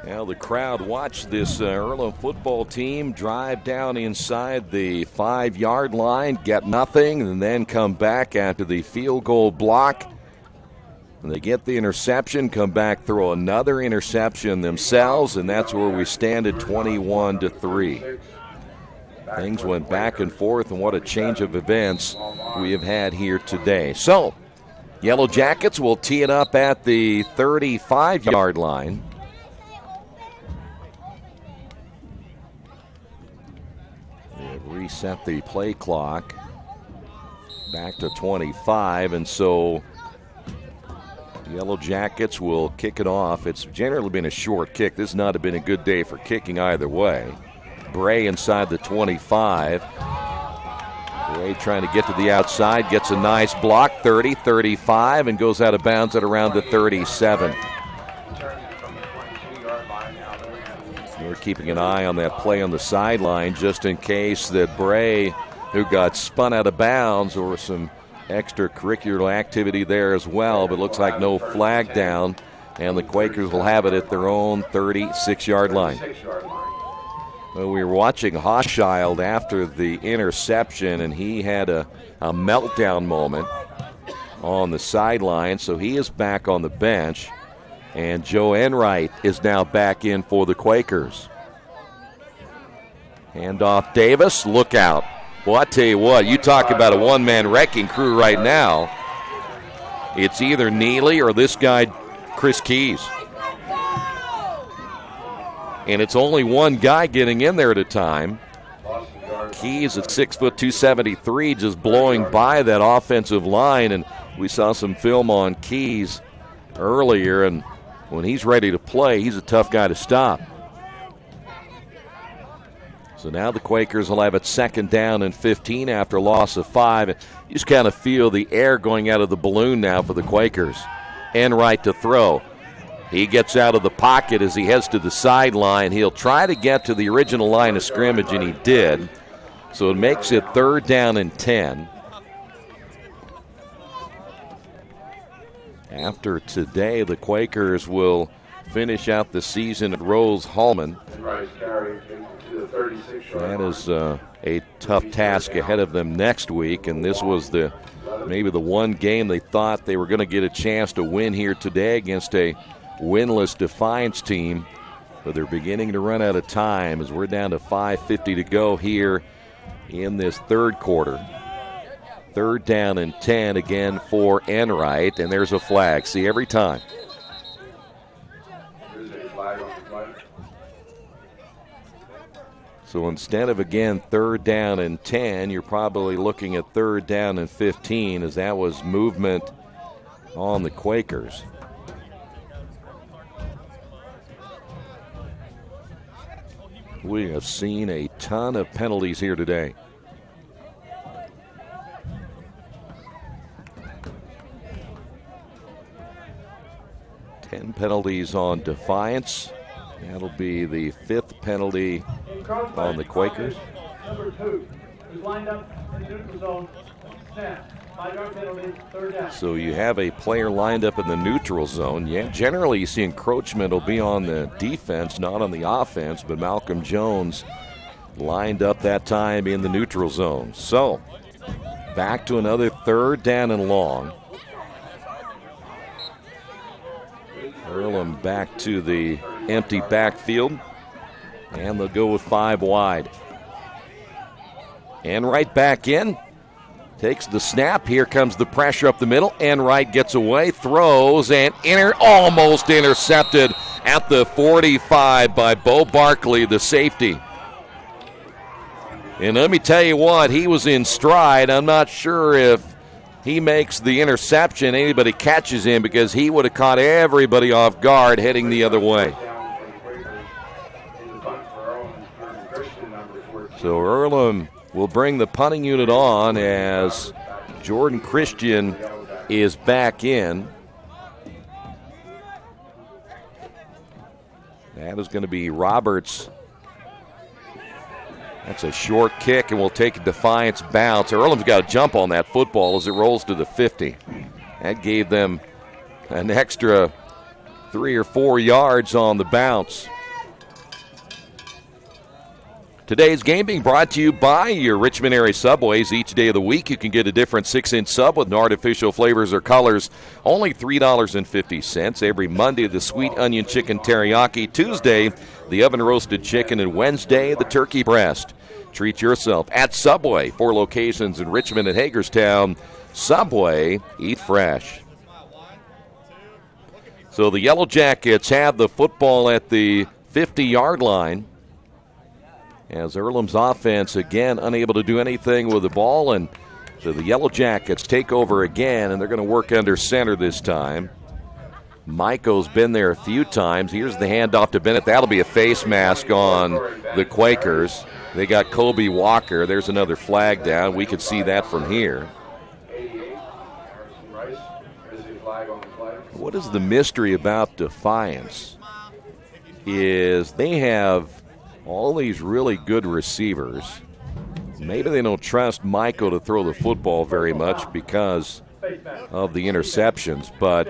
Now the crowd watched this Earlham football team drive down inside the 5-yard line, get nothing, and then come back after the field goal block. And they get the interception, come back, throw another interception themselves, and that's where we stand at 21-3. Things went back and forth, and what a change of events we have had here today. So, Yellow Jackets will tee it up at the 35-yard line. They've reset the play clock back to 25, and so Yellow Jackets will kick it off. It's generally been a short kick. This has not been a good day for kicking either way. Bray inside the 25. Bray trying to get to the outside, gets a nice block, 30, 35, and goes out of bounds at around the 37. keeping an eye on that play on the sideline just in case that Bray, who got spun out of bounds, or some extracurricular activity there as well, but looks like no flag down, and the Quakers will have it at their own 36-yard line. Well, we were watching Hochschild after the interception, and he had a meltdown moment on the sideline, so he is back on the bench, and Joe Enright is now back in for the Quakers. Handoff Davis, look out. Well, I tell you what, you talk about a one-man wrecking crew right now. It's either Neely or this guy, Chris Keys. And it's only one guy getting in there at a time. Keys at 6 foot 273, just blowing by that offensive line. And we saw some film on Keys earlier, and when he's ready to play, he's a tough guy to stop. So now the Quakers will have it 2nd down and 15 after a loss of 5. You just kind of feel the air going out of the balloon now for the Quakers. Enright to throw. He gets out of the pocket as he heads to the sideline. He'll try to get to the original line of scrimmage, and he did. So it makes it 3rd down and 10. After today, the Quakers will finish out the season at Rose-Hulman. That is a tough task ahead of them next week, and this was maybe the one game they thought they were going to get a chance to win here today against a winless Defiance team, but they're beginning to run out of time as we're down to 5:50 to go here in this 3rd quarter. 3rd down and 10 again for Enright, and there's a flag. See, every time. So instead of, again, 3rd down and 10, you're probably looking at 3rd down and 15, as that was movement on the Quakers. We have seen a ton of penalties here today. Ten penalties on Defiance. That'll be the 5th penalty on the Quakers. Number 2, who's lined up in the neutral zone. Snap. 5-yard penalty, 3rd down. So you have a player lined up in the neutral zone. Yeah, generally you see encroachment will be on the defense, not on the offense, but Malcolm Jones lined up that time in the neutral zone. So back to another 3rd down and long. Earlham back to the empty backfield, and they'll go with 5 wide. Enright back in, takes the snap. Here comes the pressure up the middle. Enright gets away, throws, and almost intercepted at the 45 by Bo Barkley, the safety. And let me tell you what, he was in stride. I'm not sure if he makes the interception, anybody catches him, because he would have caught everybody off guard heading the other way. So Earlham will bring the punting unit on as Jordan Christian is back in. That is going to be Roberts. That's a short kick, and we'll take a Defiance bounce. Earlham's got to jump on that football as it rolls to the 50. That gave them an extra 3 or 4 yards on the bounce. Today's game being brought to you by your Richmond area Subways. Each day of the week you can get a different 6-inch sub with no artificial flavors or colors. Only $3.50. Every Monday, the sweet onion chicken teriyaki. Tuesday, the oven-roasted chicken. And Wednesday, the turkey breast. Treat yourself at Subway. 4 locations in Richmond and Hagerstown. Subway, eat fresh. So the Yellow Jackets have the football at the 50-yard line, as Earlham's offense, again, unable to do anything with the ball. And so the Yellow Jackets take over again, and they're going to work under center this time. Maiko's been there a few times. Here's the handoff to Bennett. That'll be a face mask on the Quakers. They got Kobe Walker. There's another flag down. We could see that from here. What is the mystery about Defiance is they have all these really good receivers. Maybe they don't trust Michael to throw the football very much because of the interceptions, but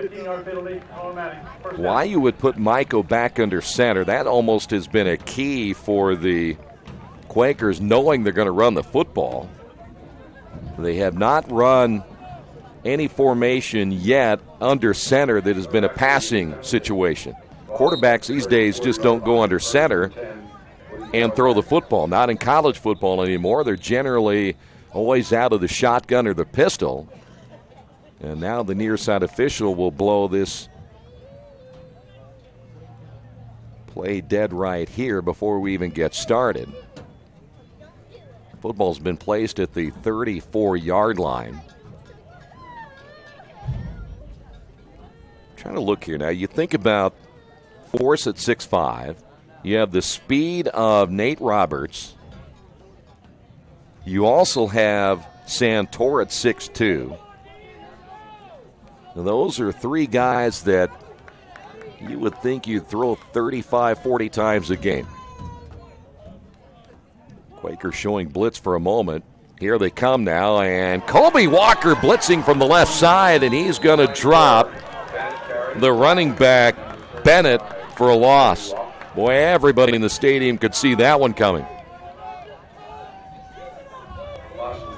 why you would put Michael back under center, that almost has been a key for the Quakers, knowing they're going to run the football. They have not run any formation yet under center that has been a passing situation. Quarterbacks these days just don't go under center and throw the football. Not in college football anymore. They're generally always out of the shotgun or the pistol. And now the near side official will blow this play dead right here before we even get started. Football's been placed at the 34-yard line. Trying to look here now. You think about Force at 6'5". You have the speed of Nate Roberts. You also have Santor at 6'2". Now, those are three guys that you would think you'd throw 35, 40 times a game. Quakers showing blitz for a moment. Here they come now, and Kobe Walker blitzing from the left side, and he's going to drop the running back, Bennett, for a loss. Boy, everybody in the stadium could see that one coming.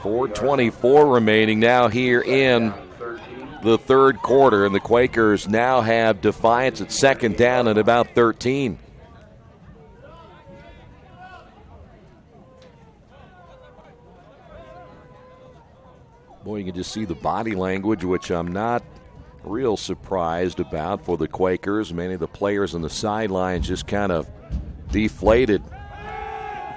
4:24 remaining now here in the third quarter, and the Quakers now have Defiance at second down at about 13. Boy, you can just see the body language, which I'm not real surprised about for the Quakers. Many of the players on the sidelines just kind of deflated.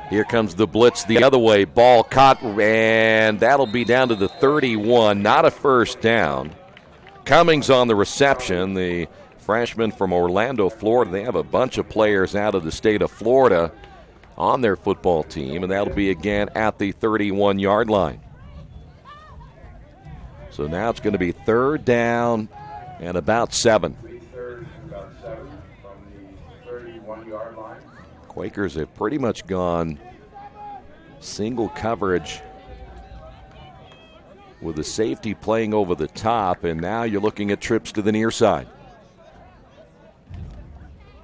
Here comes the blitz the other way. Ball caught, and that'll be down to the 31. Not a first down. Cummings on the reception, the freshman from Orlando, Florida. They have a bunch of players out of the state of Florida on their football team, and that'll be again at the 31-yard line. So now it's going to be third down and about 7. 3/3 about 7 from the 31-yard line. Quakers have pretty much gone single coverage with the safety playing over the top, and now you're looking at trips to the near side.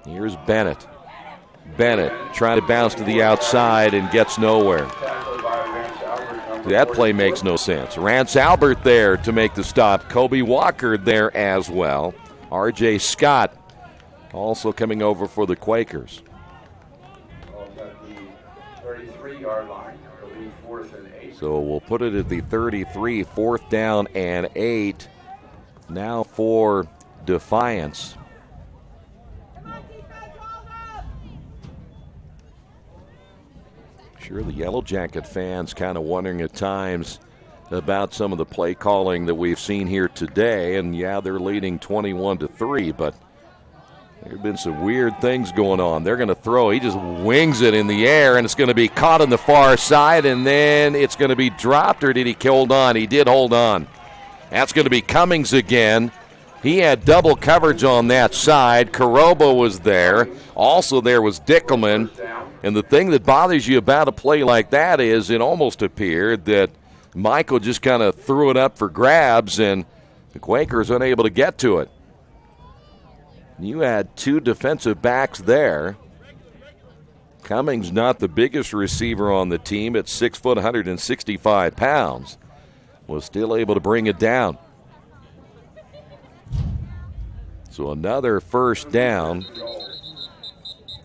Here's Bennett. Bennett trying to bounce to the outside and gets nowhere. That play makes no sense. Rance Albert there to make the stop. Kobe Walker there as well. R.J. Scott also coming over for the Quakers. At the 33-yard line, it'll be 4th and 8. So we'll put it at the 33, 4th down and 8. Now for Defiance. Sure, the Yellow Jacket fans kind of wondering at times about some of the play calling that we've seen here today. And, yeah, they're leading 21-3, but there have been some weird things going on. They're going to throw. He just wings it in the air, and it's going to be caught on the far side, and then it's going to be dropped, or did he hold on? He did hold on. That's going to be Cummings again. He had double coverage on that side. Karoba was there. Also there was Dickelman. And the thing that bothers you about a play like that is it almost appeared that Michael just kind of threw it up for grabs, and the Quakers unable to get to it. You had two defensive backs there. Cummings not the biggest receiver on the team at 6 foot, 165 pounds. Was still able to bring it down. So another first down.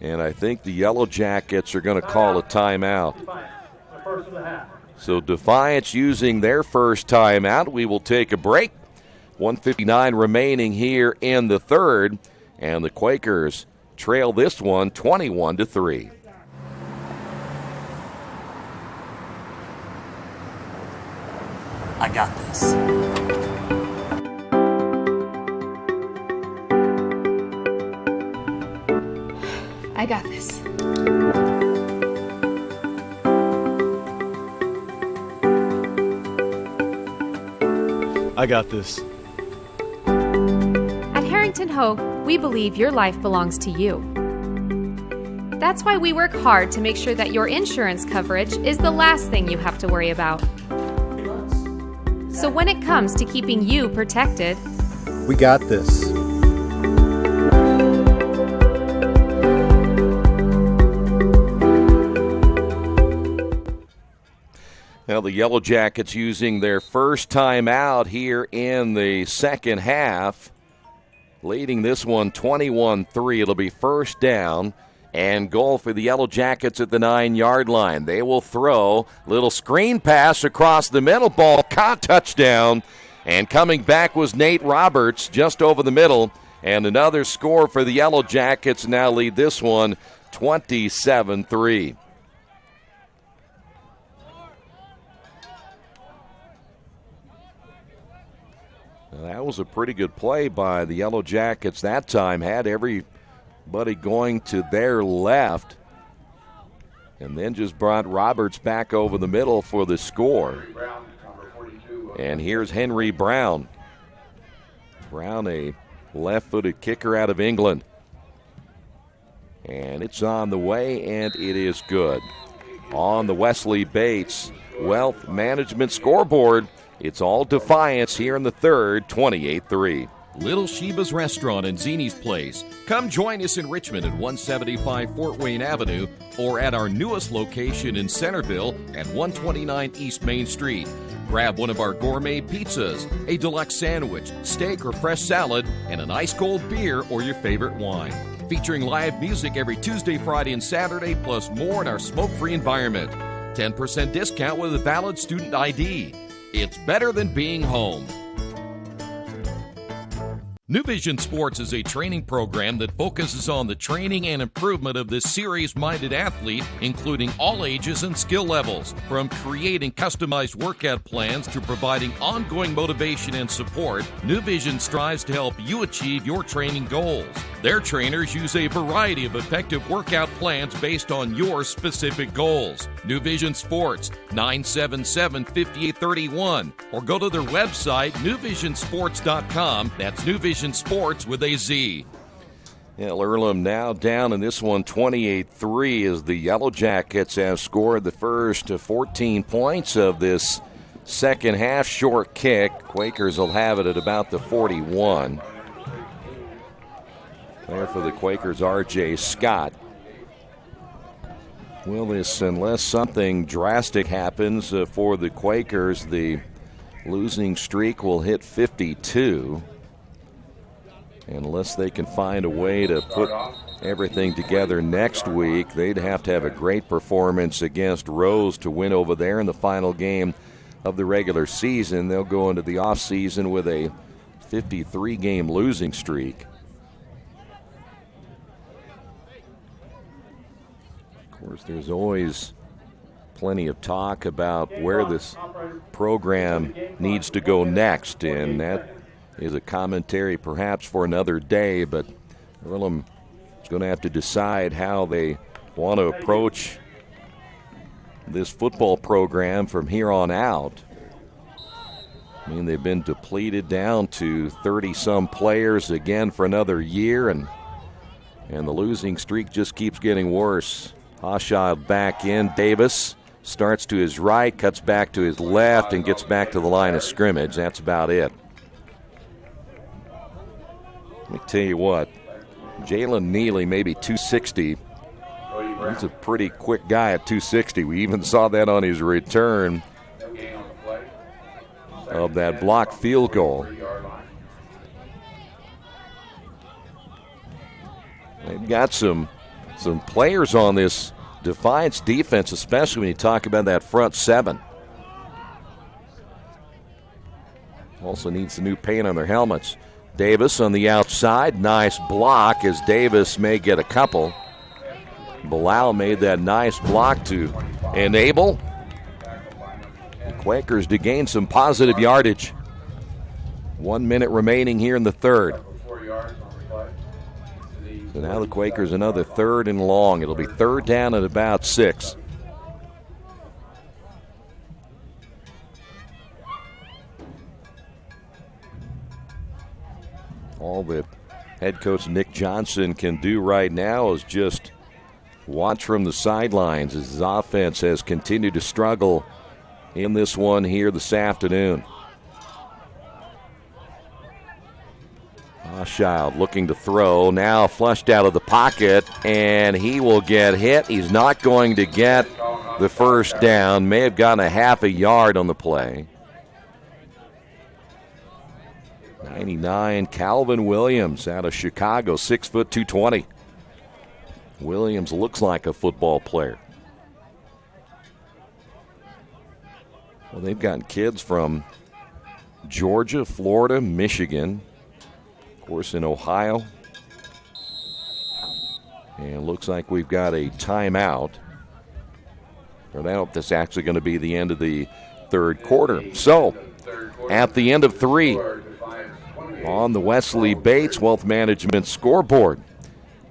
And I think the Yellow Jackets are going to call a timeout. So Defiance using their first timeout. We will take a break. 1:59 remaining here in the third. And the Quakers trail this one 21-3. I got this. I got this. I got this. At Harrington Hogue, we believe your life belongs to you. That's why we work hard to make sure that your insurance coverage is the last thing you have to worry about. So when it comes to keeping you protected, we got this. Now the Yellow Jackets using their first time out here in the second half, leading this one 21-3. It'll be first down and goal for the Yellow Jackets at the 9-yard line. They will throw. Little screen pass across the middle. Ball caught, touchdown. And coming back was Nate Roberts just over the middle. And another score for the Yellow Jackets. Now lead this one 27-3. That was a pretty good play by the Yellow Jackets that time. Had everybody going to their left. And then just brought Roberts back over the middle for the score. And here's Henry Brown. Brown, a left-footed kicker out of England. And it's on the way, and it is good. On the Wesley Bates Wealth Management scoreboard, it's all Defiance here in the third, 28-3. Little Sheba's Restaurant and Zini's Place. Come join us in Richmond at 175 Fort Wayne Avenue or at our newest location in Centerville at 129 East Main Street. Grab one of our gourmet pizzas, a deluxe sandwich, steak or fresh salad, and an ice-cold beer or your favorite wine. Featuring live music every Tuesday, Friday, and Saturday, plus more in our smoke-free environment. 10% discount with a valid student ID. It's better than being home. New Vision Sports is a training program that focuses on the training and improvement of this serious-minded athlete, including all ages and skill levels. From creating customized workout plans to providing ongoing motivation and support, New Vision strives to help you achieve your training goals. Their trainers use a variety of effective workout plans based on your specific goals. New Vision Sports, 977-5831, or go to their website, newvisionsports.com. That's New Vision Sports with a Z. Earlham now down in this one 28-3 as the Yellow Jackets have scored the first 14 points of this second half. Short kick. Quakers will have it at about the 41. There for the Quakers, R.J. Scott. Well, unless something drastic happens for the Quakers, the losing streak will hit 52. Unless they can find a way to put everything together next week, they'd have to have a great performance against Rose to win over there in the final game of the regular season. They'll go into the offseason with a 53-game losing streak. Of course, there's always plenty of talk about where this program needs to go next, and that is a commentary perhaps for another day, but Earlham is going to have to decide how they want to approach this football program from here on out. I mean, they've been depleted down to 30-some players again for another year, and the losing streak just keeps getting worse. Hochschild back in. Davis starts to his right, cuts back to his left, and gets back to the line of scrimmage. That's about it. Let me tell you what, Jalen Neely, maybe 260. He's a pretty quick guy at 260. We even saw that on his return of that blocked field goal. They've got some players on this Defiance defense, especially when you talk about that front seven. Also needs the new paint on their helmets. Davis on the outside. Nice block as Davis may get a couple. Bilal made that nice block to enable the Quakers to gain some positive yardage. 1 minute remaining here in the third. So now the Quakers another third and long. It'll be third down at about 6. All that head coach Nick Johnson can do right now is just watch from the sidelines as his offense has continued to struggle in this one here this afternoon. Child looking to throw, now flushed out of the pocket, and he will get hit. He's not going to get the first down. May have gotten a half a yard on the play. 99, Calvin Williams out of Chicago, 6 foot 220. Williams looks like a football player. Well, they've gotten kids from Georgia, Florida, Michigan, of course, in Ohio. And it looks like we've got a timeout. Or I don't know if this is actually going to be the end of the third quarter. So, at the end of 3, on the Wesley Bates Wealth Management scoreboard,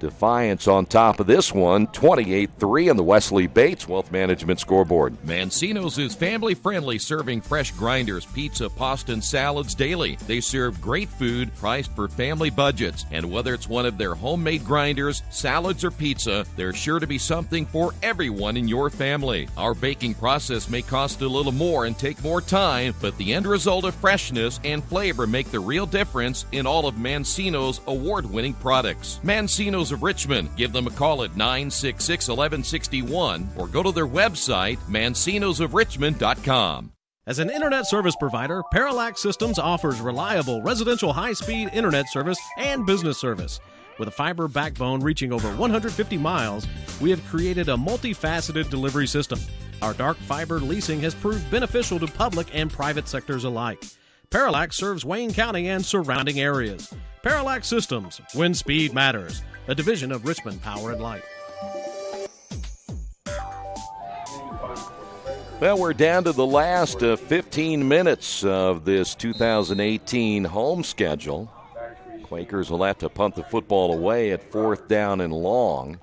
Defiance on top of this one, 28-3 on the Wesley Bates Wealth Management scoreboard. Mancino's is family-friendly, serving fresh grinders, pizza, pasta, and salads daily. They serve great food priced for family budgets. And whether it's one of their homemade grinders, salads, or pizza, there's sure to be something for everyone in your family. Our baking process may cost a little more and take more time, but the end result of freshness and flavor make the real difference in all of Mancino's award-winning products. Mancino's of Richmond. Give them a call at 966-1161 or go to their website, mancinosofrichmond.com. As an internet service provider, Parallax Systems offers reliable residential high-speed internet service and business service. With a fiber backbone reaching over 150 miles, we have created a multifaceted delivery system. Our dark fiber leasing has proved beneficial to public and private sectors alike. Parallax serves Wayne County and surrounding areas. Parallax Systems, when speed matters. A division of Richmond Power and Light. Well, we're down to the last 15 minutes of this 2018 home schedule. Quakers will have to punt the football away at 4th down and long.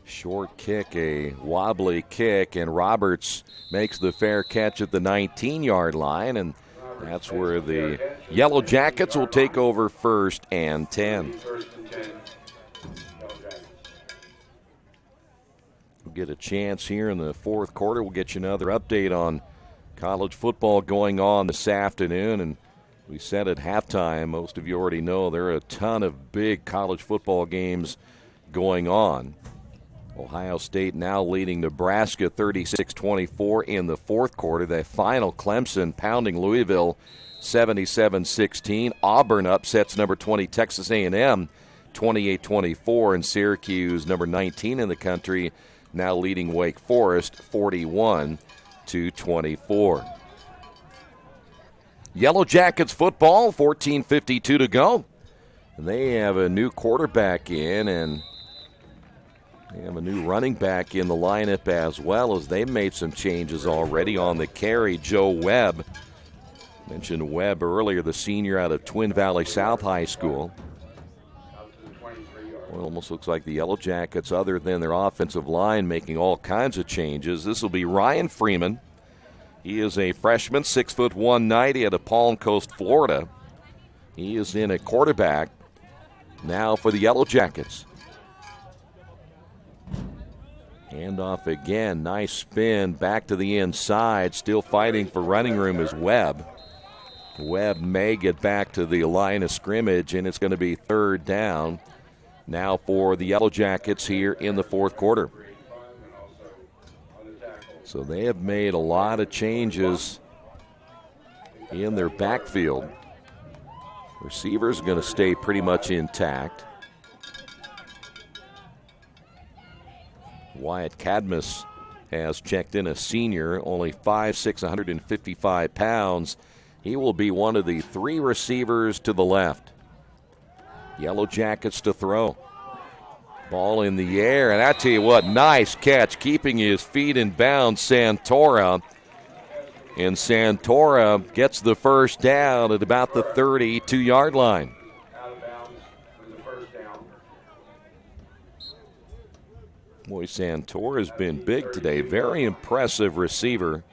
Short kick, a wobbly kick, and Roberts makes the fair catch at the 19-yard line, and that's where the Yellow Jackets will take over 1st and 10. We'll get a chance here in the fourth quarter. We'll get you another update on college football going on this afternoon. And we said at halftime, most of you already know there are a ton of big college football games going on. Ohio State now leading Nebraska 36-24 in the fourth quarter. The final, Clemson pounding Louisville 77-16. Auburn upsets number 20 Texas A&M 28-24, and Syracuse, number 19 in the country, now leading Wake Forest 41-24. Yellow Jackets football, 14:52 to go. And they have a new quarterback in, and they have a new running back in the lineup as well, as they made some changes already on the carry. Joe Webb. Mentioned Webb earlier, the senior out of Twin Valley South High School. Well, it almost looks like the Yellow Jackets, other than their offensive line, making all kinds of changes. This will be Ryan Freeman. He is a freshman, 6 foot 190 out of Palm Coast, Florida. He is in a quarterback now for the Yellow Jackets. Handoff again, nice spin, back to the inside, still fighting for running room is Webb. Webb may get back to the line of scrimmage, and it's going to be 3rd down now for the Yellow Jackets here in the fourth quarter. So they have made a lot of changes in their backfield. Receivers are going to stay pretty much intact. Wyatt Cadmus has checked in, a senior, only 5'6", 155 pounds. He will be one of the 3 receivers to the left. Yellow Jackets to throw. Ball in the air, and I tell you what, nice catch, keeping his feet in bounds, Santora. And Santora gets the first down at about the 32-yard line. Boy, Santora has been big today. Very impressive receiver.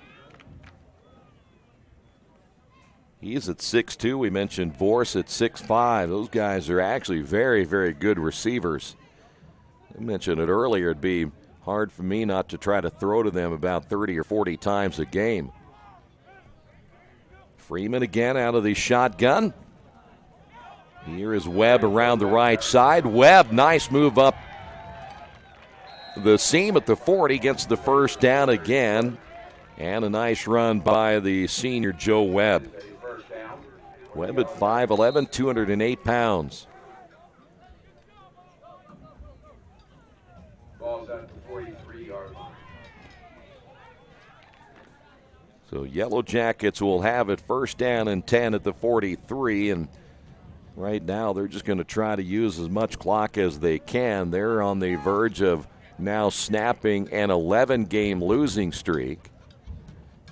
He's at 6'2". We mentioned Vorse at 6'5". Those guys are actually very, very good receivers. I mentioned it earlier, it'd be hard for me not to try to throw to them about 30 or 40 times a game. Freeman again out of the shotgun. Here is Webb around the right side. Webb, nice move up the seam at the 40, gets the first down again. And a nice run by the senior Joe Webb. Webb at 5'11", 208 pounds. Ball's at the 43-yard line. So Yellow Jackets will have it first down and 10 at the 43, and right now they're just going to try to use as much clock as they can. They're on the verge of now snapping an 11-game losing streak.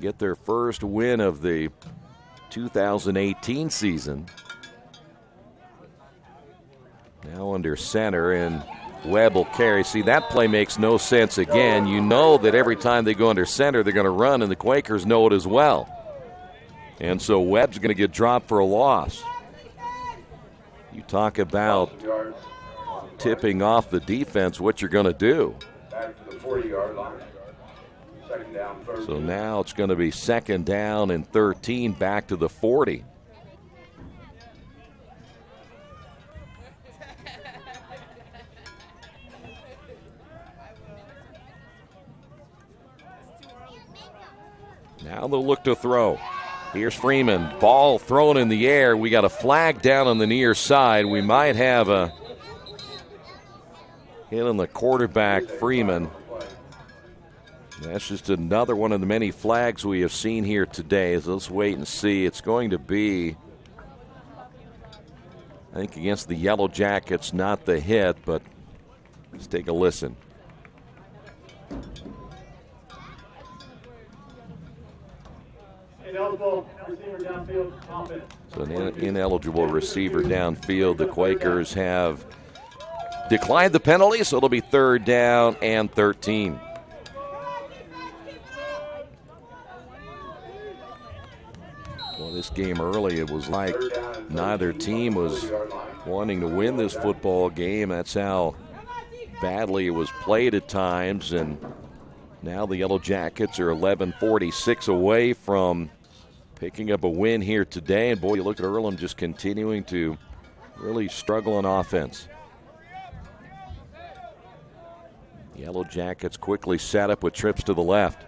Get their first win of the 2018 season. Now under center, and Webb will carry. See, that play makes no sense again. You know that every time they go under center, they're going to run, and the Quakers know it as well. And so Webb's going to get dropped for a loss. You talk about tipping off the defense, what you're going to do. Back to the 40-yard line. Second down, 13. So now it's going to be second down and 13 back to the 40. Now they'll look to throw. Here's Freeman. Ball thrown in the air. We got a flag down on the near side. We might have a hit on the quarterback, Freeman. That's just another one of the many flags we have seen here today. So let's wait and see. It's going to be, I think, against the Yellow Jackets, not the hit, but let's take a listen. Ineligible receiver downfield, offense. So an ineligible receiver downfield. The Quakers have declined the penalty, so it'll be third down and 13. Well, this game early, it was like neither team was wanting to win this football game. That's how badly it was played at times. And now the Yellow Jackets are 11:46 away from picking up a win here today. And, boy, you look at Earlham just continuing to really struggle on offense. Yellow Jackets quickly set up with trips to the left.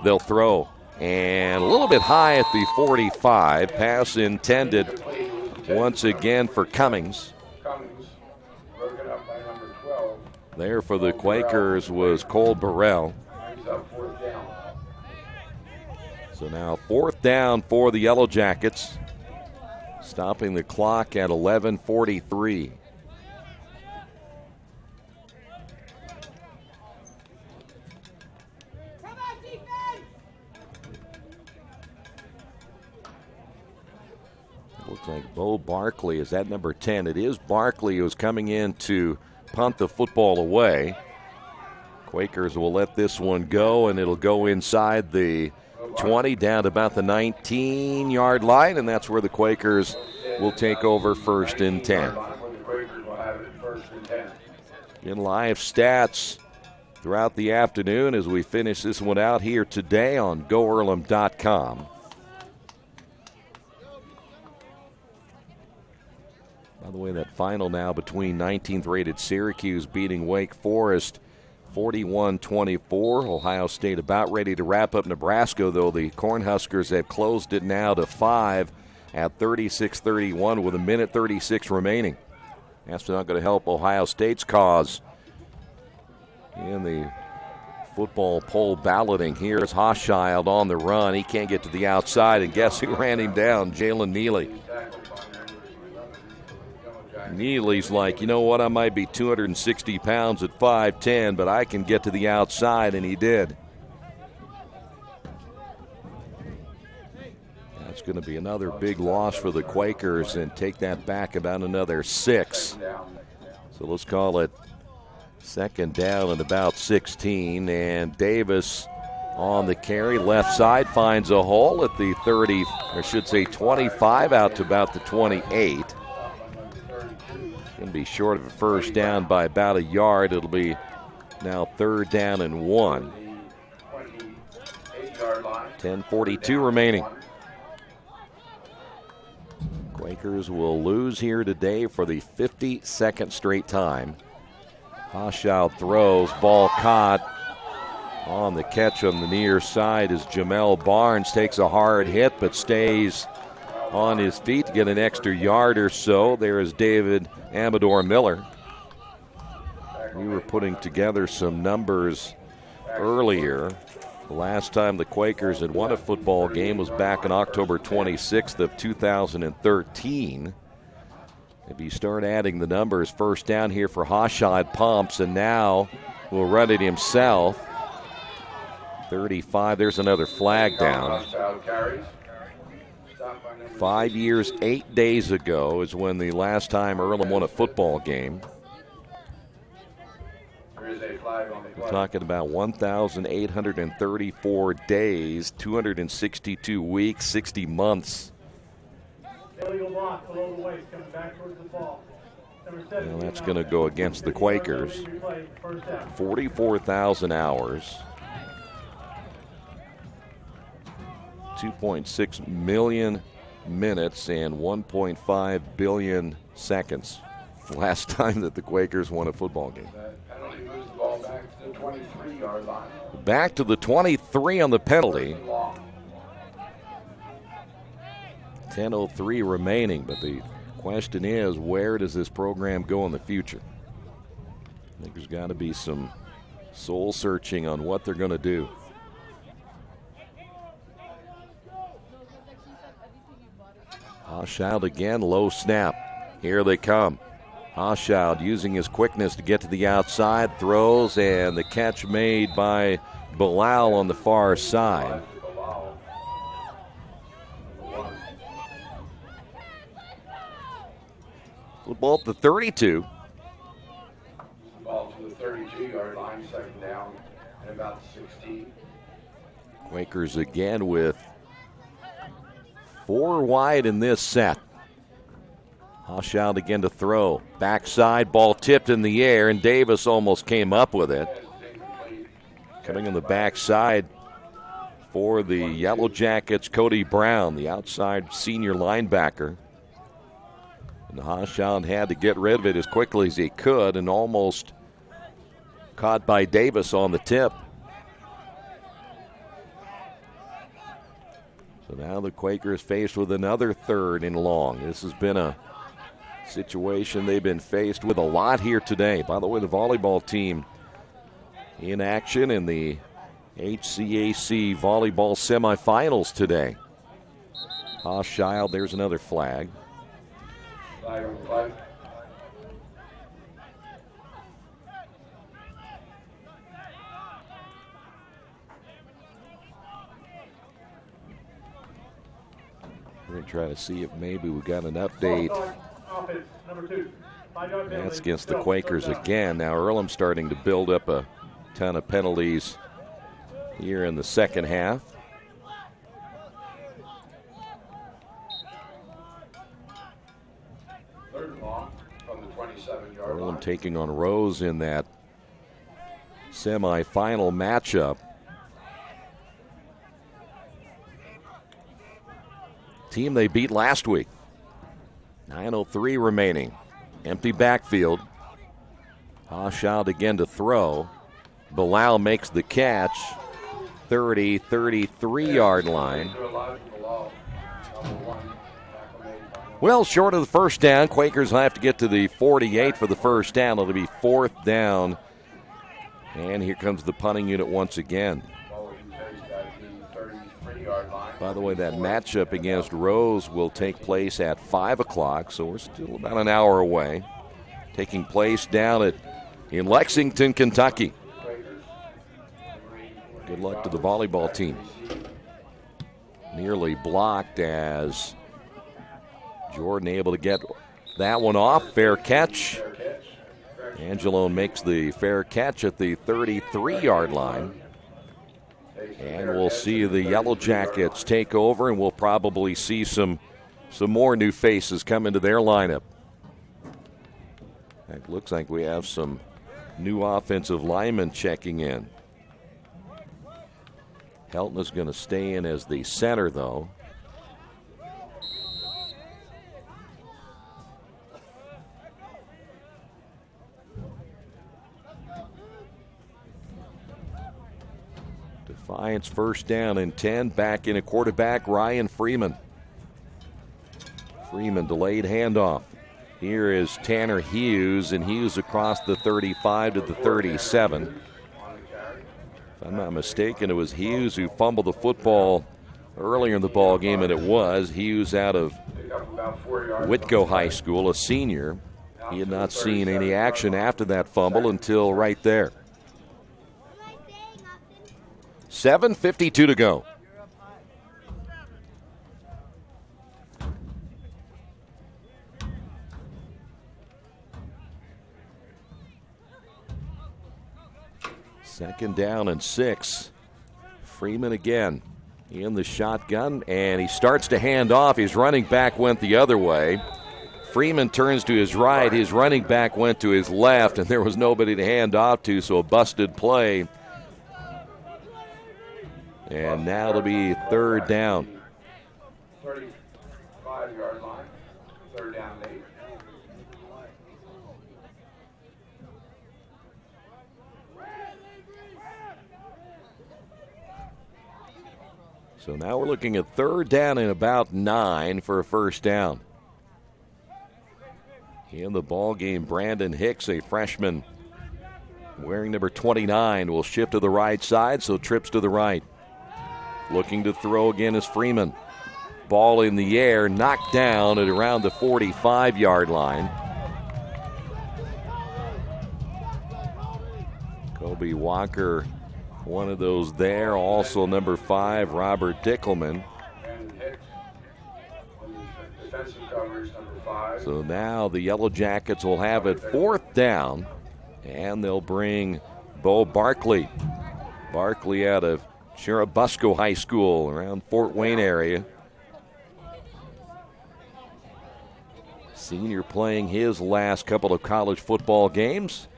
They'll throw. And a little bit high at the 45. Pass intended once again for Cummings. Broken up by number 12. There for the Quakers was Cole Burrell. Brings up fourth down. So now fourth down for the Yellow Jackets. Stopping the clock at 11:43. Looks like Bo Barkley is at number 10. It is Barkley who's coming in to punt the football away. Quakers will let this one go, and it'll go inside the 20 down to about the 19-yard line, and that's where the Quakers will take over first and 10. In live stats throughout the afternoon as we finish this one out here today on GoEarlham.com. By the way, that final now between 19th-rated Syracuse beating Wake Forest 41-24. Ohio State about ready to wrap up Nebraska, though the Cornhuskers have closed it now to 5 at 36-31 with a minute 36 remaining. That's not going to help Ohio State's cause in the football poll balloting. Here's Hochschild on the run. He can't get to the outside, and guess who ran him down? Jalen Neely. Neely's like, you know what, I might be 260 pounds at 5'10", but I can get to the outside, and he did. That's going to be another big loss for the Quakers and take that back about another 6. So let's call it second down and about 16, and Davis on the carry, left side, finds a hole at the 30, or should say 25, out to about the 28. going to be short of a first down by about a yard. It'll be now 3rd down and 1. 10:42 remaining. Quakers will lose here today for the 52nd straight time. Hochschild throws, ball caught. On the catch on the near side is Jamel Barnes. Takes a hard hit but stays on his feet to get an extra yard or so. There is David Amador Miller. We were putting together some numbers earlier. The last time the Quakers had won a football game was back on October 26th of 2013. If you start adding the numbers, first down here for Hochschild pumps, and now will run it himself. 35, there's another flag down. 5 years, 8 days ago is when the last time Earlham won a football game. We're talking about 1,834 days, 262 weeks, 60 months. Well, that's going to go against the Quakers. 44,000 hours. 2.6 million minutes and 1.5 billion seconds. Last time that the Quakers won a football game. Back to the 23 on the penalty. 10:03 remaining, but the question is, where does this program go in the future? I think there's got to be some soul searching on what they're going to do. Hochschild again, low snap. Here they come. Hochschild using his quickness to get to the outside, throws, and the catch made by Bilal on the far side. Football at the 32. Ball to the 32-yard line, 2nd down, and about 16. Quakers again with 4 wide in this set. Hochschild again to throw. Backside, ball tipped in the air, and Davis almost came up with it. Coming on the backside for the Yellow Jackets, Cody Brown, the outside senior linebacker. And Hochschild had to get rid of it as quickly as he could, and almost caught by Davis on the tip. So now the Quakers faced with another 3rd and long. This has been a situation they've been faced with a lot here today. By the way, the volleyball team in action in the HCAC volleyball semifinals today. Hochschild, there's another flag. Flag on the play. We're going to try to see if maybe we got an update. That's against the Quakers again. Now Earlham starting to build up a ton of penalties here in the second half. Third and long from the 27-yard Earlham line. taking on Rose in that semifinal matchup. Team they beat last week. 9:03 remaining. Empty backfield. Hochschild again to throw. Bilal makes the catch. 33-yard line. Well, short of the first down. Quakers will have to get to the 48 for the first down. It'll be 4th down. And here comes the punting unit once again. By the way, that matchup against Rose will take place at 5 o'clock, so we're still about an hour away. Taking place down in Lexington, Kentucky. Good luck to the volleyball team. Nearly blocked as Jordan able to get that one off. Fair catch. Angelone makes the fair catch at the 33-yard line. And we'll see the Yellow Jackets take over, and we'll probably see some more new faces come into their lineup. It looks like we have some new offensive linemen checking in. Helton is going to stay in as the center, though. Defiance first down and 10. Back in a quarterback, Ryan Freeman. Freeman delayed handoff. Here is Tanner Hughes, and Hughes across the 35 to the 37. If I'm not mistaken, it was Hughes who fumbled the football earlier in the ball game, and it was Hughes out of Whitko High School, a senior. He had not seen any action after that fumble until right there. 7:52 to go. Second down and 6. Freeman again in the shotgun, and he starts to hand off. His running back went the other way. Freeman turns to his right. His running back went to his left, and there was nobody to hand off to, so a busted play. And now it'll be third down. 35-yard line, third down 8. So now we're looking at third down and about 9 for a first down. In the ball game, Brandon Hicks, a freshman wearing number 29, will shift to the right side, so trips to the right. Looking to throw again is Freeman. Ball in the air, knocked down at around the 45-yard line. Kobe Walker, one of those there. Also number 5, Robert Dickelman. So now the Yellow Jackets will have it fourth down, and they'll bring Bo Barkley. Barkley out of Churubusco High School around Fort Wayne area. Senior playing his last couple of college football games.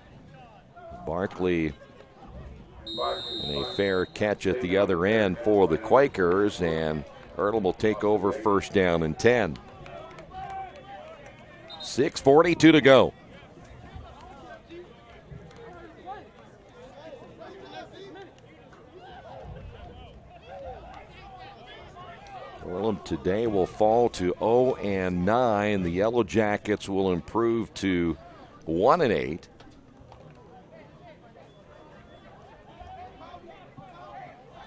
Barkley and a fair catch at the other end for the Quakers, and Earlham will take over first down and 10. 6:42 to go. Earlham today will fall to 0-9. The Yellow Jackets will improve to 1-8.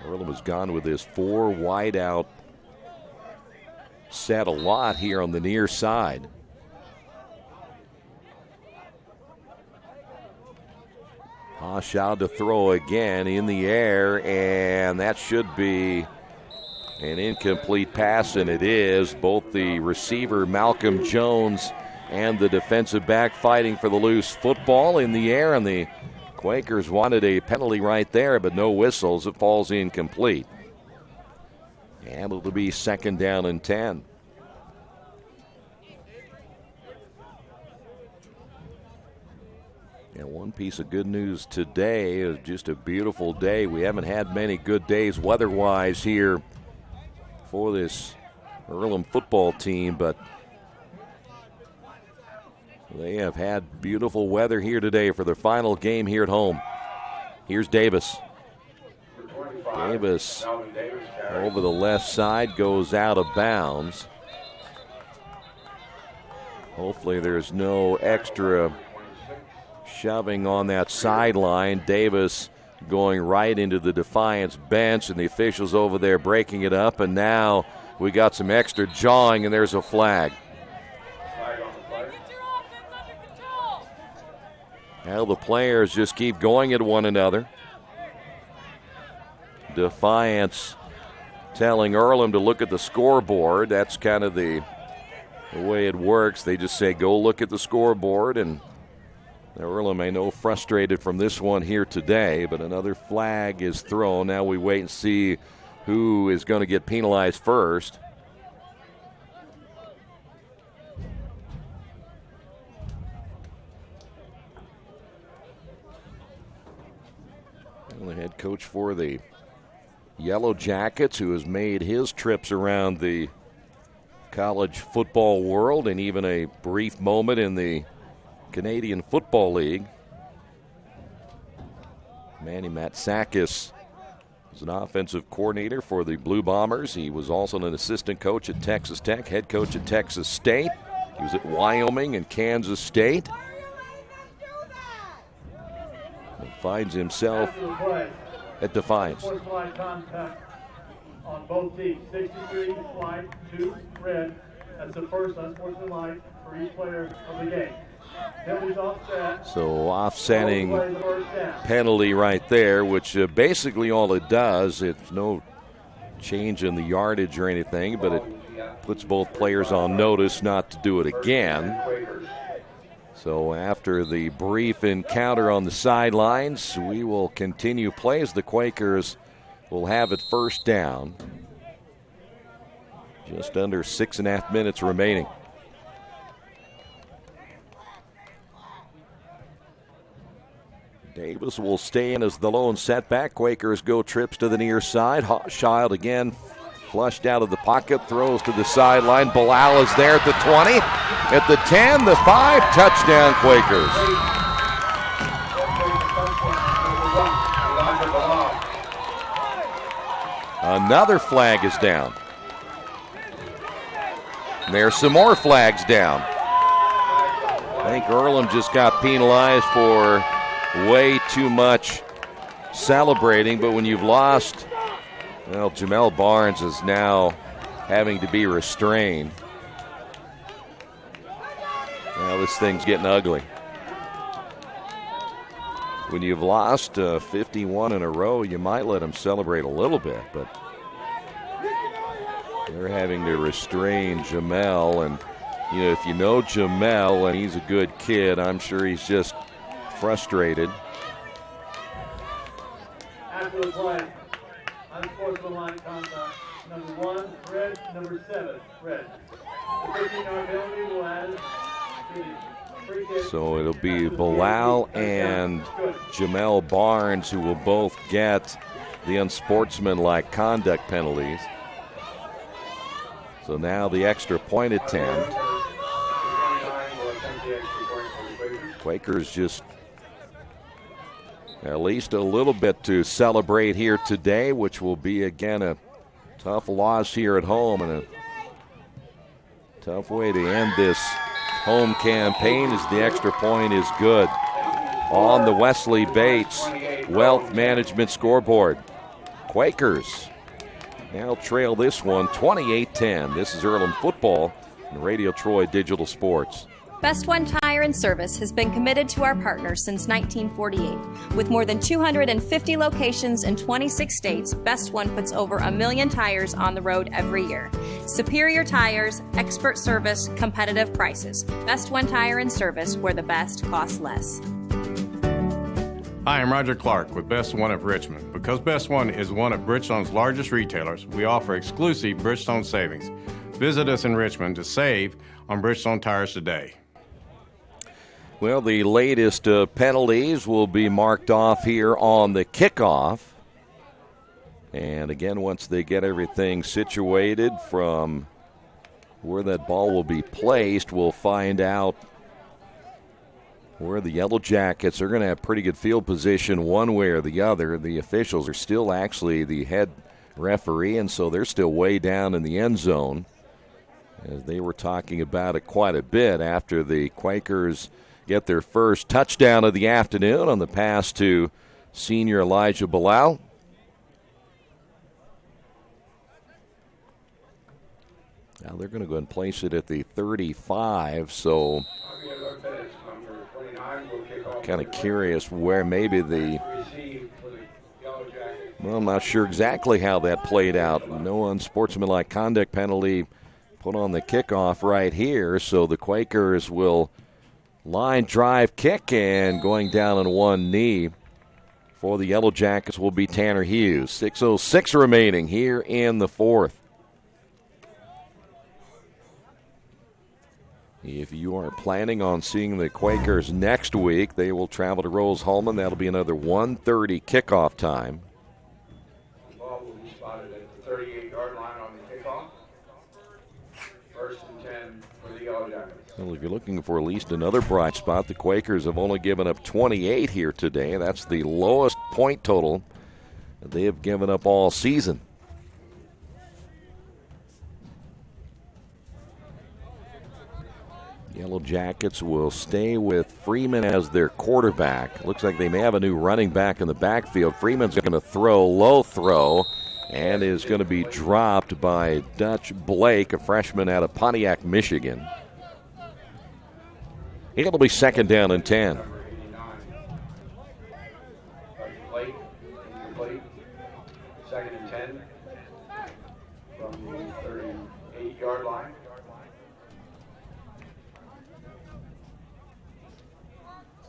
Earlham has gone with his 4 wide out set a lot here on the near side. Hosh out to throw again in the air, and that should be an incomplete pass, and it is. Both the receiver, Malcolm Jones, and the defensive back fighting for the loose football in the air, and the Quakers wanted a penalty right there, but no whistles. It falls incomplete. And it'll be second down and 10. And one piece of good news today is just a beautiful day. We haven't had many good days weather-wise here for this Earlham football team, but they have had beautiful weather here today for their final game here at home. Here's Davis. Davis over the left side, goes out of bounds. Hopefully there's no extra shoving on that sideline. Davis going right into the Defiance bench, and the officials over there breaking it up, and now we got some extra jawing, and there's a flag. Now the players just keep going at one another. Defiance telling Earlham to look at the scoreboard. That's kind of the way it works. They just say, go look at the scoreboard, and Earlham may know frustrated from this one here today, but another flag is thrown. Now we wait and see who is going to get penalized first. coach for the Yellow Jackets, who has made his trips around the college football world and even a brief moment in the Canadian Football League. Manny Matsakis is an offensive coordinator for the Blue Bombers. He was also an assistant coach at Texas Tech, head coach at Texas State. He was at Wyoming and Kansas State. And finds himself at Defiance. On both teams, 63 white, 2 red. That's the first unsportsmanlike for each player of the game. Penalties offset. So offsetting penalty right there, which basically all it does, it's no change in the yardage or anything, but it puts both players on notice not to do it again. So after the brief encounter on the sidelines, we will continue play as the Quakers will have it first down. Just under 6.5 minutes remaining. Davis will stay in as the lone setback. Quakers go trips to the near side. Child again flushed out of the pocket, throws to the sideline. Bilal is there at the 20, at the 10, the 5, touchdown Quakers. Another flag is down. There's some more flags down. I think Earlham just got penalized for way too much celebrating, but when you've lost, well, Jamel Barnes is now having to be restrained. Now this thing's getting ugly. When you've lost 51 in a row, you might let them celebrate a little bit, but they're having to restrain Jamel. And, you know, if you know Jamel and he's a good kid, I'm sure he's just frustrated. After the play, unsportsmanlike conduct. Number 1, red. Number 7, red. The 15-yard penalty will add to the free kick. So it'll be Bilal and Jamel Barnes who will both get the unsportsmanlike conduct penalties. So now the extra point attempt. Quakers just at least a little bit to celebrate here today, which will be again a tough loss here at home and a tough way to end this home campaign, as the extra point is good on the Wesley Bates Wealth Management scoreboard. Quakers now trail this one 28-10. This is Earlham football and Radio Troy Digital Sports. Best One Tire and Service has been committed to our partners since 1948. With more than 250 locations in 26 states, Best One puts over 1 million tires on the road every year. Superior tires, expert service, competitive prices. Best One Tire and Service, where the best costs less. Hi, I'm Roger Clark with Best One of Richmond. Because Best One is one of Bridgestone's largest retailers, we offer exclusive Bridgestone savings. Visit us in Richmond to save on Bridgestone tires today. Well, the latest penalties will be marked off here on the kickoff. And again, once they get everything situated from where that ball will be placed, we'll find out where the Yellow Jackets are going to have pretty good field position one way or the other. The officials are still actually the head referee, and so they're still way down in the end zone. As they were talking about it quite a bit after the Quakers get their first touchdown of the afternoon on the pass to senior Elijah Bilal. Now they're going to go and place it at the 35, so kind of curious where maybe well, I'm not sure exactly how that played out. No unsportsmanlike conduct penalty put on the kickoff right here, so the Quakers will line drive kick, and going down on one knee for the Yellow Jackets will be Tanner Hughes. 6:06 remaining here in the fourth. If you are planning on seeing the Quakers next week, they will travel to Rose-Hulman. That'll be another 1:30 kickoff time. Well, if you're looking for at least another bright spot, the Quakers have only given up 28 here today. That's the lowest point total that they have given up all season. Yellow Jackets will stay with Freeman as their quarterback. Looks like they may have a new running back in the backfield. Freeman's going to throw, low throw, and is going to be dropped by Dutch Blake, a freshman out of Pontiac, Michigan. It'll be second down and 10. Blake, incomplete. Second and 10 from the 38-yard line.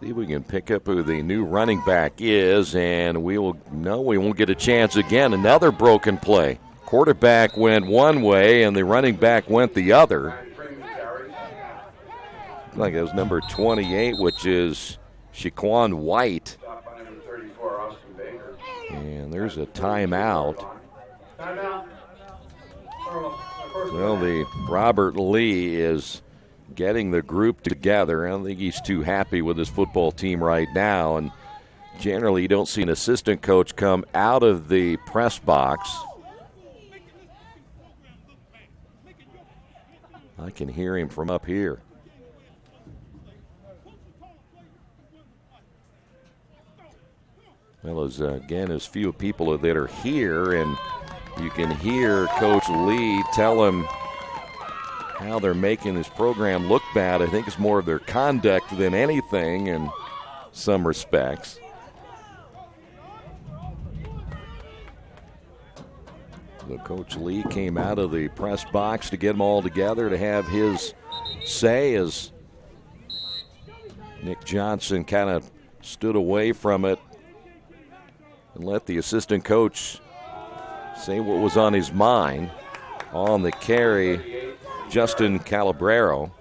See if we can pick up who the new running back is, and we won't get a chance again. Another broken play. Quarterback went one way, and the running back went the other. Like it was number 28, which is Shaquan White. And there's a timeout. Well, the Robert Lee is getting the group together. I don't think he's too happy with his football team right now. And generally, you don't see an assistant coach come out of the press box. I can hear him from up here. Well, as few people that are here, and you can hear Coach Lee tell him how they're making this program look bad. I think it's more of their conduct than anything in some respects. So Coach Lee came out of the press box to get them all together to have his say as Nick Johnson kind of stood away from it and let the assistant coach say what was on his mind. On the carry, Justin Calabrero.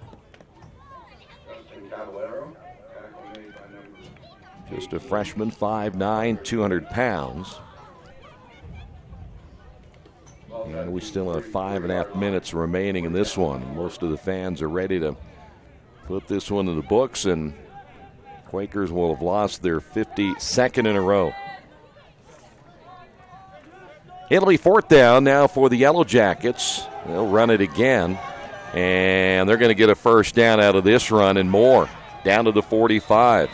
Just a freshman, 5'9", 200 pounds. And we still have 5.5 minutes remaining in this one. Most of the fans are ready to put this one in the books, and Quakers will have lost their 52nd in a row. It'll be fourth down now for the Yellow Jackets. They'll run it again, and they're going to get a first down out of this run and more. Down to the 45.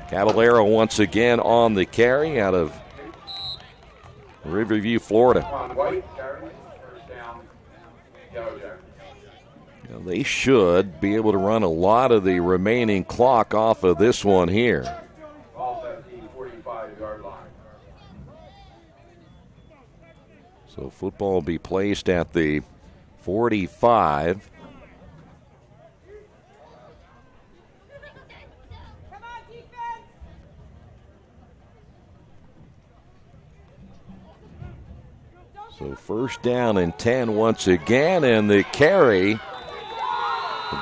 Caballero once again on the carry out of Riverview, Florida. Now, they should be able to run a lot of the remaining clock off of this one here. So football will be placed at the 45. So first down and 10 once again, and the carry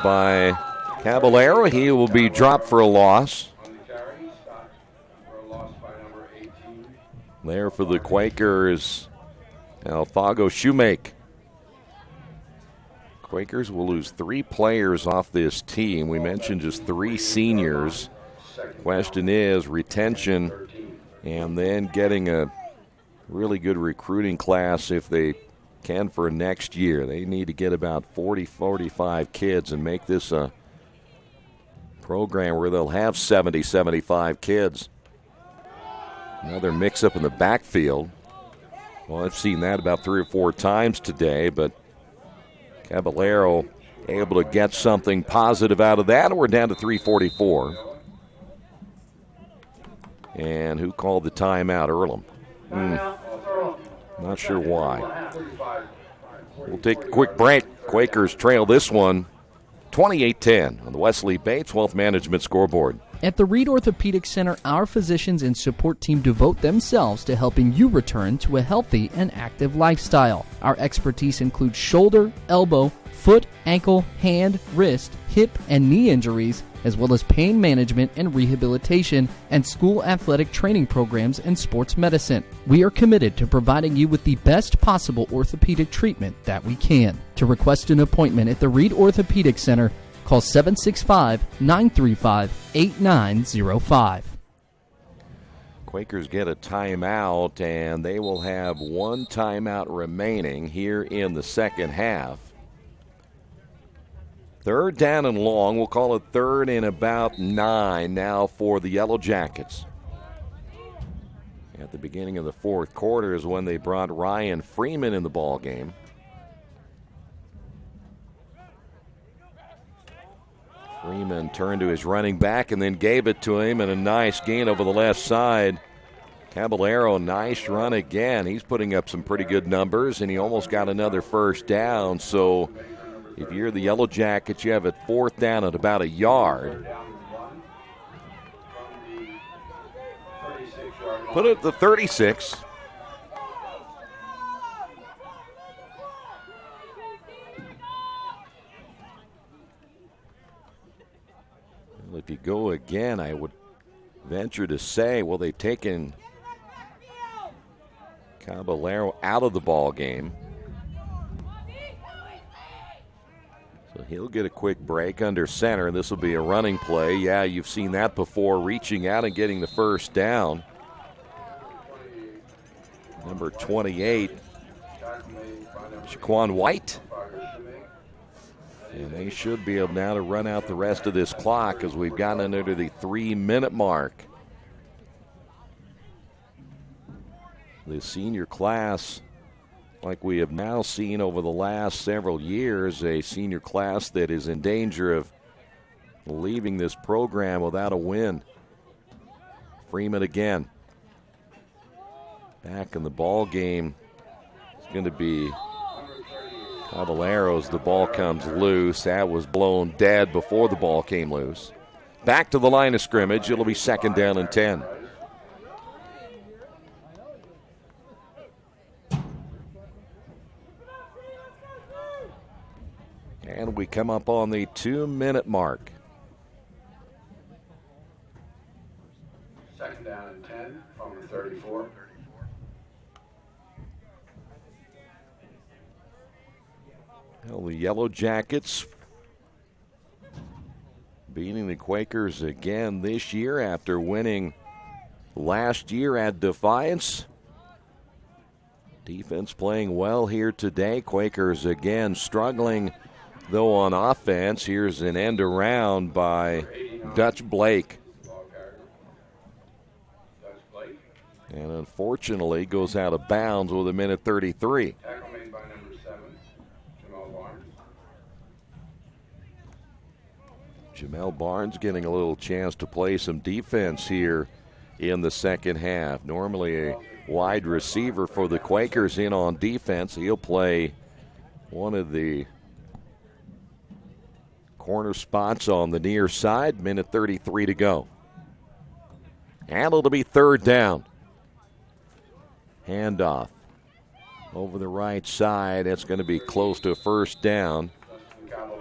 by Caballero. He will be dropped for a loss. There for the Quakers, Alfago Shoemake. Quakers will lose 3 players off this team. We mentioned just 3 seniors. Question is retention and then getting a really good recruiting class if they can for next year. They need to get about 40, 45 kids and make this a program where they'll have 70, 75 kids. Another mix-up in the backfield. Well, I've seen that about 3 or 4 times today, but Caballero able to get something positive out of that, and we're down to 3:44. And who called the timeout? Earlham. Not sure why. We'll take a quick break. Quakers trail this one 28-10 on the Wesley Bates Wealth Management scoreboard. At the Reed Orthopedic Center, our physicians and support team devote themselves to helping you return to a healthy and active lifestyle. Our expertise includes shoulder, elbow, foot, ankle, hand, wrist, hip, and knee injuries, as well as pain management and rehabilitation and school athletic training programs and sports medicine. We are committed to providing you with the best possible orthopedic treatment that we can. To request an appointment at the Reed Orthopedic Center, call 765-935-8905. Quakers get a timeout, and they will have one timeout remaining here in the second half. Third down and long. We'll call it third and about 9 now for the Yellow Jackets. At the beginning of the fourth quarter is when they brought Ryan Freeman in the ball game. Freeman turned to his running back and then gave it to him, and a nice gain over the left side. Caballero, nice run again. He's putting up some pretty good numbers, and he almost got another first down. So if you're the Yellow Jackets, you have it fourth down at about a yard. Put it at the 36. Well, if you go again, I would venture to say, well, they've taken Caballero out of the ball game. So he'll get a quick break under center, and this will be a running play. Yeah, you've seen that before, reaching out and getting the first down. Number 28, Shaquan White. And they should be able now to run out the rest of this clock as we've gotten under the 3-minute mark. The senior class, like we have now seen over the last several years, a senior class that is in danger of leaving this program without a win. Freeman again. Back in the ball game. It's going to be Caballeros. The ball comes loose. That was blown dead before the ball came loose. Back to the line of scrimmage. It'll be second down and 10. And we come up on the 2-minute mark. Second down and 10 from the 34. Well, the Yellow Jackets beating the Quakers again this year after winning last year at Defiance. Defense playing well here today. Quakers again struggling, though, on offense. Here's an end around by Dutch Blake. And unfortunately goes out of bounds with a minute 33. Tackle made by number 7, Jamel Barnes. Jamel Barnes getting a little chance to play some defense here in the second half. Normally a wide receiver for the Quakers in on defense. He'll play one of the corner spots on the near side. Minute 33 to go. And it'll be third down. Handoff over the right side. That's going to be close to a first down.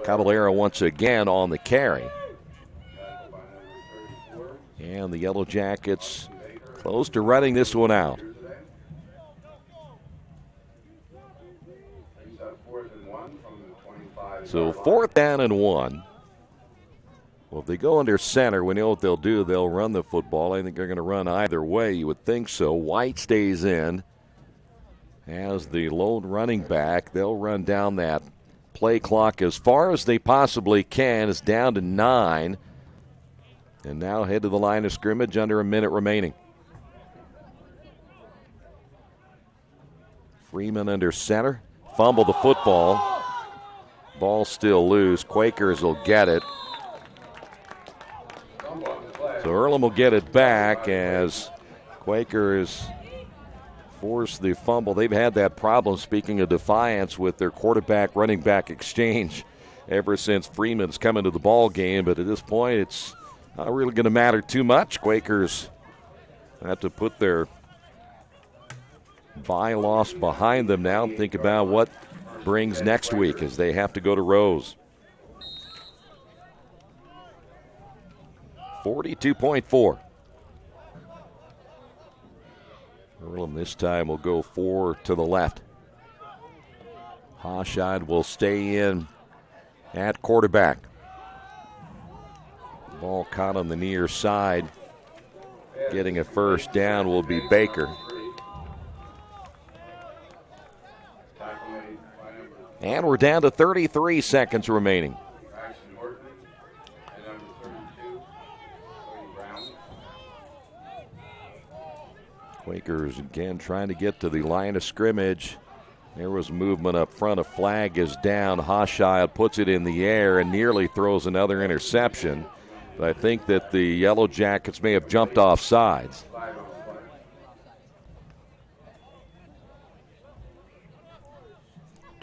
Caballero once again on the carry. And the Yellow Jackets close to running this one out. So fourth down and 1. Well, if they go under center, we know what they'll do. They'll run the football. I think they're going to run either way. You would think so. White stays in as the lone running back. They'll run down that play clock as far as they possibly can. It's down to 9. And now head to the line of scrimmage under a minute remaining. Freeman under center. Fumble the football. Ball still loose. Quakers will get it. So Earlham will get it back as Quakers force the fumble. They've had that problem, speaking of Defiance, with their quarterback-running back exchange ever since Freeman's come into the ball game. But at this point, it's not really going to matter too much. Quakers have to put their bye loss behind them now and think about what brings next week as they have to go to Rose. 42.4. Earlham this time will go 4 to the left. Hoshide will stay in at quarterback. Ball caught on the near side. Getting a first down will be Baker. And we're down to 33 seconds remaining. Quakers again trying to get to the line of scrimmage. There was movement up front. A flag is down. Hoshide puts it in the air and nearly throws another interception. But I think that the Yellow Jackets may have jumped off sides.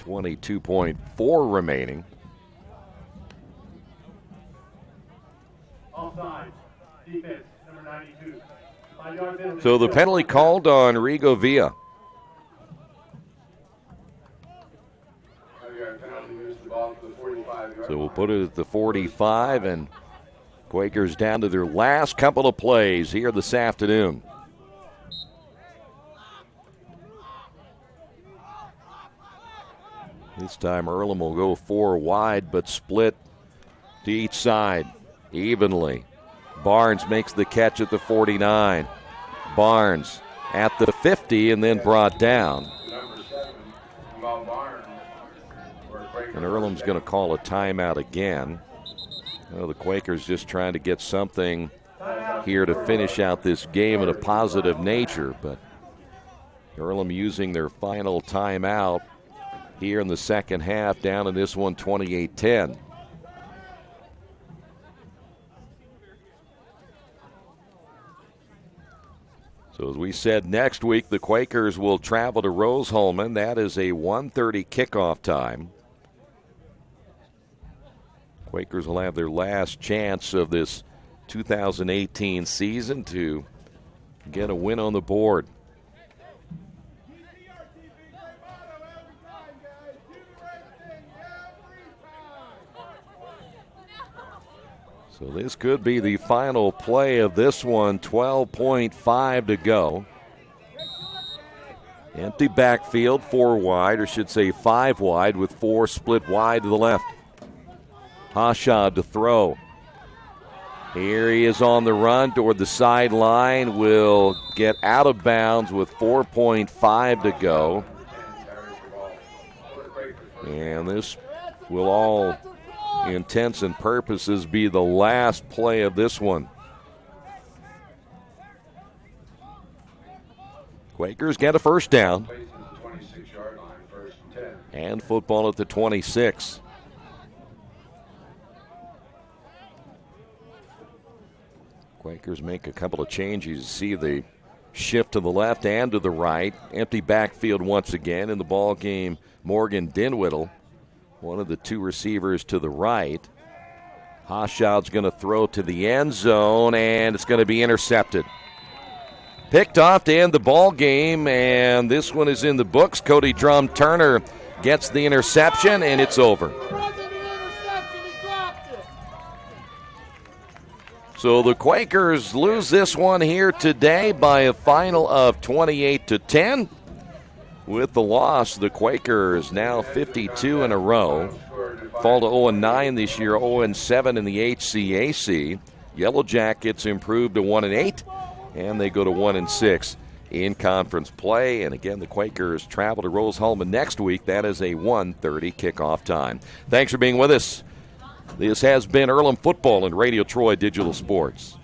.4 remaining. Offside. Defense, number 92. So the penalty called on Rigo Villa. So we'll put it at the 45, and Quakers down to their last couple of plays here this afternoon. This time Earlham will go 4 wide, but split to each side evenly. Barnes makes the catch at the 49. Barnes at the 50 and then brought down. And Earlham's going to call a timeout again. The Quakers just trying to get something here to finish out this game in a positive nature, but Earlham using their final timeout here in the second half, down in this one 28-10. So as we said, next week the Quakers will travel to Rose-Hulman. That is a 1:30 kickoff time. Quakers will have their last chance of this 2018 season to get a win on the board. So this could be the final play of this one, 12.5 to go. Empty backfield, 4 wide, or should say 5 wide, with 4 split wide to the left. Hoshide to throw. Here he is on the run toward the sideline, will get out of bounds with 4.5 to go. And this will all intents and purposes be the last play of this one. Quakers get a first down. And football at the 26. Quakers make a couple of changes. You see the shift to the left and to the right. Empty backfield once again. In the ball game, Morgan Dinwiddle, one of the 2 receivers to the right. Hoshide's going to throw to the end zone, and it's going to be intercepted. Picked off to end the ball game, and this one is in the books. Cody Drum-Turner gets the interception, and it's over. So the Quakers lose this one here today by a final of 28-10. With the loss, the Quakers now 52 in a row. Fall to 0-9 this year, 0-7 in the HCAC. Yellow Jackets improved to 1-8, and they go to 1-6 in conference play. And again, the Quakers travel to Rose-Hulman next week. That is a 1:30 kickoff time. Thanks for being with us. This has been Earlham Football and Radio Troy Digital Sports.